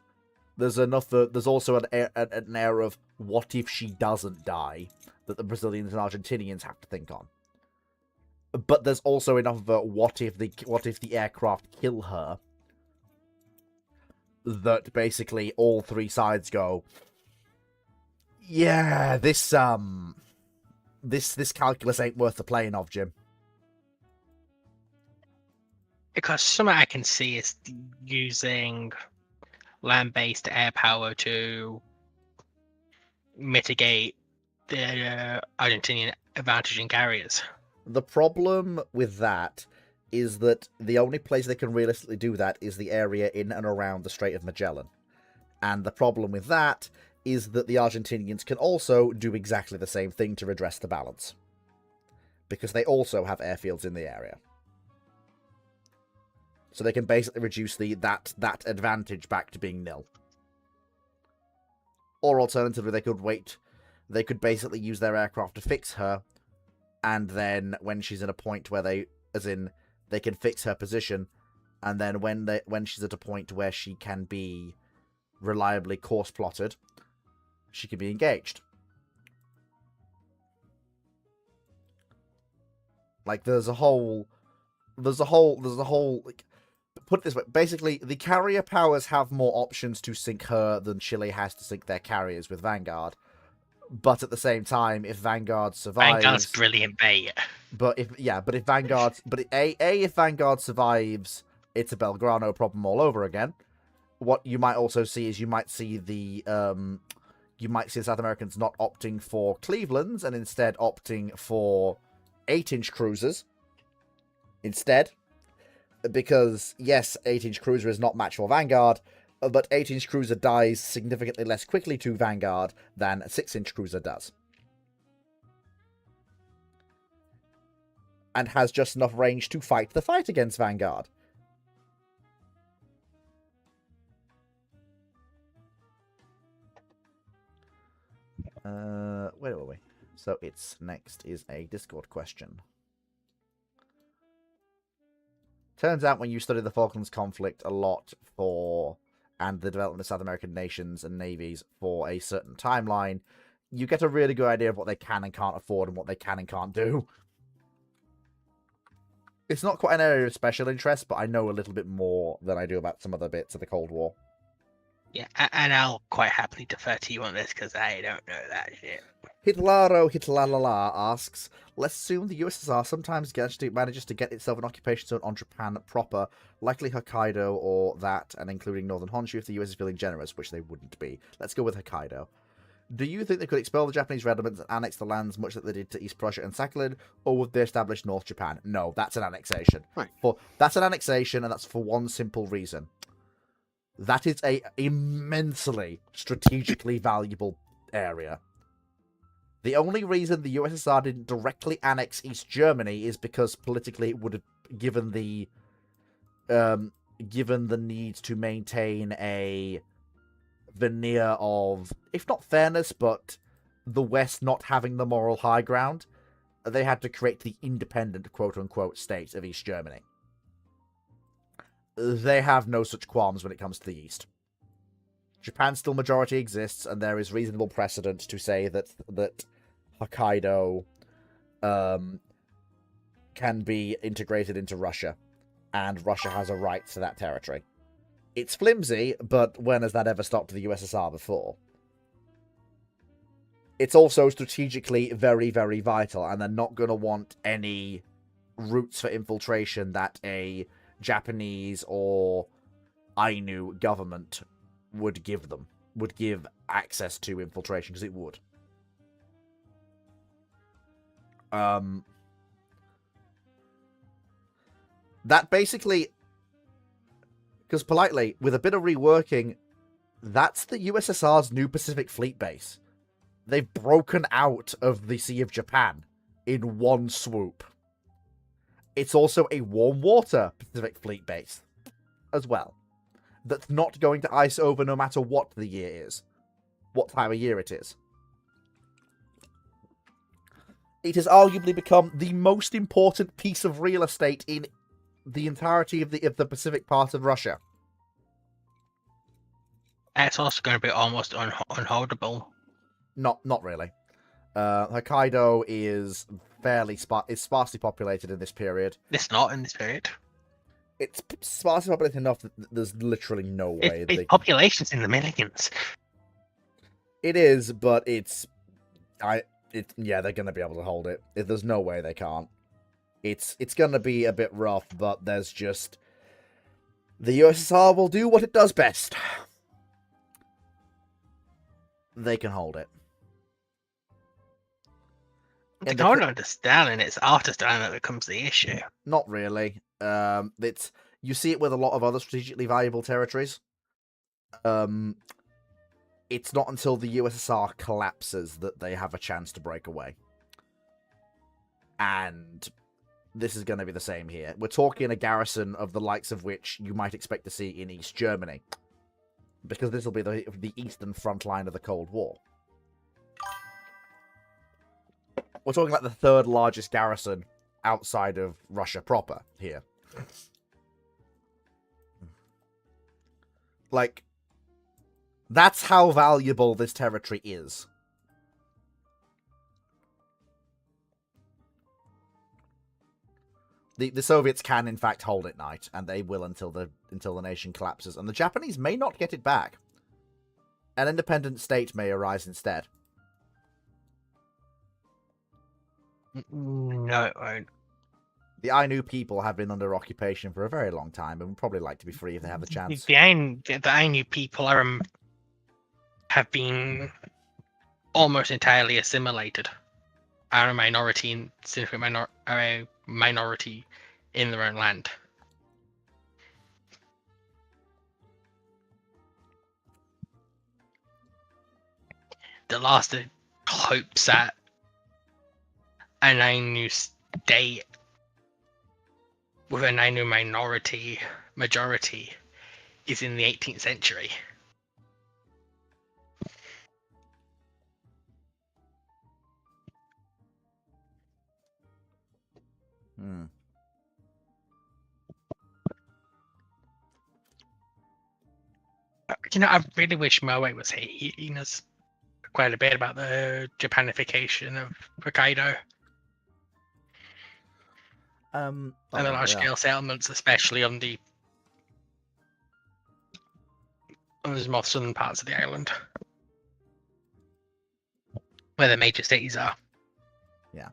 There's also an air of what if she doesn't die that the Brazilians and Argentinians have to think on. But there's also enough of a what if the aircraft kill her that basically all three sides go, yeah, this calculus ain't worth the playing of, Jim. Because something I can see is using land-based air power to mitigate the Argentinian advantage in carriers. The problem with that is that the only place they can realistically do that is the area in and around the Strait of Magellan. And the problem with that is that the Argentinians can also do exactly the same thing to redress the balance. Because they also have airfields in the area. So they can basically reduce that advantage back to being nil. Or alternatively, they could basically use their aircraft to fix her, and then when she's in a point where they can fix her position, and then when she's at a point where she can be reliably course plotted, she can be engaged. Like there's a whole like, put it this way, basically the carrier powers have more options to sink her than Chile has to sink their carriers with Vanguard. But at the same time, if Vanguard survives, Vanguard's brilliant bait. if Vanguard survives, it's a Belgrano problem all over again. What you might also see is you might see the South Americans not opting for Cleveland's and instead opting for 8-inch cruisers instead. Because, yes, 8-inch cruiser is not match for Vanguard, but 8-inch cruiser dies significantly less quickly to Vanguard than a 6-inch cruiser does. And has just enough range to fight the fight against Vanguard. Where were we? So it's next is a Discord question. Turns out when you study the Falklands conflict a lot and the development of South American nations and navies for a certain timeline, you get a really good idea of what they can and can't afford and what they can and can't do. It's not quite an area of special interest, but I know a little bit more than I do about some other bits of the Cold War. Yeah, and I'll quite happily defer to you on this because I don't know that shit. Hitlaro Hitlalala asks, let's assume the USSR sometimes manages to get itself an occupation zone on Japan proper, likely Hokkaido or that, and including Northern Honshu if the US is feeling generous, which they wouldn't be. Let's go with Hokkaido. Do you think they could expel the Japanese regiments and annex the lands much like they did to East Prussia and Sakhalin, or would they establish North Japan? No, that's an annexation. Right. That's an annexation, and that's for one simple reason. That is a immensely strategically valuable area. The only reason the USSR didn't directly annex East Germany is because politically it would have given the need to maintain a veneer of, if not fairness, but the West not having the moral high ground. They had to create the independent quote-unquote state of East Germany. They have no such qualms when it comes to the East. Japan still majority exists, and there is reasonable precedent to say that Hokkaido can be integrated into Russia, and Russia has a right to that territory. It's flimsy, but when has that ever stopped the USSR before? It's also strategically very, very vital, and they're not going to want any routes for infiltration that a Japanese or Ainu government would give them, would give access to infiltration, because it would. That basically, because politely, with a bit of reworking, that's the USSR's new Pacific Fleet base. They've broken out of the Sea of Japan in one swoop. it's also a warm water Pacific Fleet base as well. That's not going to ice over no matter what the year is. What time of year it is. It has arguably become the most important piece of real estate in the entirety of the Pacific part of Russia. It's also going to be almost unholdable. Not really. Hokkaido is fairly sparsely populated in this period. It's not in this period. It's sparsely populated enough that there's literally no way Its population's in the millions. It is, but yeah, they're gonna be able to hold it. There's no way they can't. It's gonna be a bit rough, but there's just the USSR will do what it does best. They can hold it. They can't understand, and it's artistry that becomes the issue. Not really. You see it with a lot of other strategically valuable territories. It's not until the USSR collapses that they have a chance to break away. And this is going to be the same here. We're talking a garrison of the likes of which you might expect to see in East Germany. Because this will be the eastern front line of the Cold War. We're talking like the third largest garrison outside of Russia proper here. Like, that's how valuable this territory is. The Soviets can, in fact, hold it night, and they will until the nation collapses. And the Japanese may not get it back. An independent state may arise instead. No, it won't. The Ainu people have been under occupation for a very long time, and would probably like to be free if they have the chance. The Ainu people have been almost entirely assimilated. Are a minority minority in their own land. The last hopes that an Ainu state with an Ainu majority is in the 18th century. You know, I really wish Moe was here. He knows quite a bit about the Japanification of Hokkaido. And the large-scale settlements, especially on the more southern parts of the island, where the major cities are. Yeah.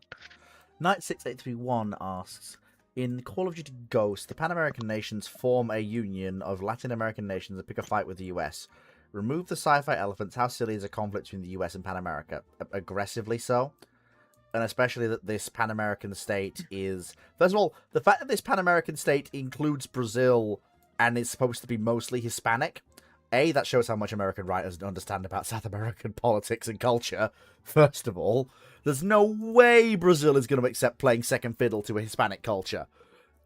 Knight6831 asks, in Call of Duty Ghost, the Pan American nations form a union of Latin American nations and pick a fight with the US. Remove the sci-fi elephants. How silly is a conflict between the US and Pan America? Aggressively so. And especially that this Pan American state is... First of all, the fact that this Pan American state includes Brazil and is supposed to be mostly Hispanic, that shows how much American writers understand about South American politics and culture. First of all, there's no way Brazil is going to accept playing second fiddle to a Hispanic culture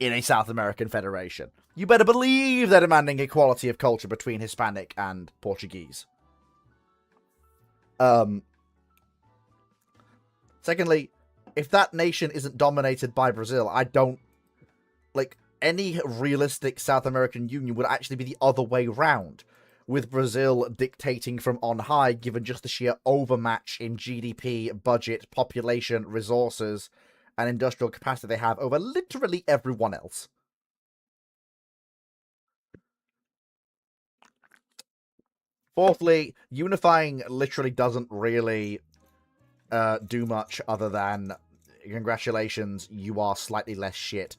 in a South American federation. You better believe they're demanding equality of culture between Hispanic and Portuguese. Secondly, if that nation isn't dominated by Brazil, I don't... Like, any realistic South American union would actually be the other way round, with Brazil dictating from on high, given just the sheer overmatch in GDP, budget, population, resources, and industrial capacity they have over literally everyone else. Fourthly, unifying literally doesn't really do much other than congratulations, you are slightly less shit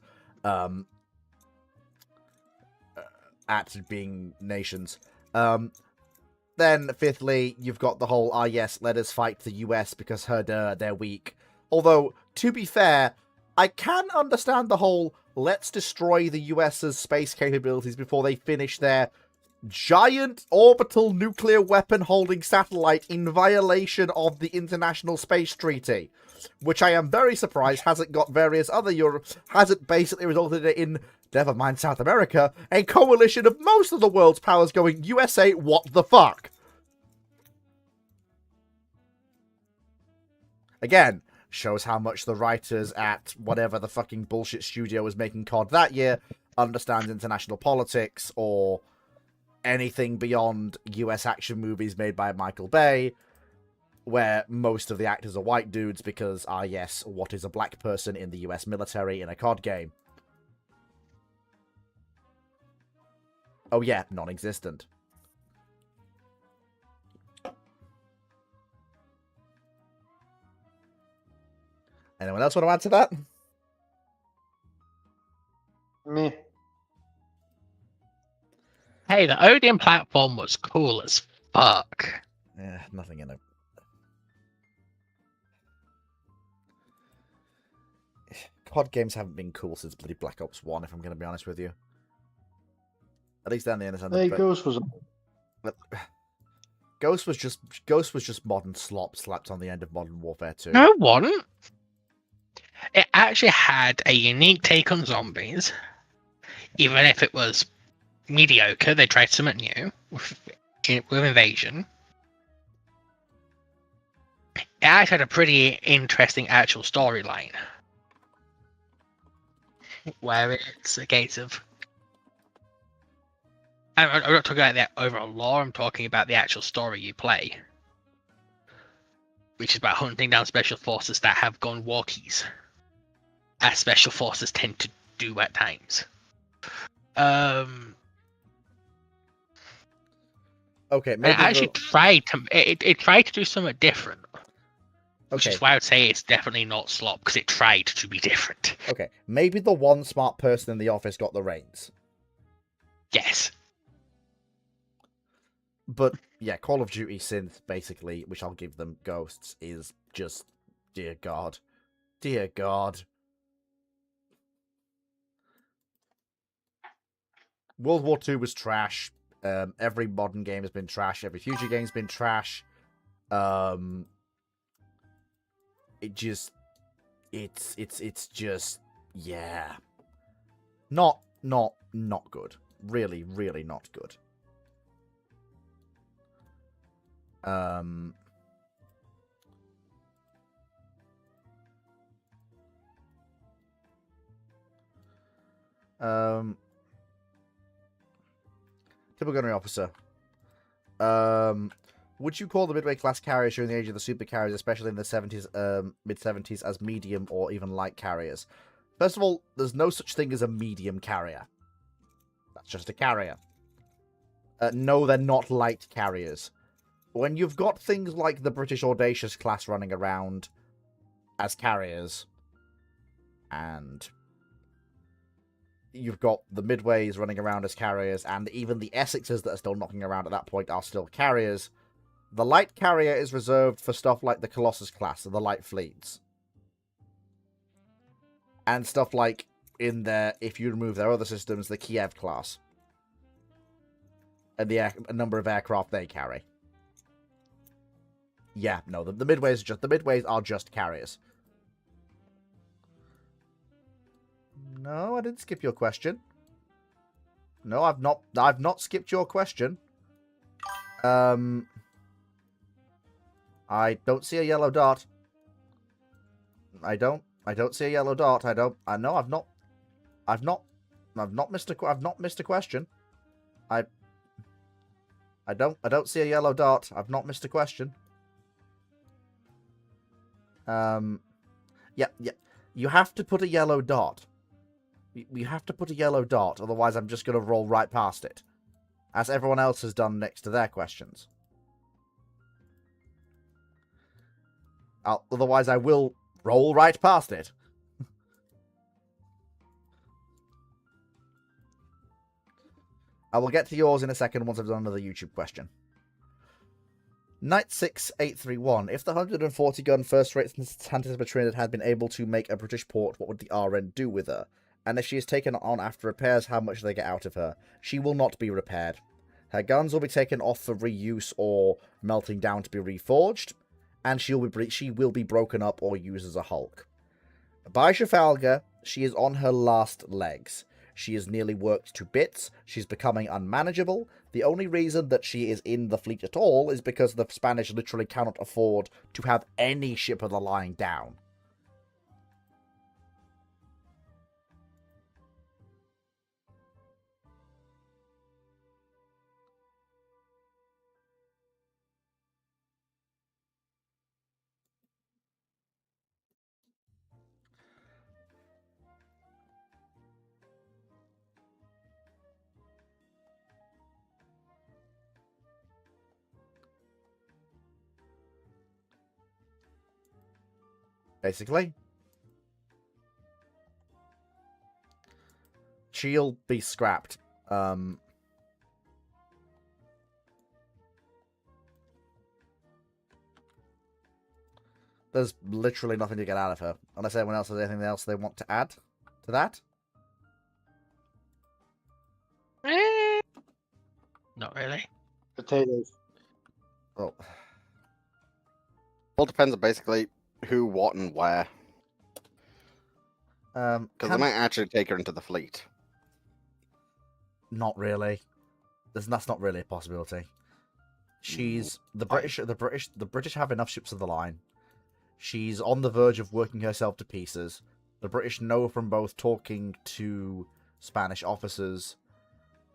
at being nations. Then, fifthly, you've got the whole, yes, let us fight the US because they're weak. Although, to be fair, I can understand the whole, let's destroy the US's space capabilities before they finish their giant orbital nuclear weapon holding satellite in violation of the International Space Treaty, which I am very surprised hasn't got various other hasn't basically resulted in, never mind South America, a coalition of most of the world's powers going, USA, what the fuck? Again, shows how much the writers at whatever the fucking bullshit studio was making COD that year understands international politics or anything beyond US action movies made by Michael Bay, where most of the actors are white dudes because, yes, what is a black person in the US military in a COD game? Oh yeah, non-existent. Anyone else want to add to that? Meh. Hey, the Odeon platform was cool as fuck. Yeah, nothing in it. COD games haven't been cool since bloody Black Ops 1, if I'm going to be honest with you. At least down the end. Hey, Ghost was. Ghost was just modern slop slapped on the end of Modern Warfare 2. No, it wasn't. It actually had a unique take on zombies. Even if it was mediocre, they tried something new with Invasion. It actually had a pretty interesting actual storyline. Where it's a case of... I'm not talking about the overall lore, I'm talking about the actual story you play. Which is about hunting down special forces that have gone walkies. As special forces tend to do at times. Okay, maybe it actually tried to do something different. Which is why I would say it's definitely not slop, because it tried to be different. Okay, maybe the one smart person in the office got the reins. Yes. But, yeah, Call of Duty synth, basically, which I'll give them Ghosts, is just... Dear God. Dear God. World War II was trash. Every modern game has been trash. Every future game's been trash. It's just, yeah. Not good. Really, really not good. Typical gunnery officer. Would you call the midway class carriers during the age of the super carriers, especially in the 70s, mid-70s, as medium or even light carriers? First of all, there's no such thing as a medium carrier. That's just a carrier. No, they're not light carriers. When you've got things like the British Audacious class running around as carriers, and you've got the Midways running around as carriers, and even the Essexes that are still knocking around at that point are still carriers, the light carrier is reserved for stuff like the Colossus class, or the light fleets. And stuff like, in their, if you remove their other systems, the Kiev class. And a number of aircraft they carry. Yeah, no, the Midways are just carriers. No, I didn't skip your question. No, I've not skipped your question. I don't see a yellow dot. I don't see a yellow dot. I've not missed a question. I don't see a yellow dot. I've not missed a question. Yeah. You have to put a yellow dot. You have to put a yellow dot, otherwise I'm just going to roll right past it. As everyone else has done next to their questions. Otherwise I will roll right past it. I will get to yours in a second once I've done another YouTube question. Knight6831. If the 140 gun first-rate Santa Trinidad had been able to make a British port, what would the RN do with her? And if she is taken on after repairs, how much do they get out of her? She will not be repaired. Her guns will be taken off for reuse or melting down to be reforged, and she will be broken up or used as a hulk. By Trafalgar, she is on her last legs. She is nearly worked to bits. She's becoming unmanageable. The only reason that she is in the fleet at all is because the Spanish literally cannot afford to have any ship of the line down. Basically. She'll be scrapped. There's literally nothing to get out of her. Unless anyone else has anything else they want to add to that. Not really. Potatoes. Oh. All depends on basically who, what, and where. Because they might actually take her into the fleet. Not really. That's not really a possibility. She's the British have enough ships of the line. She's on the verge of working herself to pieces. The British know from both talking to Spanish officers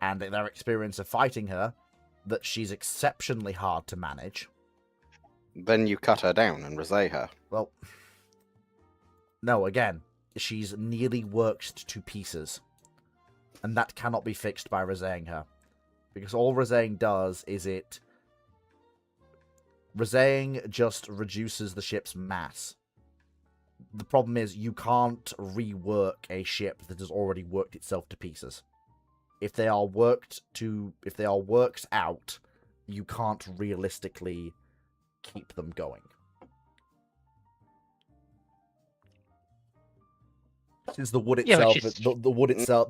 and their experience of fighting her that she's exceptionally hard to manage. Then you cut her down and resay her. Well, no, again, she's nearly worked to pieces. And that cannot be fixed by resaying her. Because all resaying does is resaying just reduces the ship's mass. The problem is you can't rework a ship that has already worked itself to pieces. If they are worked out, you can't realistically keep them going. Since the wood itself, the wood itself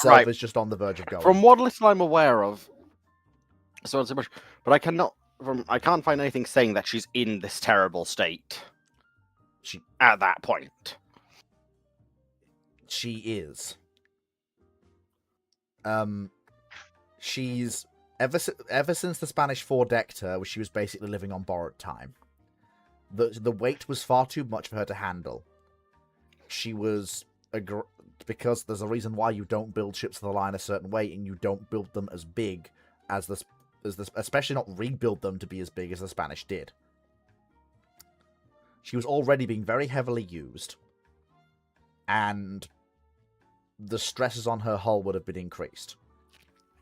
Right. is just on the verge of going. From what little I'm aware of, so it's so much, but I can't find anything saying that she's in this terrible state. At that point, she is. She's ever since the Spanish four-decked her, she was basically living on borrowed time. The weight was far too much for her to handle. She was because there's a reason why you don't build ships of the line a certain way, and you don't build them as big as the especially not rebuild them to be as big as the Spanish did. She was already being very heavily used, and the stresses on her hull would have been increased.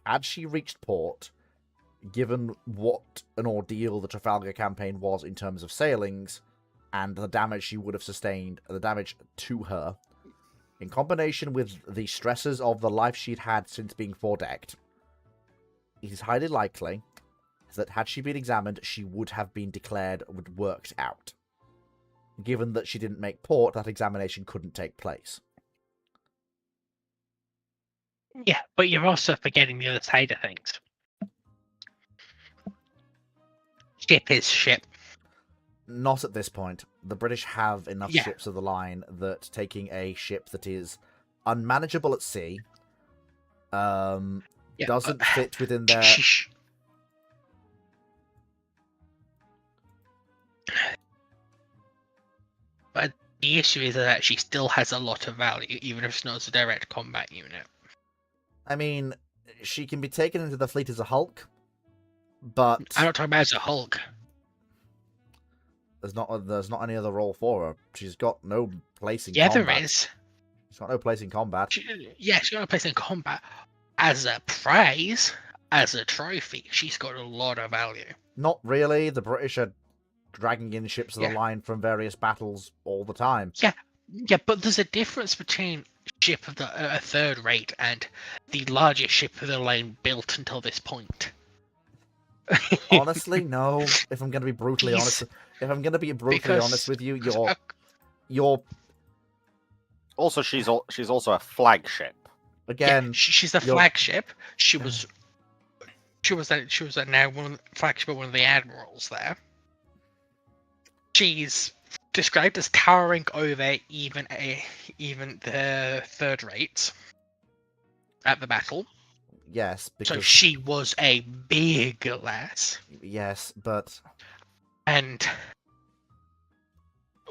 Had she reached port, given what an ordeal the Trafalgar campaign was in terms of sailings, and the damage she would have sustained, the damage to her, in combination with the stresses of the life she'd had since being foredecked, it is highly likely that had she been examined, she would have been declared worked out. Given that she didn't make port, that examination couldn't take place. Yeah, but you're also forgetting the other side of things. Ship is ship. Not at this point. The British have enough ships of the line that taking a ship that is unmanageable at sea doesn't fit within their... But the issue is that she still has a lot of value, even if it's not as a direct combat unit. I mean, she can be taken into the fleet as a hulk, but... I'm not talking about as a hulk. There's not any other role for her. She's got no place in combat. Yeah, there is. She's got no place in combat. She's got no place in combat. As a prize, as a trophy, she's got a lot of value. Not really. The British are dragging in ships of the line from various battles all the time. Yeah, but there's a difference between ship of the third rate and the largest ship of the line built until this point. Honestly, no. If I'm going to be brutally honest, honest with you, you're. Also, she's also a flagship. Again, she's a flagship. She was She was now flagship one of the admirals there. She's described as towering over even the third rates at the battle. Yes, So because she was a big lass, yes, but and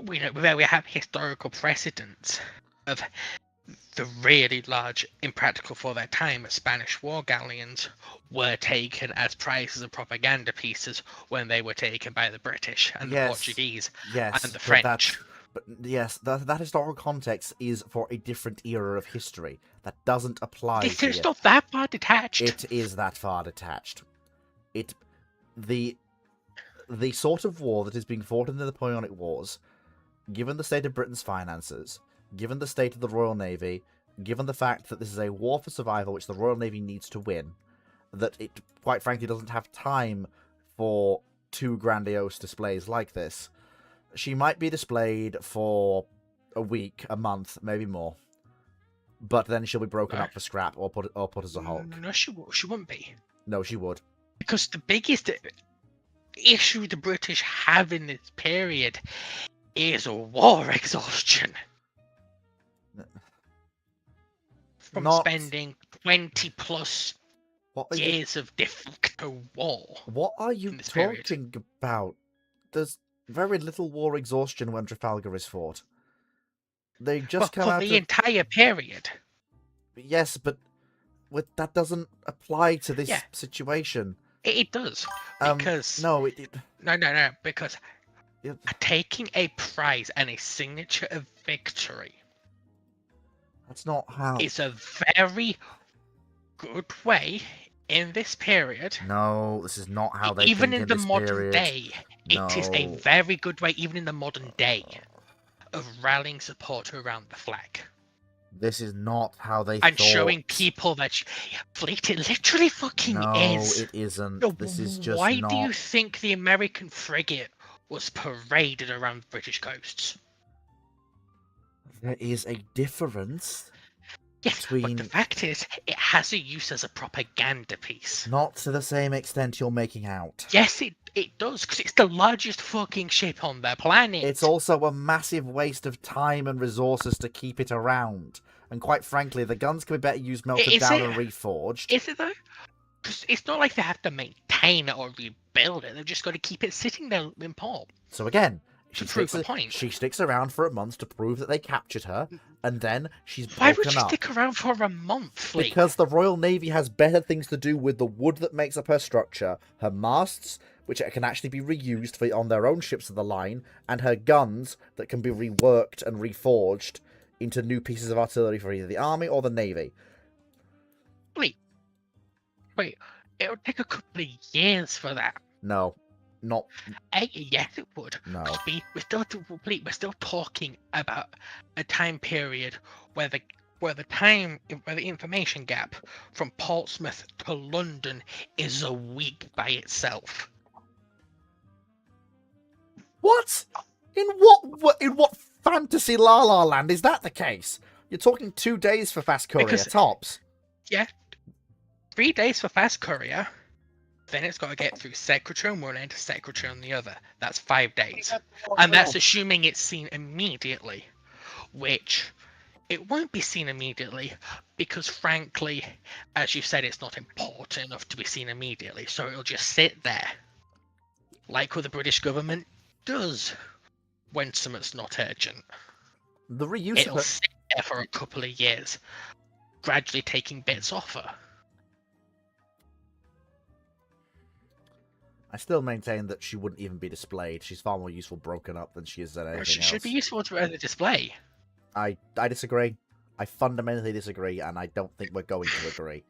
we have historical precedents of the really large, impractical for their time, Spanish war galleons were taken as prizes and propaganda pieces when they were taken by the British and the yes, Portuguese yes, and the but French. that historical context is for a different era of history. That doesn't apply This here. is not that far detached. It is that far detached. The sort of war that is being fought in the Napoleonic Wars, given the state of Britain's finances, given the state of the Royal Navy, given the fact that this is a war for survival which the Royal Navy needs to win, that it quite frankly doesn't have time for two grandiose displays like this. She might be displayed for a week, a month, maybe more, but then she'll be broken up for scrap or put as a hulk. No, she wouldn't be. No, she would. Because the biggest issue the British have in this period is war exhaustion. From spending 20 plus years of de facto war. What are you talking about? There's very little war exhaustion when Trafalgar is fought. They just come out for the entire period. Yes, but that doesn't apply to this situation. It does. Because no, because taking a prize and a signature of victory. That's not how. It's a very good way in this period. No, this is not how they even think in the modern period. day. No. It is a very good way, even in the modern day, of rallying support around the flag. This is not how they and thought. Showing people that fleet it literally fucking is. No, it isn't. So this is just why not. do you think the American frigate was paraded around the British coasts? There is a difference. Yes, between... but the fact is, it has a use as a propaganda piece. Not to the same extent you're making out. Yes, it does, because it's the largest fucking ship on the planet. It's also a massive waste of time and resources to keep it around. And quite frankly, the guns can be better used melted down and reforged. Is it though? Because it's not like they have to maintain it or rebuild it. They've just got to keep it sitting there in port. So again, she sticks around for a month to prove that they captured her, and then she's broken up. Why would she stick around for a month? Because the Royal Navy has better things to do with the wood that makes up her structure, her masts, which can actually be reused on their own ships of the line, and her guns that can be reworked and reforged into new pieces of artillery for either the army or the navy. Wait, it'll take a couple of years for that. No, not. Yes, it would. No, we're still talking about a time period where the information gap from Portsmouth to London is a week by itself. What? In what fantasy La La Land is that the case? You're talking 2 days for fast courier tops. Yeah, 3 days for fast courier. Then it's got to get through secretary on one end to secretary on the other. That's 5 days, and that's assuming it's seen immediately, which it won't be seen immediately because, frankly, as you said, it's not important enough to be seen immediately. So it'll just sit there, like what the British government does when something's not urgent. The reuse it'll sit there for a couple of years, gradually taking bits off her. I still maintain that she wouldn't even be displayed. She's far more useful broken up than she is at anything else. She should be useful to the display. I disagree. I fundamentally disagree, and I don't think we're going to agree.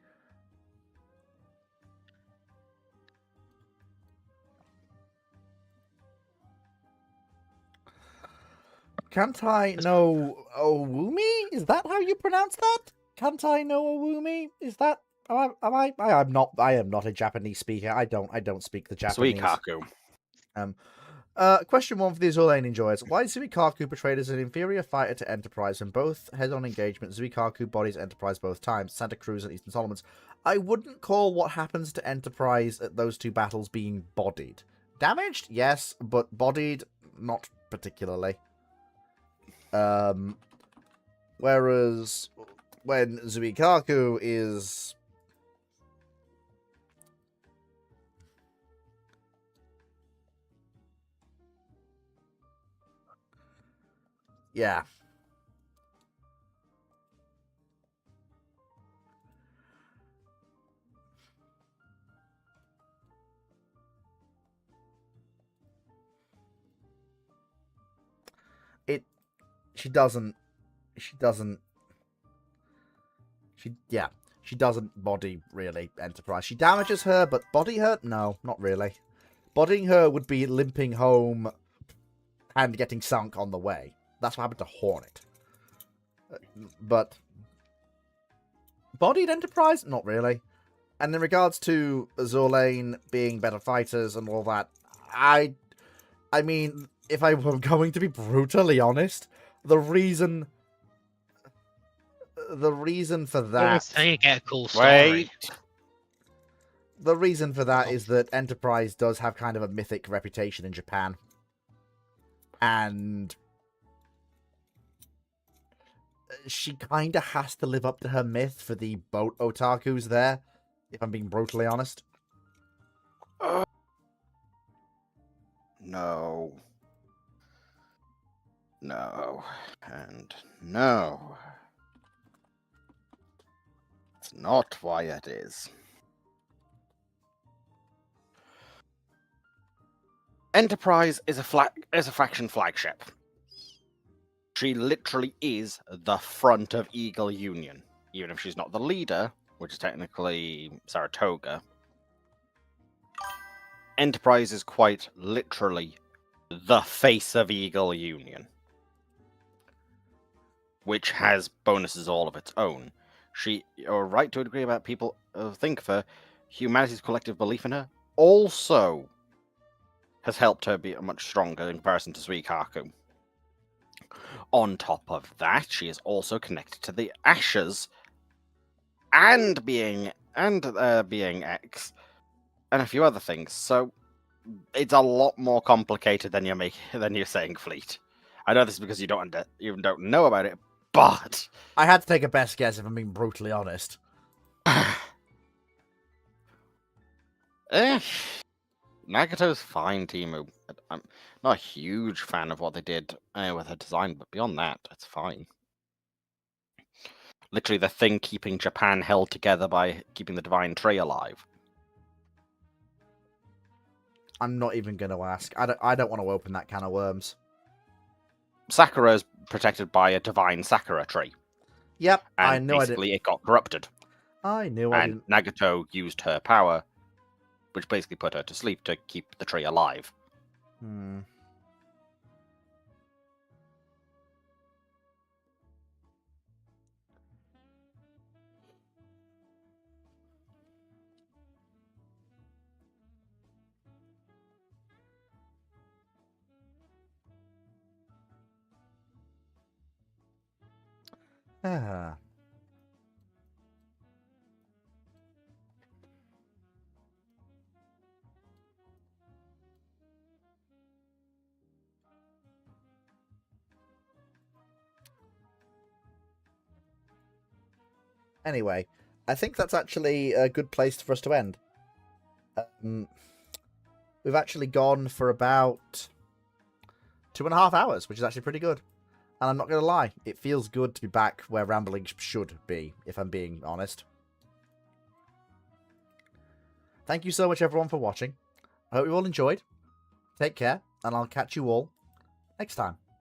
Kantai no Owumi? Is that how you pronounce that? Kantai no Owumi? Is that? I am not a Japanese speaker. I don't speak the Japanese. Suikaku. Question 1 for the Azulain enjoyers. Why is Zuikaku portrayed as an inferior fighter to Enterprise in both head-on engagements? Zuikaku bodies Enterprise both times, Santa Cruz and Eastern Solomons. I wouldn't call what happens to Enterprise at those two battles being bodied. Damaged? Yes, but bodied? Not particularly. Whereas when Zuikaku is... Yeah. She doesn't body, really, Enterprise. She damages her, but body her? No, not really. Bodying her would be limping home and getting sunk on the way. That's what happened to Hornet. But bodied Enterprise? Not really. And in regards to Azulain being better fighters and all that, I mean, if I were going to be brutally honest, the reason for that... So you get a cool story. The reason for that is that Enterprise does have kind of a mythic reputation in Japan. And she kind of has to live up to her myth for the boat otakus there, if I'm being brutally honest. No. No. And no. It's not why it is. Enterprise is a faction flagship. She literally is the front of Eagle Union. Even if she's not the leader, which is technically Saratoga, Enterprise is quite literally the face of Eagle Union, which has bonuses all of its own. You're right to agree about people think of her. Humanity's collective belief in her also has helped her be much stronger in comparison to Suikaku. On top of that, she is also connected to the Ashes and being X and a few other things. So it's a lot more complicated than you're saying, Fleet. I know this is because you don't know about it, but I had to take a best guess if I'm being brutally honest. Nagato's fine, Timu. I'm not a huge fan of what they did with her design, but beyond that, it's fine. Literally the thing keeping Japan held together by keeping the Divine Tree alive. I'm not even going to ask. I don't want to open that can of worms. Sakura is protected by a divine Sakura tree. Yep, And I know. basically it got corrupted. I knew I And didn't. Nagato used her power, which basically put her to sleep to keep the tree alive. Hmm. Ah. Anyway, I think that's actually a good place for us to end. We've actually gone for about 2.5 hours, which is actually pretty good. And I'm not going to lie, it feels good to be back where Rambling should be, if I'm being honest. Thank you so much, everyone, for watching. I hope you all enjoyed. Take care, and I'll catch you all next time.